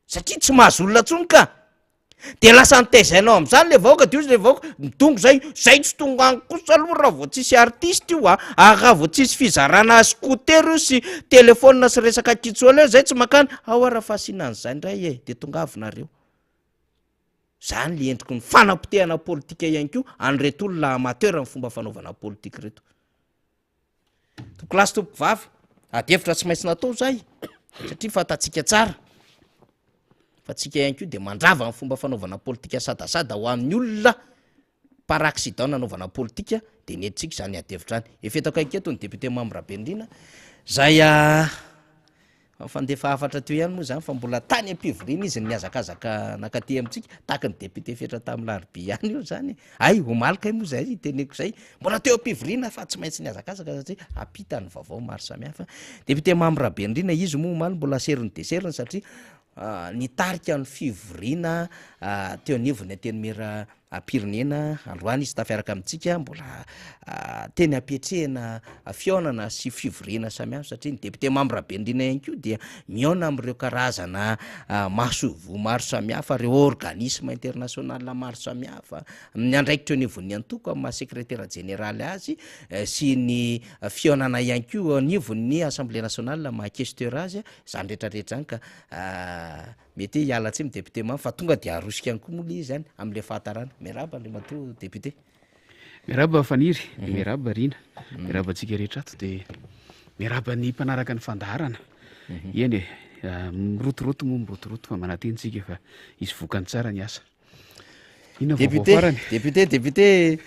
satria tsy mahazo olona tsony ka de lasa nitaizainao am'izany le vahoaka de ozy le vahoaka mitongo zay tsy tonga any kosa aloha raha vao tsisy artiste io raha vao tsisy fizarana scooter io sy telefona sy resaka kitsoaleo zay tsy makany ao raha fahasinan'zay ndray e de tonga avinareo zany le endriky ny fanapotehana politika ihany ko anyreto olona amateur ny fomba fanaovana politika reto toko lasy tompo vavy adevitra tsy maintsy natao zay satria fatatsika tsara fa tsika ihany ko de mandrava ny fomba fanaovana politika sadasada ho amin'ny olona par accident nanaovana politika de nentsika zany adevitra any efetako aiketo ny député Mambrabendrina zay fandefa afatra teo ihany moa zany fa mbola tany ampivoriana izy niazakazaka nakaty amintsika tahaka ny député fetra tamin'ny larobia ihany io zany ay homalika moa zay teneko zay mbola teo ampivoriana fa tsy maintsy niazakazaka satria apita ny vaovao maro samihafa député Mambrabendrina izy moa omaly mbola seriny deseriny satria nitarika ny fivoriana teo anivony Antenimera Pirenena androany izy tafiaraka amintsika mbola teny apetrehana fionana sy fivoriana samihafa satria ny député Mambrabendrina ihany ko dia miona amin'ireo karazana masovo maro samihafa reo organisme international maro samihafa ny andraikitra eo anivon'ny antoko amin'ny maha secrétaire général azy sy ny fionana ihany ko anivon'ny assemblée nationale maha questeur azy zany rehetrarehetra zany ka mety hiala tsy député Mam fa tonga de arosika ihany koa moa le izy zany am'le fahatarana miaraba le mato député miaraba faniry miaraba rina miaraba antsika rehetra ato de miaraba ny mpanaraka ny fandaharana eny mirotoroto moa mirotoroto fa manatentsika fa izy vokany tsara ny asa ina député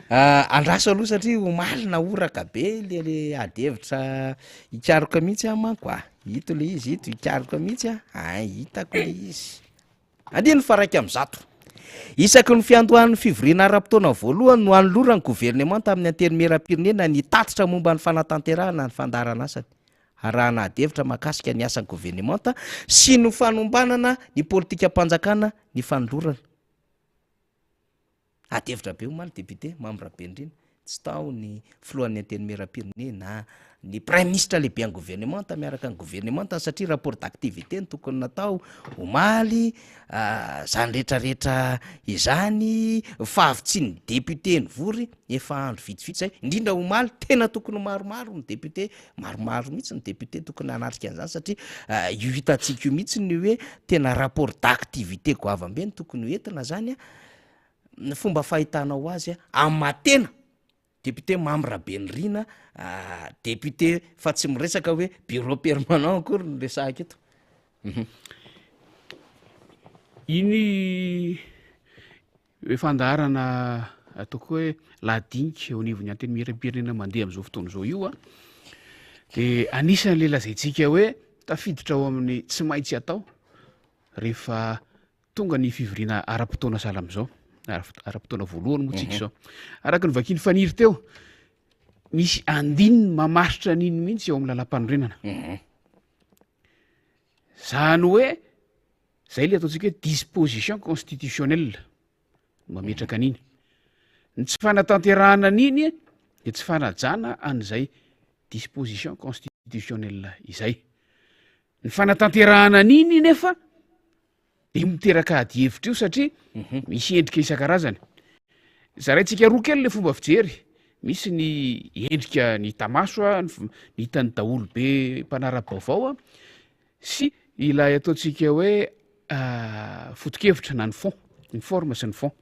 andraso aloha satria omalina oraka be le adevitra hikaroka mihitsy manko hito le izy hito hikaroka mihitsy hitako le izy andiny faraiky am'zato isaky ny fiandohan'ny fivoriana ara-potoana voalohany no anolorany gouvernement tamin'ny Antenimera Pirenena ny tatitra momba ny fanatanterahana ny fandarana asany arahana adevitra makasika ny asan'ny gouvernement sy ny fanombanana ny politika mpanjakana ny fanolorana adevitra be omaly député Mambrabendrina tsy tao ny filohan'ny Antenimera Pirenena ny prime ministre lehibe any gouvernement miaraka ny gouvernement satria rapport d'activité ny tokony natao omaly zany rehetrarehetra izany fa avy tsy ny député ny vory efa andro vitsivitsy zay indrindra omaly tena tokony maromaro ny député maromaro mihitsy ny député tokony anatrika an'izany satria io hitantsika io mihitsy ny hoe tena rapport d'activité goavambe ny tokony hoentina zany ny fomba fahitanao azy amin'ny matena député Mambrabendrina député fa tsy miresaka hoe bureau permanent akory ny resahaka eto iny hoe fandaharana ataoko hoe ladinika eo anivon'ny Antenimera Pirenena mandeha am'izao fotoana zao io de anisany le lazaintsika hoe tafiditra ao amin'ny tsy maintsy atao rehefa tonga ny fivoriana ara-potoana sahala am'izao ara-potoana voalohany moa tsika zao araka ny vakiny faniry teo misy andininy mamaritra n'iny mihitsy eo amin'ny lalam-panorenana zany hoe zay le ataontsika hoe disposition constitutionnelle mametraka an'iny ny tsy fanatanterahana an'iny de tsy fanajana an'izay disposition constitutionnelle izay ny fanatanterahana an'iny nefa de miteraka ady hevitra io satria misy endrika isan-karazany zaraintsika roa kely le fomba fijery misy ny endrika ny tamaso a ny hitan'ny daolo be mpanara-baovao a sy ilay ataontsika hoe foto-kevitra na ny fond ny forme sy ny fond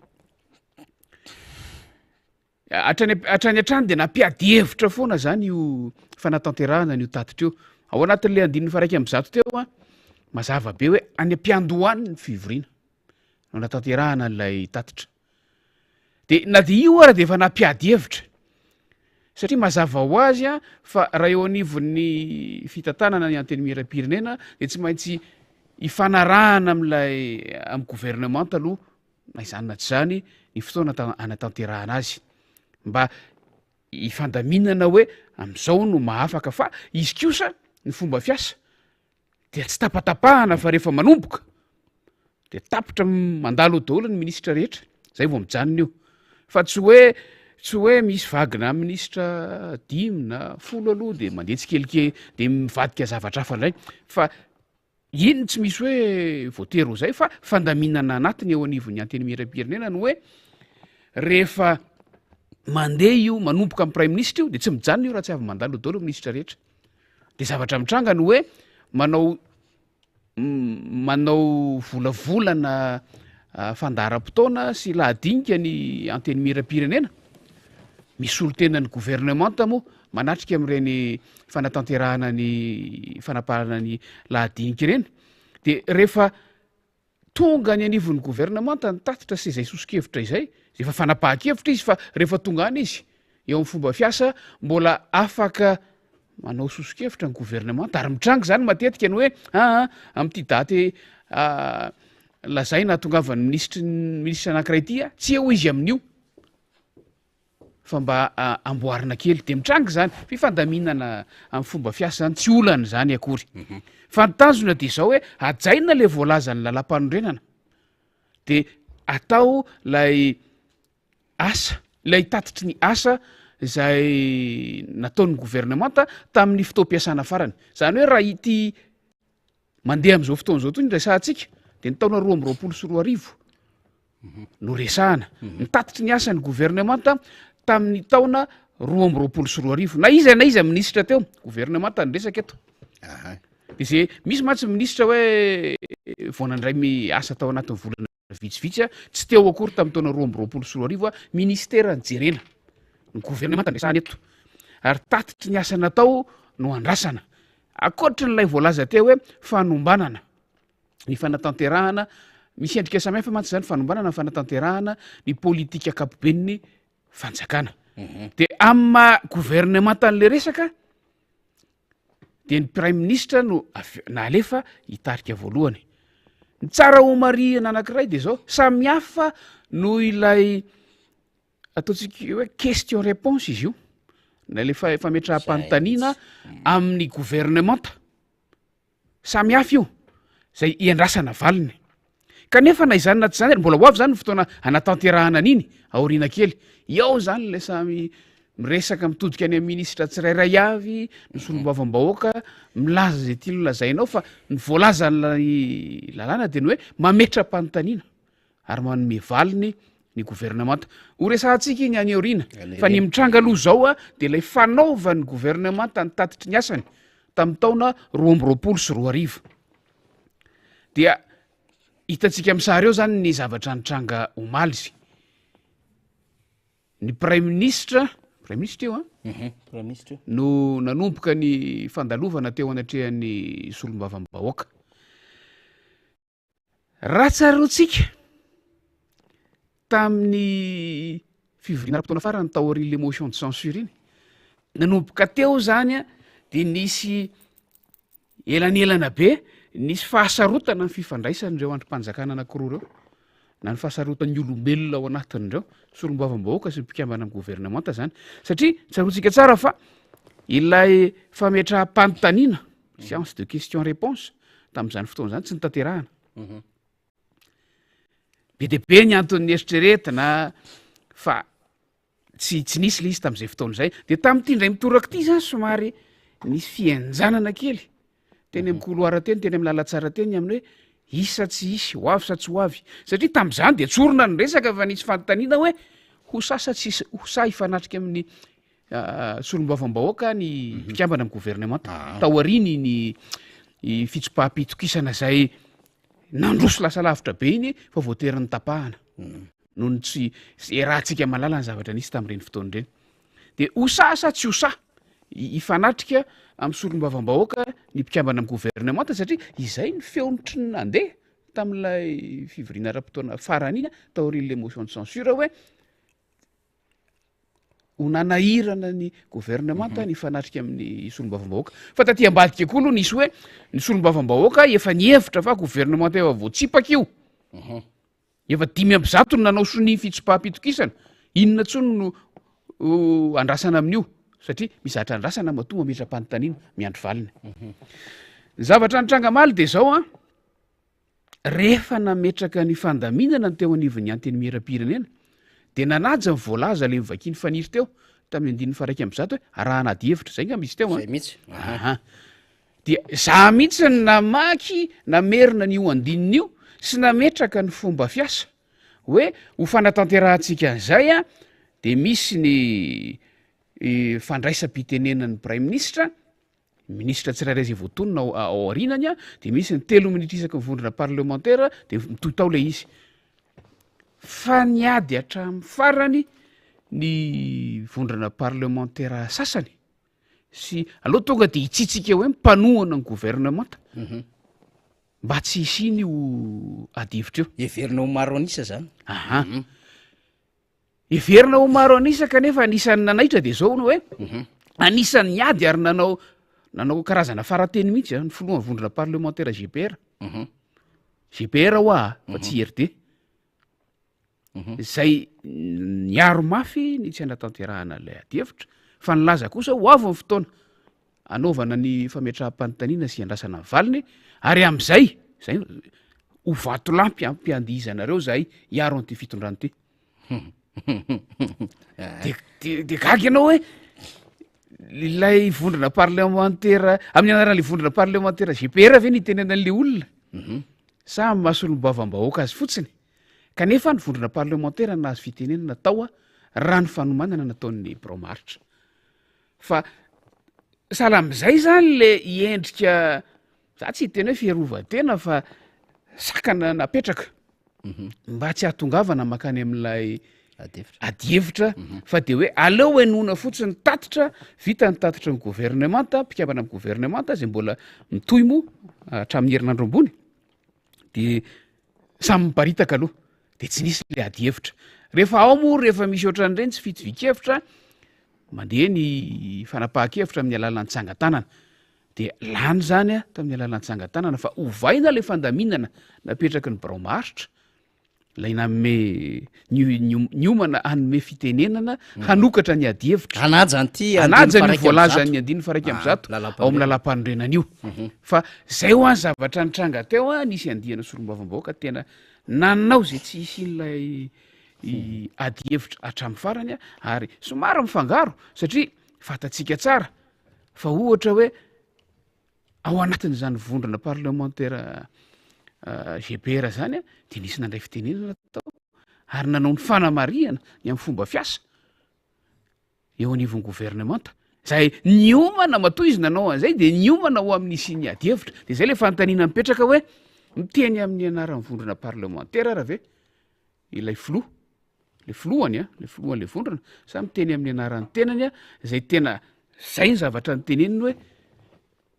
hatrany hatrany de nampiady hevitra foana zany io fanatanterahana ny io tatitra io ao anatin'le andininy faraiky am'zato teo a mazava be hoe any ampiandohany ny fivoriana no natanterahana n'lay tatitra de na de io ara de efa nampiady hevitra satria mazava ho azy a fa raha eo anivon'ny fitantanana ny anteny miram-pirenena de tsy maintsy ifanarahana am'lay amy gouvernement taloha na izany na tsy zany ny fotoana anatanterahana azy mba ifandaminana hoe am'izao no mahafaka fa izy kosa ny fomba fiasa de tsy tapatapahana fa rehefa manomboka de tapitra mandalo daholo ny ministra rehetra zay vao mijanona io fa tsy hoe misy vagina ministra 5 na 10 aloha de mandeha tsikelikely de mivadika zavatra hafa ndray fa iny tsy misy hoe voatery ho zay fa fandaminana anatiny eo anivon'ny anteny miram-pirenena no hoe rehefa mandeha io manomboka amin'ny prime ministre io de tsy mijanona io raha tsy avy mandalo daholo ministra rehetra de zavatra mitranga no hoe manao volavolana fandaharam-potoana sy lahadinika ny anteny miram-pirenena misy olo tenany gouvernement moa manatrika am'ireny fanatanterahana ny fanapaharana ny lahadinika ireny de rehefa tonga ny anivon'ny gouvernement ny tatitra sy izay sosikevitra izay efa fanapahan-kevitra izy fa rehefa tonga any izy eo amin'ny fomba fiasa mbola afaka manao sosikevitra ny gouvernement ary mitranga zany matetika ny hoe am'ty daty lazay na tongavan'ny ministra anankiray ty a tsy eo izy amin'io fa mba amboarina kely de mitranga zany fifandaminana amin'ny fomba fiasa zany tsy olana zany akory fantanjona de zao hoe ajaina le voalaza ny lalam-panondrenana de atao lay asa lay tatitry ny asa zay nataon'ny gouvernement tamin'ny fotoam-piasana farany zany hoe raha ity mandeha am'izao fotoana zao toy ny resahantsika de ny taona 2024 no resahana ny tatitry ny asan'ny gouvernement tamin'ny taona 2024 na iza ministra teo gouvernement nyresaka eto de zay misy matsy ministra hoe voanandray miasa tao anatin'ny volana vitsivitsy tsy teo akory tamin'ny taona 2024 ministera ny jerena ny gouvernement nyresahana eto ary tatitry ny asa natao no andrasana akoatry n'lay voalaza teo hoe fanombanana ny fanatanterahana misy endrika samihafa mantsy zany fanombanana ny fanatanterahana ny politika akapoben'ny fanjakana de amma gouvernement n'le resaka de ny prime ministre no nalefa hitarika voalohany ny tsara homarihana anankiray de zao samihafa no ilay ataontsika hoe question réponse izy io na le fametraha-panontaniana amin'ny gouvernement samihafa io zay iandrasana valiny kanefa na izany na tsy zany mbola ho avy zany ny fotoana anatanterahana an'iny aoriana kely ao zany le samy miresaka mitodika any amin'ny ministra tsirairay avy ny solombavam-bahoaka milaza zay tia nolazainao fa ny voalaza ny lalàna de ny hoe mametra-panontaniana ary manome valiny ny gouvernement ho resahantsika iny any aoriana fa ny mitranga aloha zao a de lay fanaovan'ny gouvernement ny tatitry ny asany tamin'ny taona 2024 dia hitantsika am'sary eo zany ny zavatra nitranga omaly ny prime ministre io no nanomboka ny fandalovana teo anatrehan'ny solombavam-bahoaka raha tsarotsika tamin'ny fivoriana ra-potoana farany taorian'le motion de censure iny nanomboka teo zany a de nisy elanelana be nisy fahasarotana ny fifandraisan'ireo androm-panjakana anankiroa reo na ny fahasarotan'ny olombelona ao anatin'ireo solombavam-bahoaka sy mpikambana amin'ny gouvernement zany satria tsarotsika tsara fa ilay fametraha-panontaniana séance de question réponse tamin'izany fotoana zany tsy nitanterahana be de be ny anton'ny eritreretina fa tsy nisy le izy tamin'izay fotoana zay de tamin'ity ndray mitoraka ity zany somary nisy fianjanana kely teny amin'ny koloara teny teny amin'ny lalatsara teny amin'ny hoe isa tsy isy ho avy sa tsy ho avy satria tamin'izany de tsorona ny resaka fa nisy fanontaniana hoe ho sasa tsy ho sa ifanatrika amin'ny solombavam-bahoaka ny mpikambana amin'ny gouvernemanta taoriny ny fitsopaham-pitokisana zay nandroso lasa lavitra be iny fa voatery ny tapahana noho ny tsy rahantsika malala ny zavatra nisy tamin'ireny fotoana ireny de ho sasa tsy ho sa ifanatrika amin'ny solombavam-bahoaka ny mpikambana amin'ny gouvernemanta satria izay ny feonitry ny nandeha tamin'ilay fivoriana ara-potoana farany iny taorin'le motion de censure hoe ho nanahirana ny gouvernemanta ny fanatrika amin'ny solombavam-bahoaka fa taty ambadika koa aloha nisy hoe ny solombavam-bahoaka efa nihevitra fa gouvernemanta efa voatsipaka io efa 5% no nanao sony fitsopaham-pitokisana inona tsony no andrasana amin'io satria mizatra andrasana matonga metram-panontaniana miandro valina ny zavatra nitranga maly de zao rehefa nametraka ny fandaminana ny teo anivon'ny anteny miera-pirenena de nanaja ny voalaza le mivakiny faniry teo tamin'ny 1.1% hoe arahana hevitra zay nga misy teo mihitsy dia za mihitsy namaky namerina n'io andinina io sy nametraka ny fomba fiasa hoe ho fanatanterahitsika an'izay de misy ny fandraisam-pitenenan'ny prime ministre ministre tsirairay zay voatonona ao arinany de misy ny 3 minitra isaky mivondrona parlementaire de mitoy tao le izy fa niady hatramin'ny farany ny vondrana parlementaire sasany sy aloha tonga de hitsitsika hoe mpanohana ny gouvernemanta mba tsy isiny ho adivitra eo everina ho maro anisa zany everina ho maro anisa kanefa anisan'ny nanaitra de zao no hoe anisan'ny ady ary nanao karazana farateny mihitsy ny filohany vondrana parlementaire GPR GPR fa tsy RD zay niaro mafy ny tsy anatanterahana lay adihevitra fa nilaza kosa ho avy ny fotoana anaovana ny fametraham-panontaniana sy andrasana ny valiny ary am'izay zay ho vatolampy ampiandihizanareo zay iaro an'ity fitondrano ty de gagy ianao hoe ilay vondrana parlementaire amin'ny anaran'le vondrana parlementaire GPR ve nitenenan'le olona samy mahasolombavambahoaka azy fotsiny kanefa ny vondrana parlementaire nahazo fitenenana tao raha ny fanomanana nataon'ny bromaritra fa salam'izay zany le iendrika za tsy hiteny hoe fiarovatena fa sakana napetraka mba tsy ahatongavana makany amin'ilay adihevitra fa de hoe aleo enona fotsiny tatitra vita ny tatitra ny gouvernemanta mpikambana amin'ny gouvernemanta zay mbola mitoy mo hatramin'ny herinandro ambony de samy miparitaka aloha de tsy nisy le adihevitra rehefa ao mo rehefa misy ohatran'ireny tsy fitovikevitra mandeha ny fanapahan-kevitra amin'ny alalan'ny tsangatanana de lany zany tamin'ny alalan'ny tsangatanana fa ovaina le fandaminana napetraky ny bromaritra lay nanome niomana hanome fitenenana hanokatra ny adihevitra anaja ny voalazan'ny 1.1% ao amin'ny lalam-panorenana io fa zay ho any zavatra nitranga teo nisy andihana solombavam-bahoaka tena nanao zay tsy isin'lay adihevitra hatramin'ny farany ary somary mifangaro satria fatatsika tsara fa ohatra hoe ao anatin'izany vondrana parlementaire GPR zany de nisy nandray fitenenana tao ary nanao ny fanamariana ny amin'ny fomba fiasa eo anivon'ny gouvernemanta zay niomana matoa izy nanao an'izay de niomana ho amin'ny isiny adihevitra de zay le fanontaniana mipetraka hoe miteny amin'ny anaran'ny vondrana parlementaire raha ve ilay le floan'le vondrana sa miteny amin'ny anaran'ny tenany zay tena zay ny zavatra nyteneniny hoe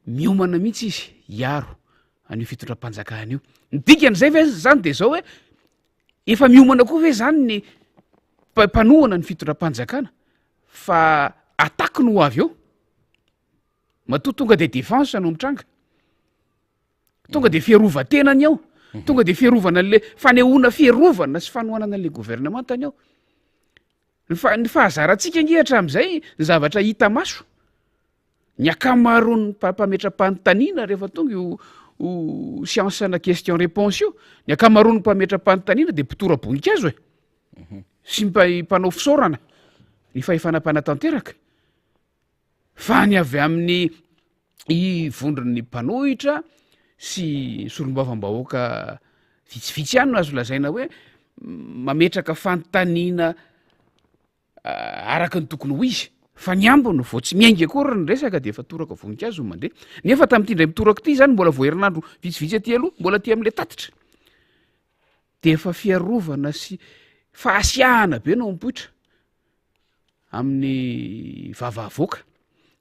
miomana mihitsy izy iaro an'io fitondram-panjakana io nidikan'izay ve zany de zao hoe efa miomana koa ve zany ny mpanohana ny fitondram-panjakana fa ataky no ho avy eo matoa tonga de défense no mitranga tonga de fiarovatenany ao tonga de fiarovana an'le fanehoana fiarovana sy fanohanana an'le gouvernemantany ao ny fahazarantsika ngehatra am'izay ny zavatra hita maso ny akamaroan'ny mpametram-panontaniana rehefa tonga ho siansana question réponse io ny akamaroan'ny mpametram-panontaniana de mpitora-boninkazo sy mpanao fisaorana ny fahefanam-panatanteraka fa ny avy amin'ny vondron'ny mpanohitra sy solombavam-bahoaka vitsivitsy ihany no azo lazaina hoe mametraka fanontaniana araka ny tokony ho izy fa ny ambony vao tsy miainga akory ny resaka de efa toraka voninkazo no mandeha nefa tamin'ity ndray mitoraka ity zany mbola voaherinandro vitsivitsy aty aloha mbola ty am'le tatitra de efa fiarovana sy fahasiahana be no ampoitra amin'ny vavavoaka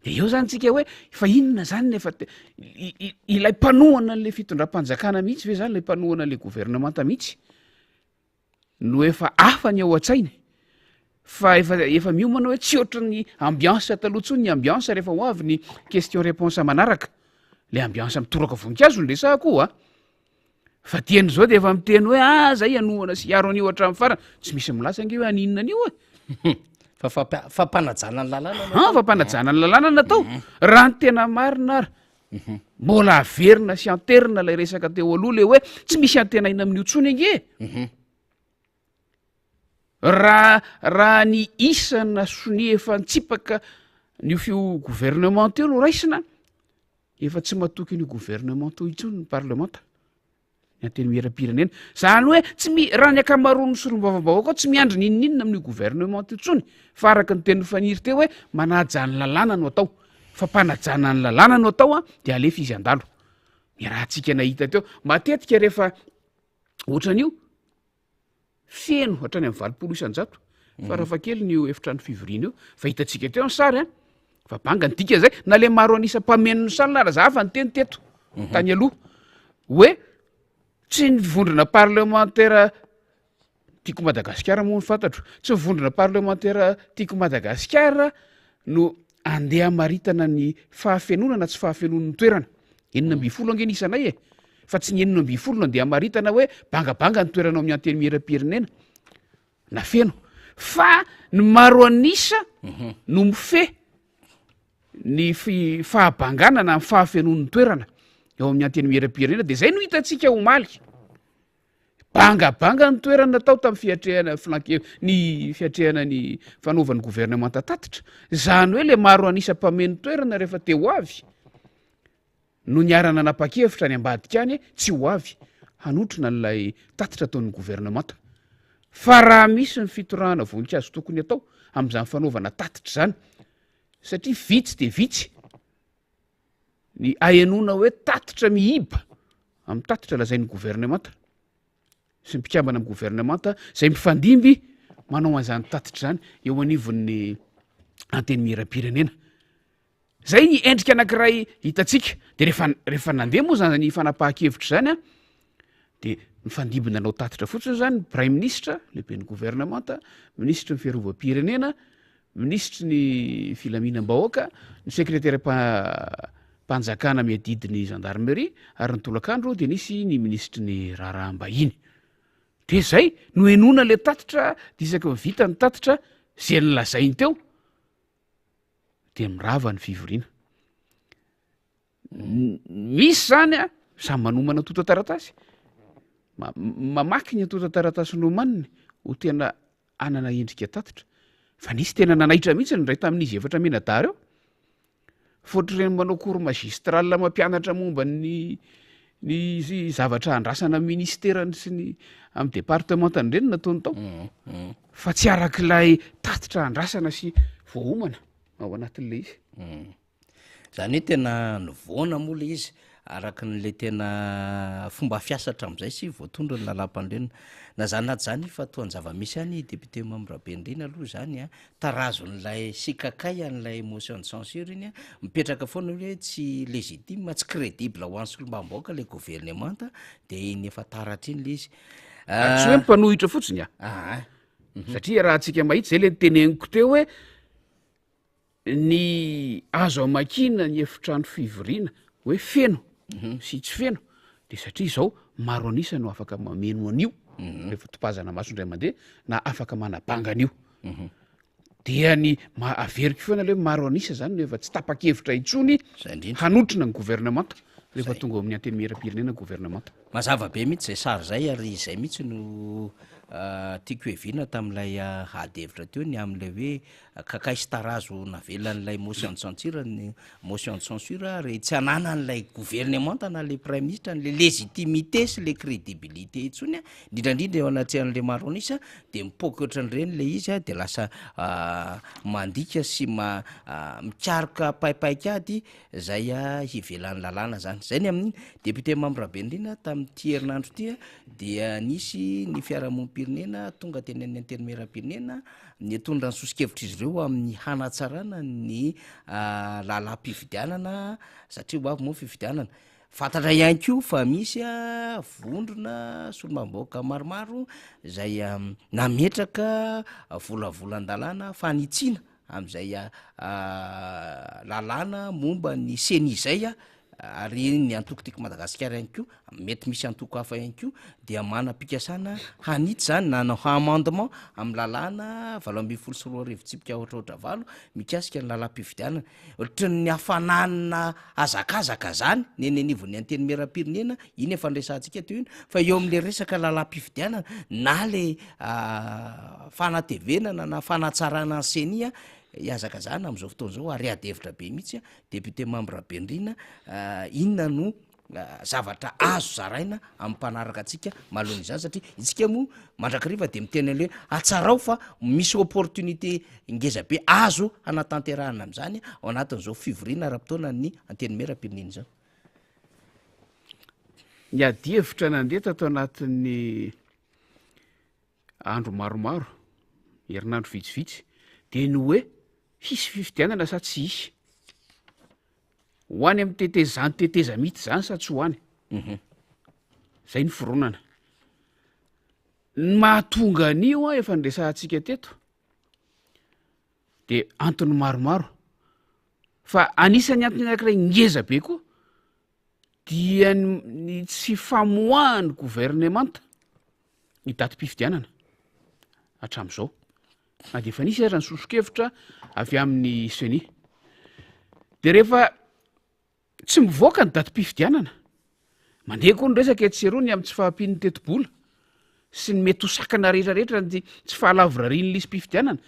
de eo zany tsika hoe fa inona zany nefa ilay mpanohana an'le fitondram-panjakana mihitsy ve zany lay mpanohana an'le gouvernemanta mihitsy no efa afany ao an-tsainy fa efa miomana hoe tsy ohatra ny ambiansa taloha tsony ny ambiansa rehefa ho avy ny question réponse manaraka le ambiansa mitoraka voninkazo ny resahako a fa tiany zao de efa miteny hoe zay anohana sy iaro an'io hatramin'ny farany tsy misy milatsa nge hoe aninona an'io e fampanajana ny lalàna fampanajana ny lalàna natao raha ny tena marina ary mbola averina sy anterina lay resaka teo aloha le hoe tsy misy antenaina amin'io tsony ange raha ny isana soni efa nitsipaka ny fio gouvernement teo no raisina efa tsy matoky ny gouvernement teo intsony ny parlementa ny anteny miera-pirenena zany hoe raha ny akamaroany solom-bavam-bahoaka ao tsy miandry ninninona amin'ny gouvernement teo tsony fa araka ny teny faniry teo hoe manaja ny lalàna no atao fa mpanajana ny lalàna no atao a de alefa izy andalo ny raha tsika nahita teo matetika rehefa ohatran'io feno hatrany amin'ny 20 isan-jato fa raha fa kely ny efitrano fivoriana eo fa hitatsika teo ny sary a fa banga ny dika zay na le maro anisa mpameno ny salina raha zahafa ny teny teto tany aloha hoe tsy nivondrona parlementaire tiako madagasikara moa ny fantatro tsy nivondrona parlementaire tiako madagasikara no andeha maritana ny fahafenonana tsy fahafenon'ny toerana 9 ange nisanay e fa tsy ny 9 no andeha maritana hoe bangabanga ny toerana ao amin'ny anteny miera-pirenena na feno fa ny maro anisa no mife ny fahabanganana ny fahafenon'ny toerana eo amin'ny anteny miera-pirenena de zay no hitatsika omaly bangabanga ny toerana natao tamin'ny fiatrehana ny fiatrehana ny fanaovan'ny gouvernement tatitra zany hoe le maro anisa mpameno toerana rehefa te ho avy no niarana napa-kevitra ny ambadika any tsy ho avy hanotrona n'lay tatitra ataon'ny gouvernementa fa raha misy ny fitorahana voninkazo tokony atao am'izany fanaovana tatitra zany satria vitsy de vitsy ny aenona hoe tatitra mihiba amin'ny tatitra lazain'ny gouvernementa sy mpikambana amin'ny gouvernementa zay mifandimby manao an'izany tatitra zany eo anivon'ny anteny miera-pirenena zay ny endrika anankiray hitatsika de rehefa nandeha moa zany fanapahan-kevitra zany a de mifandimby nanao tatitra fotsiny zany prime ministre lehibe ny gouvernementa ministre ny fiarovam-pirenena ministre ny filaminam-bahoaka ny secrétaire mpanjakana miadidiny gendarmerie ary ny tolakandro de nisy ny ministre ny raharaha-mbahiny de zay no enona le tatitra de isaky ny vita ny tatitra zay nylazainy teo de mirava ny fivoriana misy zany a samy manomana tota taratasy mamaky ny tota taratasy nomaniny ho tena anana endrika tatitra fa nisy tena nanaitra mihitsy ny ray tamin'izy efatra menadary eo fotreny manao cour magistral mampianatra momba ny zavatra andrasana ministerany sy ny amin'ny départementany reny nataony tao fa tsy arak'ilay tatitra andrasana sy voahomana ao anatin'le izy zany hoe tena nivoana moa le izy araka n'le tena fomba fiasatra am'izay sy voatondra ny lalam-pandrenona na zany naty zany fa toany zava-misy any député Mamirabenrina aloha zany a tarazon'lay sikakay an'lay motion de censure iny a mipetraka foana hoe tsy légitime tsy crédible ho an'ny solombavam-bahoaka le gouvernementa de iny efa taratra iny le izy tsy hoe mpanohitra fotsiny satria raha antsika mahitsy zay le niteneniko teo hoe ny azo amakina ny efitrano fivoriana hoe feno sy tsy feno de satria zao maro anisa no afaka mameno an'io rehefa topazana maso indray mandeha na afaka manabanga an'io dia ny averiko foana le hoe maro anisa zany no efa tsy tapa-kevitra intsony hanotrona ny gouvernementa rehefa tonga amin'ny anteny miera-pirenena gouvernementa mazava be mihitsy zay sary zay ary zay mihitsy no tiako eviana tamin'ilay adevitra teo ny am'lay hoe kakaisy tarazo navelan'ilay motion de censure ny motion de censure re tsy anana n'lay gouvernement na le prime ministre le légitimité sy le crédibilité itsony indrindrandrindra eo anaty an'le maronisa de mipokatra an'ireny le izy de lasa mandika sy mikaroka paipaikady zay hivelan'ny lalàna zany zay ny amin'ny député Mambrabendrina tamin'ity herinandro ty dia nisy ny fiarahamonim-pirenena tonga teny amin'ny antenimieram-pirenena ny tondra ny sosikevitra izy ireo amin'ny hanatsarana ny lalam-pifidianana satria ho avy moa fifidianana fantatra ihany ko fa misy vondrona solomamboaka maromaro zay nametraka volavolan-dalàna fanitsiana am'izay lalàna momba ny seni zay ary ny antoko tiako Madagasikara ihany ko mety misy antoko hafa ihany ko dia manam-pikasana hanity zany nanao amendement amin'ny lalàna 8 mikasika ny lalam-pifidianana ohatra ny hafanana azakazaka zany nenenivon'ny antenimieram-pirenena iny efa nresantsika teo iny fa eo amin'le resaka lalam-pifidianana na le fanatevenana na fanatsarana ny senia iazaka zany am'izao fotoan'izao ary adevitra be mihitsy député Mambrabendrina inona no zavatra azo zaraina amin'ny mpanaraka atsika malohany izany satria itsika moa mandrakariva de miteny an'le atsarao fa misy opportunité ngeza be azo hanatanterahana am'izany ao anatin'izao fivoriana ara-potoana ny antenimieram-pirenena zao ny adevitra nandeha tato anatin'ny andro maromaro herinandro vitsivitsy de ny hoe hisy fifidianana sa tsy hisy ho any amin'ny teteza mity zany sa tsy ho any zay ny fironana ny mahatonga anio efa nresantsika teto de antony maromaro fa anisany antony anankiray ngeza be koa dia ny tsy famoahany gouvernemanta ny datim-pifidianana hatram'izao na de efa nisy aza ny sosokevitra avy amin'ny seni de rehefa tsy mivoaka ny datim-pifidianana mandeha koa ny resaka etserony amin'ny tsy fahampian'ny tetibola sy ny mety hosakana rehetrarehetra ny tsy fahalavorarian'ny lisy mpifidianana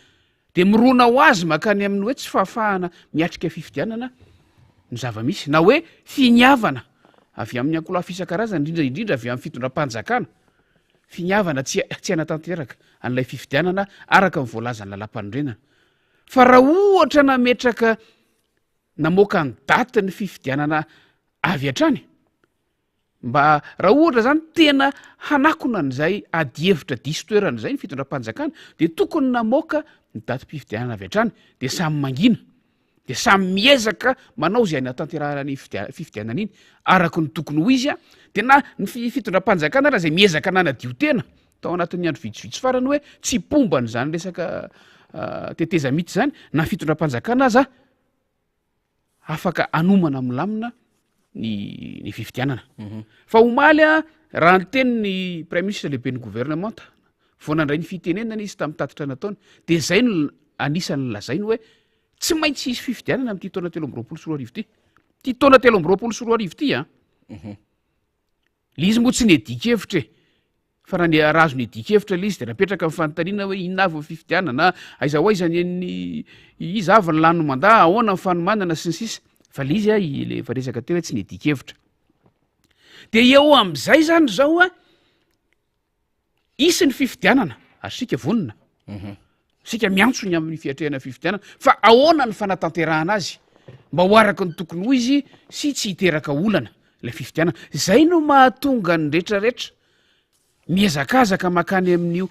de mirona ho azy makany amin'ny hoe tsy fahafahana miatrika fifidianana ny zava-misy na hoe finiavana avy amin'ny ankolaha fisan-karazany indrindra avy amin'ny fitondram-panjakana finiavana tsy anatanteraka an'ilay fifidianana araka ny voalazany lalam-panondrenana fa raha ohatra nametraka namoaka ny daty ny fifidianana avy hatrany mba raha ohatra zany tena hanakona n'izay adihevitra diso toerana zay ny fitondram-panjakana de tokony namoaka ny datim-pifidianana avy hatrany de samy mangina de samy miezaka manao zay natanterahana ny fifidianana iny araka ny tokony ho izy de na ny fitondram-panjakana raha zay miezaka nanadio tena tao anatin'ny andro vitsivitsy farany hoe tsy pombany zany resaka teteza mity zany na fitondram-panjakana aza afaka anomana milamina ny fifidianana fa omaly raha ny teny ny prime ministre lehibe ny gouvernementa voanandray ny fitenenana izy tamin'ny tatitra nataony de zay no anisan'ny lazainy hoe tsy maintsy isy fifidianana am'ty taona 3 ty ty taona 3 ty le izy moa tsy nedikevitra fa raha ny arazo nedikevitra le izy de napetraka amin'ny fanontaniana hoe inavy fifidianana na aiza ho aizany ny izy avy ny lano mandaa ahoana ny fanomanana sy ny sisa fa le izy le efa resaka tena tsy nedikevitra de eo am'izay zany zao isy ny fifidianana ary sika vonina sika miantsony amin'ny fiatrehana fifidianana fa ahoana ny fanatanterahana azy mba ho araka ny tokony ho izy sy tsy hiteraka olana la fifidianana zay no mahatonga ny rehetrarehetra miezakazaka makany amin'io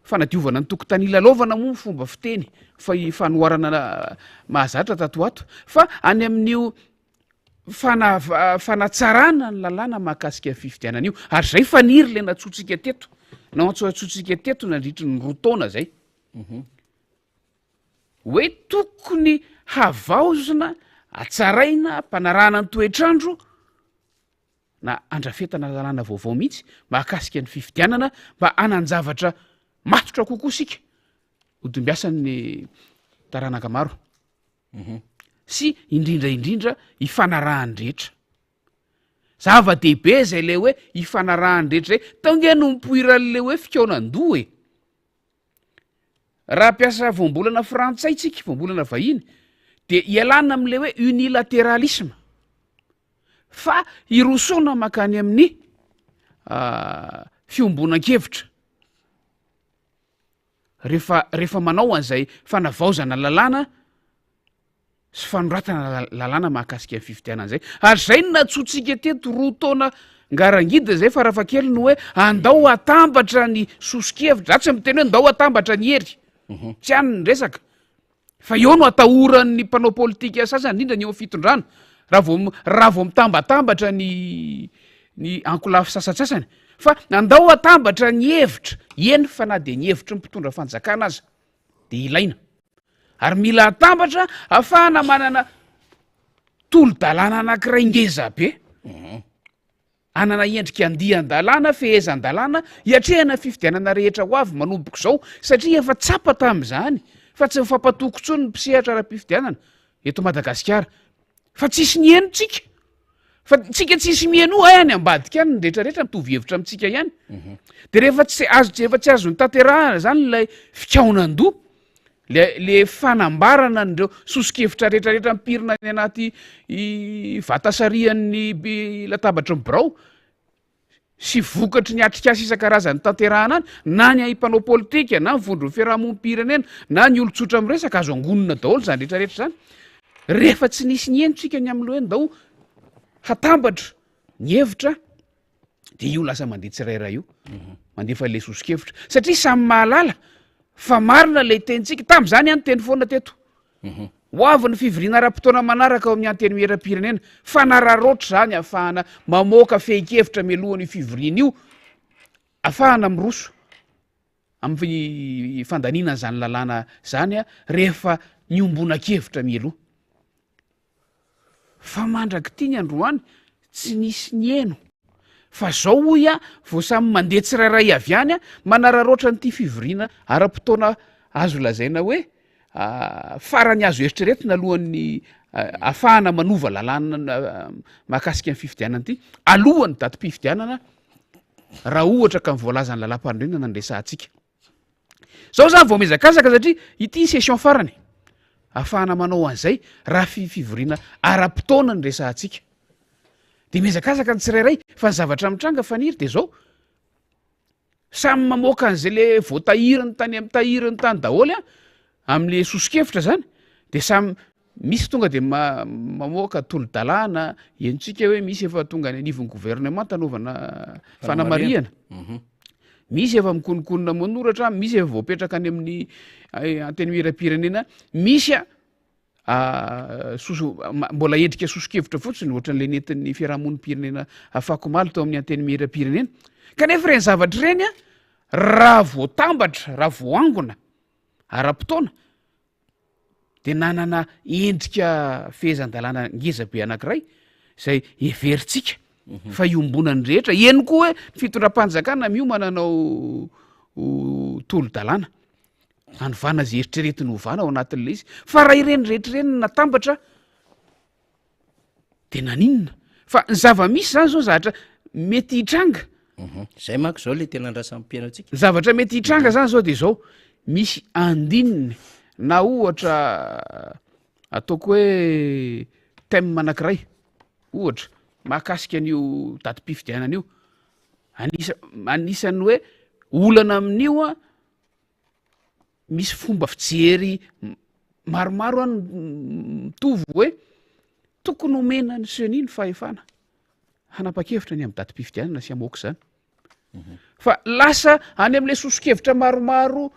fanadiovana ny tokotany ilalaovana moa fomba fiteny fa fanoharana mahazatra tato ato fa any amin'io fanatsarana ny lalàna mahakasika ny fifidianana io ary zay faniry le natsotsika teto na atsotsika teto nandritry ny rotaona zay hoe tokony havaozina atsaraina mpanarahana ny toetrandro na andrafetana lalàna vaovao mihitsy mahakasika ny fifidianana mba ananjavatra matotra kokoa sika odimbiasan'ny taranaka maro sy indrindraindrindra hifanarahan-drehetra zava-dehibe zay le hoe ifanarahany rehetra tonga nompoiran'le hoe fikaonandoa e raha mpiasa voambolana frantsay tsika voambolana vahiny de ialana am'le hoe unilateralisme fa irosona makany amin'ny fiombonan-kevitra rehefa manao an'izay fanavaozana lalàna sy fanoratana lalàna mahakasika ny fifidianana zay ary zay no natsotsika teto roa taona ngarangida zay fa rafa kely no hoe andao atambatra ny sosikevitra za tsy miteny hoe andao atambatra ny hery tsy any ny resaka fa eo no atahoran'ny mpanao politika sasany indrindra ny eo fitondrana raha vao mitambatambatra ny ankolafy sasasasany fa andao atambatra ny hevitra eny fa na de ny hevitra ny mpitondra fanjakana aza de ilaina ary mila atambatra ahafahana manana tolo-dalàna anankiray ngeza be anana endrika andian-dalàna fehezan-dalàna hiatrehana fifidianana rehetra ho avy manomboka zao satria efa tsapa tam'izany fa tsy mifampatoko tsony ny mpisehatra ara-pifidianana eto Madagasikara fa tsisy ny enotsika fa tsika tsisy mieno ay any ambadika any ny rehetrarehetra mitovy hevitra amintsika ihany de rehefa tsy azo ny tanterahana zany lay fikaonan-doha le fanambarana nireo sosikevitra rehetrarehetra mipirina ny anaty vatasarian'ny latabatra ny birao sy vokatry ny atrikasa isan-karazany tanterahana any na ny mpanao politika na mivondro ny fiarahamonim-pirenena na ny olotsotra miresaka azo angonina daholo zany rehetrarehetra zany rehefa tsy nisy ny enotsika ny am'lo eny dao hatambatra ny hevitra de io lasa mandeha tsirairay io mandefa le sosikevitra satria samy mahalala fa marina le tenitsika tam'izany any teny foana teto ho avy ny fivoriana ara-potoana manaraka ao amin'ny anteny miera-pirenena fa nararoatra zany ahafahana mamoaka fehi-kevitra mialohan'ny fivoriana io ahafahana miroso amin'ny fandaniana zany lalàna zany a rehefa niombona-kevitra mialoha fa mandraky tia ny androany tsy nisy ny eno fa zao hoy a vo samy mandeha tsirairay avy any a manararoatra nyity fivoriana ara-potoana azo lazaina hoe farany azo eritreretina alohan'ny ahafahana manova lalàna mahakasika ny fifidianana ity alohan'ny datim-pifidianana raha ohatra ka mivoalaza ny lalam-pandrenana ny resantsika zao zany vao mezakazaka satria ity session farany ahafahana manao an'izay raha fivoriana ara-potoana ny resantsika de mezakazaka ny tsirairay fa ny zavatra mitranga faniry de zao samy mamoaka an'izay le voatahiriny tany amin'ny tahiriny tany daholy a amin'le sosikevitra zany de samy misy tonga de mamoaka tolo-dalàna enitsika hoe misy efa tonga ny anivon'ny gouvernement tanaovana fanamariana misy efa mikonikonina manoratra misy efa voapetraka any amin'ny anteny miera-pirenena misy mbola endrika sosikevitra fotsiny ohatran'le nentin'ny fiarahamonim-pirenena afako maly tao amin'ny anteny miera-pirenena kanefa reny zavatra reny a raha voatambatra raha voangona ara-potoana de nanana endrika fehezan-dalàna ngezabe anankiray zay everitsika fa iombonany rehetra eny koa hoe fitondram-panjakana miomana anao tolo-dalàna anovana zay eritreretiny hovana ao anatin'le izy fa raha ireny rehetrareny natambatra de naninona fa ny zava-misy zany zao zavatra mety hitranga zay manko zao le tena andrasampiainatsika ny zavatra mety hitranga zany zao de zao misy andininy na ohatra ataoko hoe thème anankiray ohatra mahakasika an'io datim-pifidianana io anisan'ny hoe olana amin'io a misy fomba fijery maromaro any mitovy hoe tokony omena ny seni ny fahefana hanapa-kevitra ny amin'ny datim-pifidianana sy amoaka zany fa lasa any am'le sosikevitra maromaro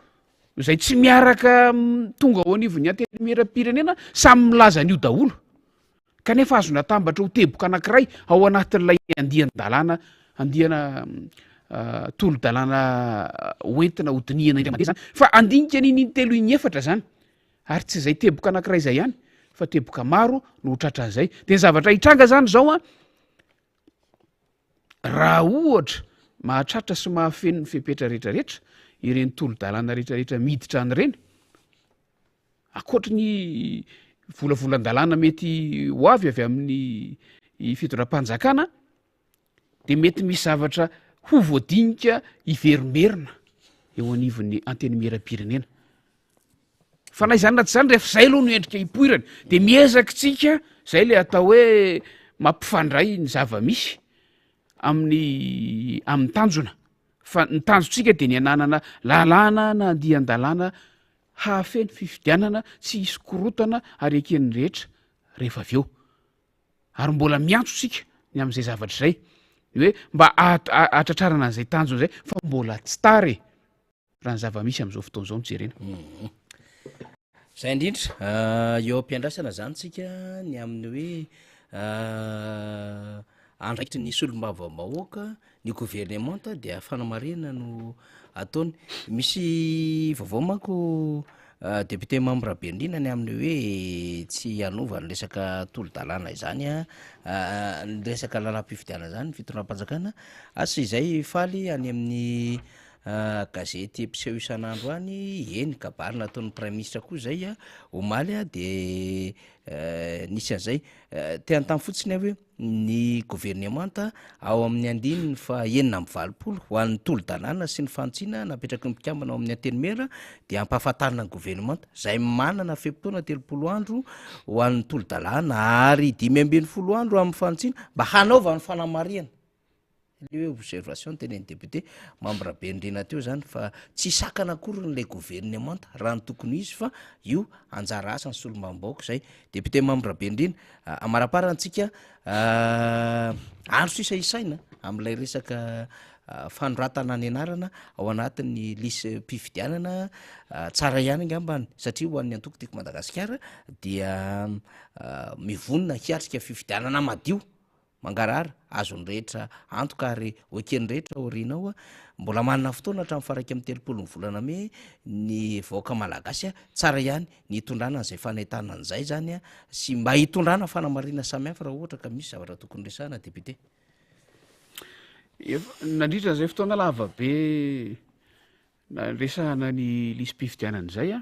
zay tsy miaraka tonga ao anivony anteny miera-pirenena samy milaza an'io daholo kanefa azo natambatra ho teboka anankiray ao anatin'ilay andian-dalàna andiana tolo-dalàna oentina hodiniana indray mandeha zany fa andinika nininy telo iny efatra zany ary tsy zay teboka anankiray zay ihany fa teboka maro no hotratra an'izay de ny zavatra hitranga zany zao a raha ohatra mahatratra sy mahafeno ny fepetra rehetrarehetra ireny tolo-dalàna rehetrarehetra miditra an'ireny akoatra ny volavolan-dalàna mety ho avy amin'ny fitondram-panjakana de mety misy zavatra ho voadinika iverimberina eo anivon'ny antenimieram-pirenena fa na izany naty zany rehefa zay aloha no endrika hipoirany de miezakitsika zay le atao hoe mampifandray ny zava-misy amin'ny tanjona fa ny tanjontsika de ny ananana lalàna na andian-dalàna hahafeny fifidianana tsy hisy korotana ary eken'ny rehetra rehefa avy eo ary mbola miantso tsika ny am'izay zavatra zay hoe mba atratrarana an'izay tanjona zay fa mbola tsy tary raha ny zava-misy am'izao fotoan'izao mijerena zay indrindra eo am-piandrasana zany tsika ny amin'ny hoe andraikitry ny solom-bava-bahoaka ny gouvernemanta dia fanamarena no ataony misy vaovao manko député membre Bendrina ny amin'ny hoe tsy anova ny resaka tolo-dalàna izany ny resaka lalam-pifidiana zany fitondram-panjakana asy izay faly any amin'ny gazety mpiseho isan'andro any eny kabarina ataon'ny prime ministre koa zay omaly de nisy an'izay teantamy fotsiny hoe ny gouvernemanta ao amin'ny andininy fa 9 ho an'ny tolo-dalàna sy ny fantsina napetraky ny mpikambana ao amin'ny antenimera de ampahafantarina ny gouvernemanta zay manana fepotona 30 andro ho an'ny tolo-dalàna ary 10 andro amin'ny fantsina mba hanaova ny fanamariana le hoe observation teneny député membre Bendrina teo zany fa tsy sakana akory n'lay gouvernemanta raha ny tokony izy fa io anjara asa ny solomam-baoaka zay député membre Bendrina amaraparantsika andro sisa isaina am'ilay resaka fanoratana ny anarana ao anatin'ny lisy mpifidianana tsara ihany angambany satria ho an'ny antoko tiako Madagasikara dia mivonina hiatrika fifidianana madio mangarara azony rehetra antoka ary oekeny rehetra orinao mbola manana fotoana hatramin'ny faraiky amin'ny 30 volana me ny vahoaka malagasy tsara ihany ny hitondrana an'izay fanahitana an'izay zany sy mba hitondrana fanamarina samihafa raha ohatra ka misy zavatra tokony resahana député nandritra zay fotoana lava be resahana ny lisy mpifidianan'izay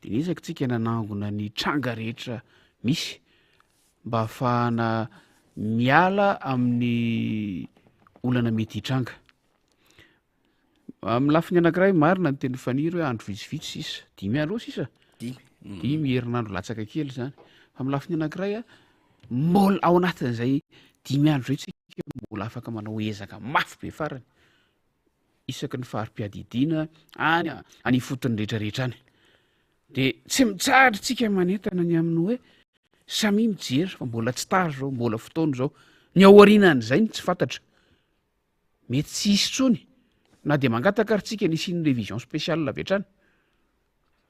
de niezaka tsika nanangona ny tranga rehetra misy mba ahafahana miala amin'ny olana mety hitranga amin'ny lafiny anankiray marina ny teny faniry hoe andro vitsivitsy sisa 5 andro sisa 5 herinandro latsaka kely zany fa amin'ny lafiny anankiray mbola ao anatin'izay 5 andro zay tsika mbola afaka manao ezaka mafy be farany isaky ny fahari-piadidiana any ifotony rehetrarehetra any de tsy mitsahatra tsika manentana ny amin'ny hoe samy mijery fa mbola tsy tary zao mbola fotoana zao ny aorinan'izay tsy fantatra mety tsy hisy tsony na de mangatakary-tsika ny siny révision spéciale avetrany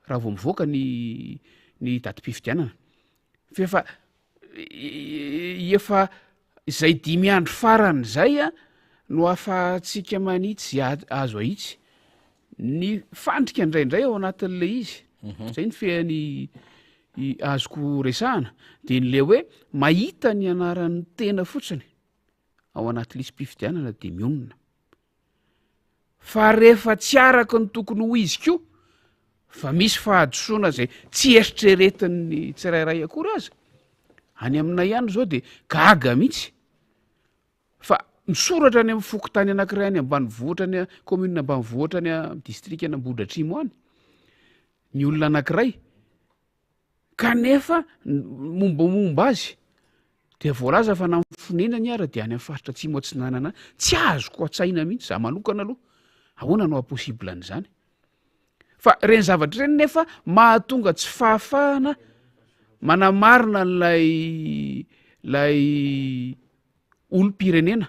raha vao mivoaka ny datim-pifidianana fefa efa izay 5 andro farany zay no ahafahantsika manitsy azo ahitsy ny fandrika indraindray ao anatin'le izy zay ny fehany azoko resahana de nle hoe mahita ny anaran'ny tena fotsiny ao anaty lisy mpifidianana de mionona fa rehefa tsy araka ny tokony ho izy ko fa misy fahadisoana zay tsy eritreretin'ny tsirairay akory aza any aminay ihany zao de gaga mihitsy fa misoratra any amin'ny fokotany anankiray any ambanivohitra any commune ambanivohitra any amin'ny district an'Ambohidratrimo any ny olona anankiray kanefa mombamomba azy de voalaza fa na mifonenany ara de any amin'ny faritra atsimo atsinanana tsy azoko atsaina mihitsy za manokana aloha ahoana no apossible an'izany fa reny zavatra reny nefa mahatonga tsy fahafahana manamarina lay olom-pirenena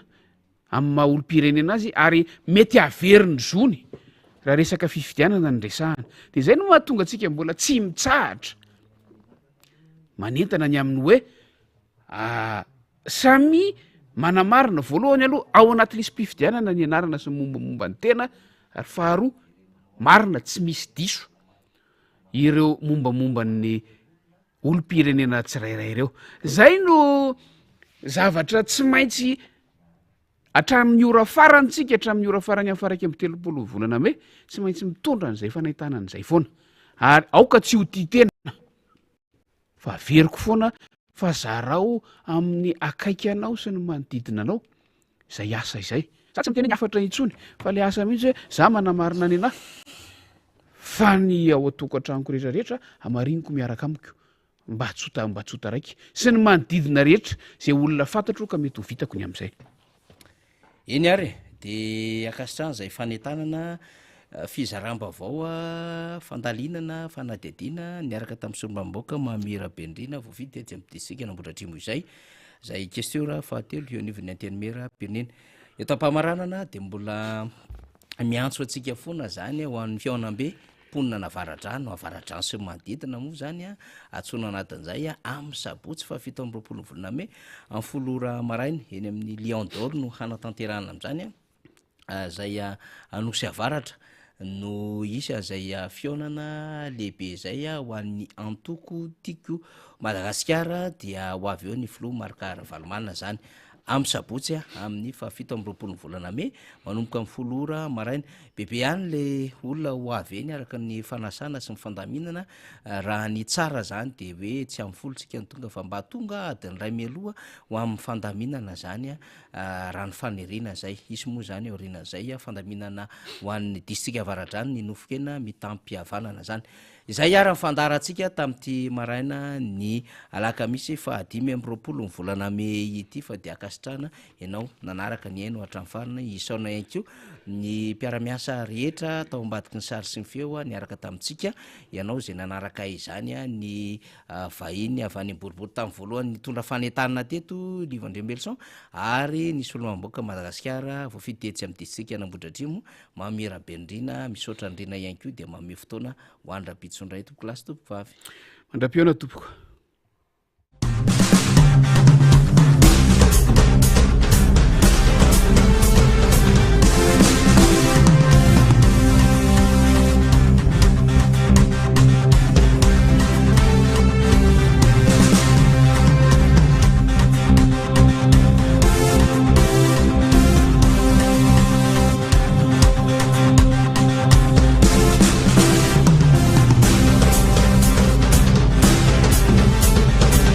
amin'ny maha olom-pirenena azy ary mety averiny zony raha resaka fifidianana ny resahana de zay no mahatonga atsika mbola tsy mitsahatra manentana ny amin'ny hoe samy manamarina voalohany aloha ao anaty lisy mpifidianana ny anarana sy mombamomba ny tena ary faharoa marina tsy misy diso ireo mombamomba ny olom-pirenena tsirairay ireo zay no zavatra tsy maintsy hatramin'ny ora farantsika hatramin'ny ora farany amin'ny faraiky amin'ny 30 volana me tsy maintsy mitondra n'izay fanahitana n'izay foana ary aoka tsy ho titena fa veriko foana fa zarao amin'ny akaiky anao sy ny manodidina anao zay asa izay satsy miteny ny afatra intsony fa le asa mihitsy hoe za manamarina any anahy fa ny ao atokantranoko rehetrarehetra amariniko miaraka amiko mba tsota raiky sy ny manodidina rehetra zay olona fantatro ka mety ho vitako ny am'izay eny ary de akasitrany zay fanetanana fizaramba-vao a fandalinana fanadidina niaraka tamin'ny solomamboaka mamira bendrina voavidy etsy amin'ny distrika nambotratrimo zay question raha fahatelo ionivon'ny antenimera pirenena eto ampamaranana de mbola miantso atsika foana zany ho an'ny fiaonambe mponina navaradrano avaradrano sy manodidina moa zany a atsona anatin'izay a amin'ny sabotsy fa fito amby roapolo volana me amin'ny folora marainy eny amin'ny lion d'or no hanatanterana am'zany a zay anosy avaratra no isy zay fionana lehibe zay ho an'ny antoko tiako Madagasikara dia ho avy eo ny filoha marikara valomanina zany amin'ny sabotsy amin'ny fafito amby roapolo volana me manomboka amin'ny folora maraina bebe ihany le olona ho avy eny araka ny fanasana sy ny fandaminana raha ny tsara zany de hoe tsy amin'ny folotsika ny tonga fa mba tonga adiny ray mialoha ho amin'ny fandaminana zany raha ny fanerina zay isy moa zany orinan'izay fandaminana ho an'ny distrika avaradrano ny nofokena mitampihavanana zany izay ara nyfandarantsika tamin'ity maraina ny alakamisy fa 5 amby roapolo ny volana me ity fa de akasitrana ianao nanaraka ny aino hatramin'ny farina isaona ianko ny mpiaramiasa rehetra tao ambadiky ny sary sy ny feo niaraka tamintsika ianao zay nanaraka izany ny vahiny avy any boribory tamin'ny voalohany nitondra fanentanana teto livandrembelson ary ny solomamboaka Madagasikara voafidy etsy amin'ny distrika nambotratrimo mamira bendrina misaotra andrina ianko de mame fotoana ho andra pitsondray tompoko lasy tompoko vavy mandra-piona tompoko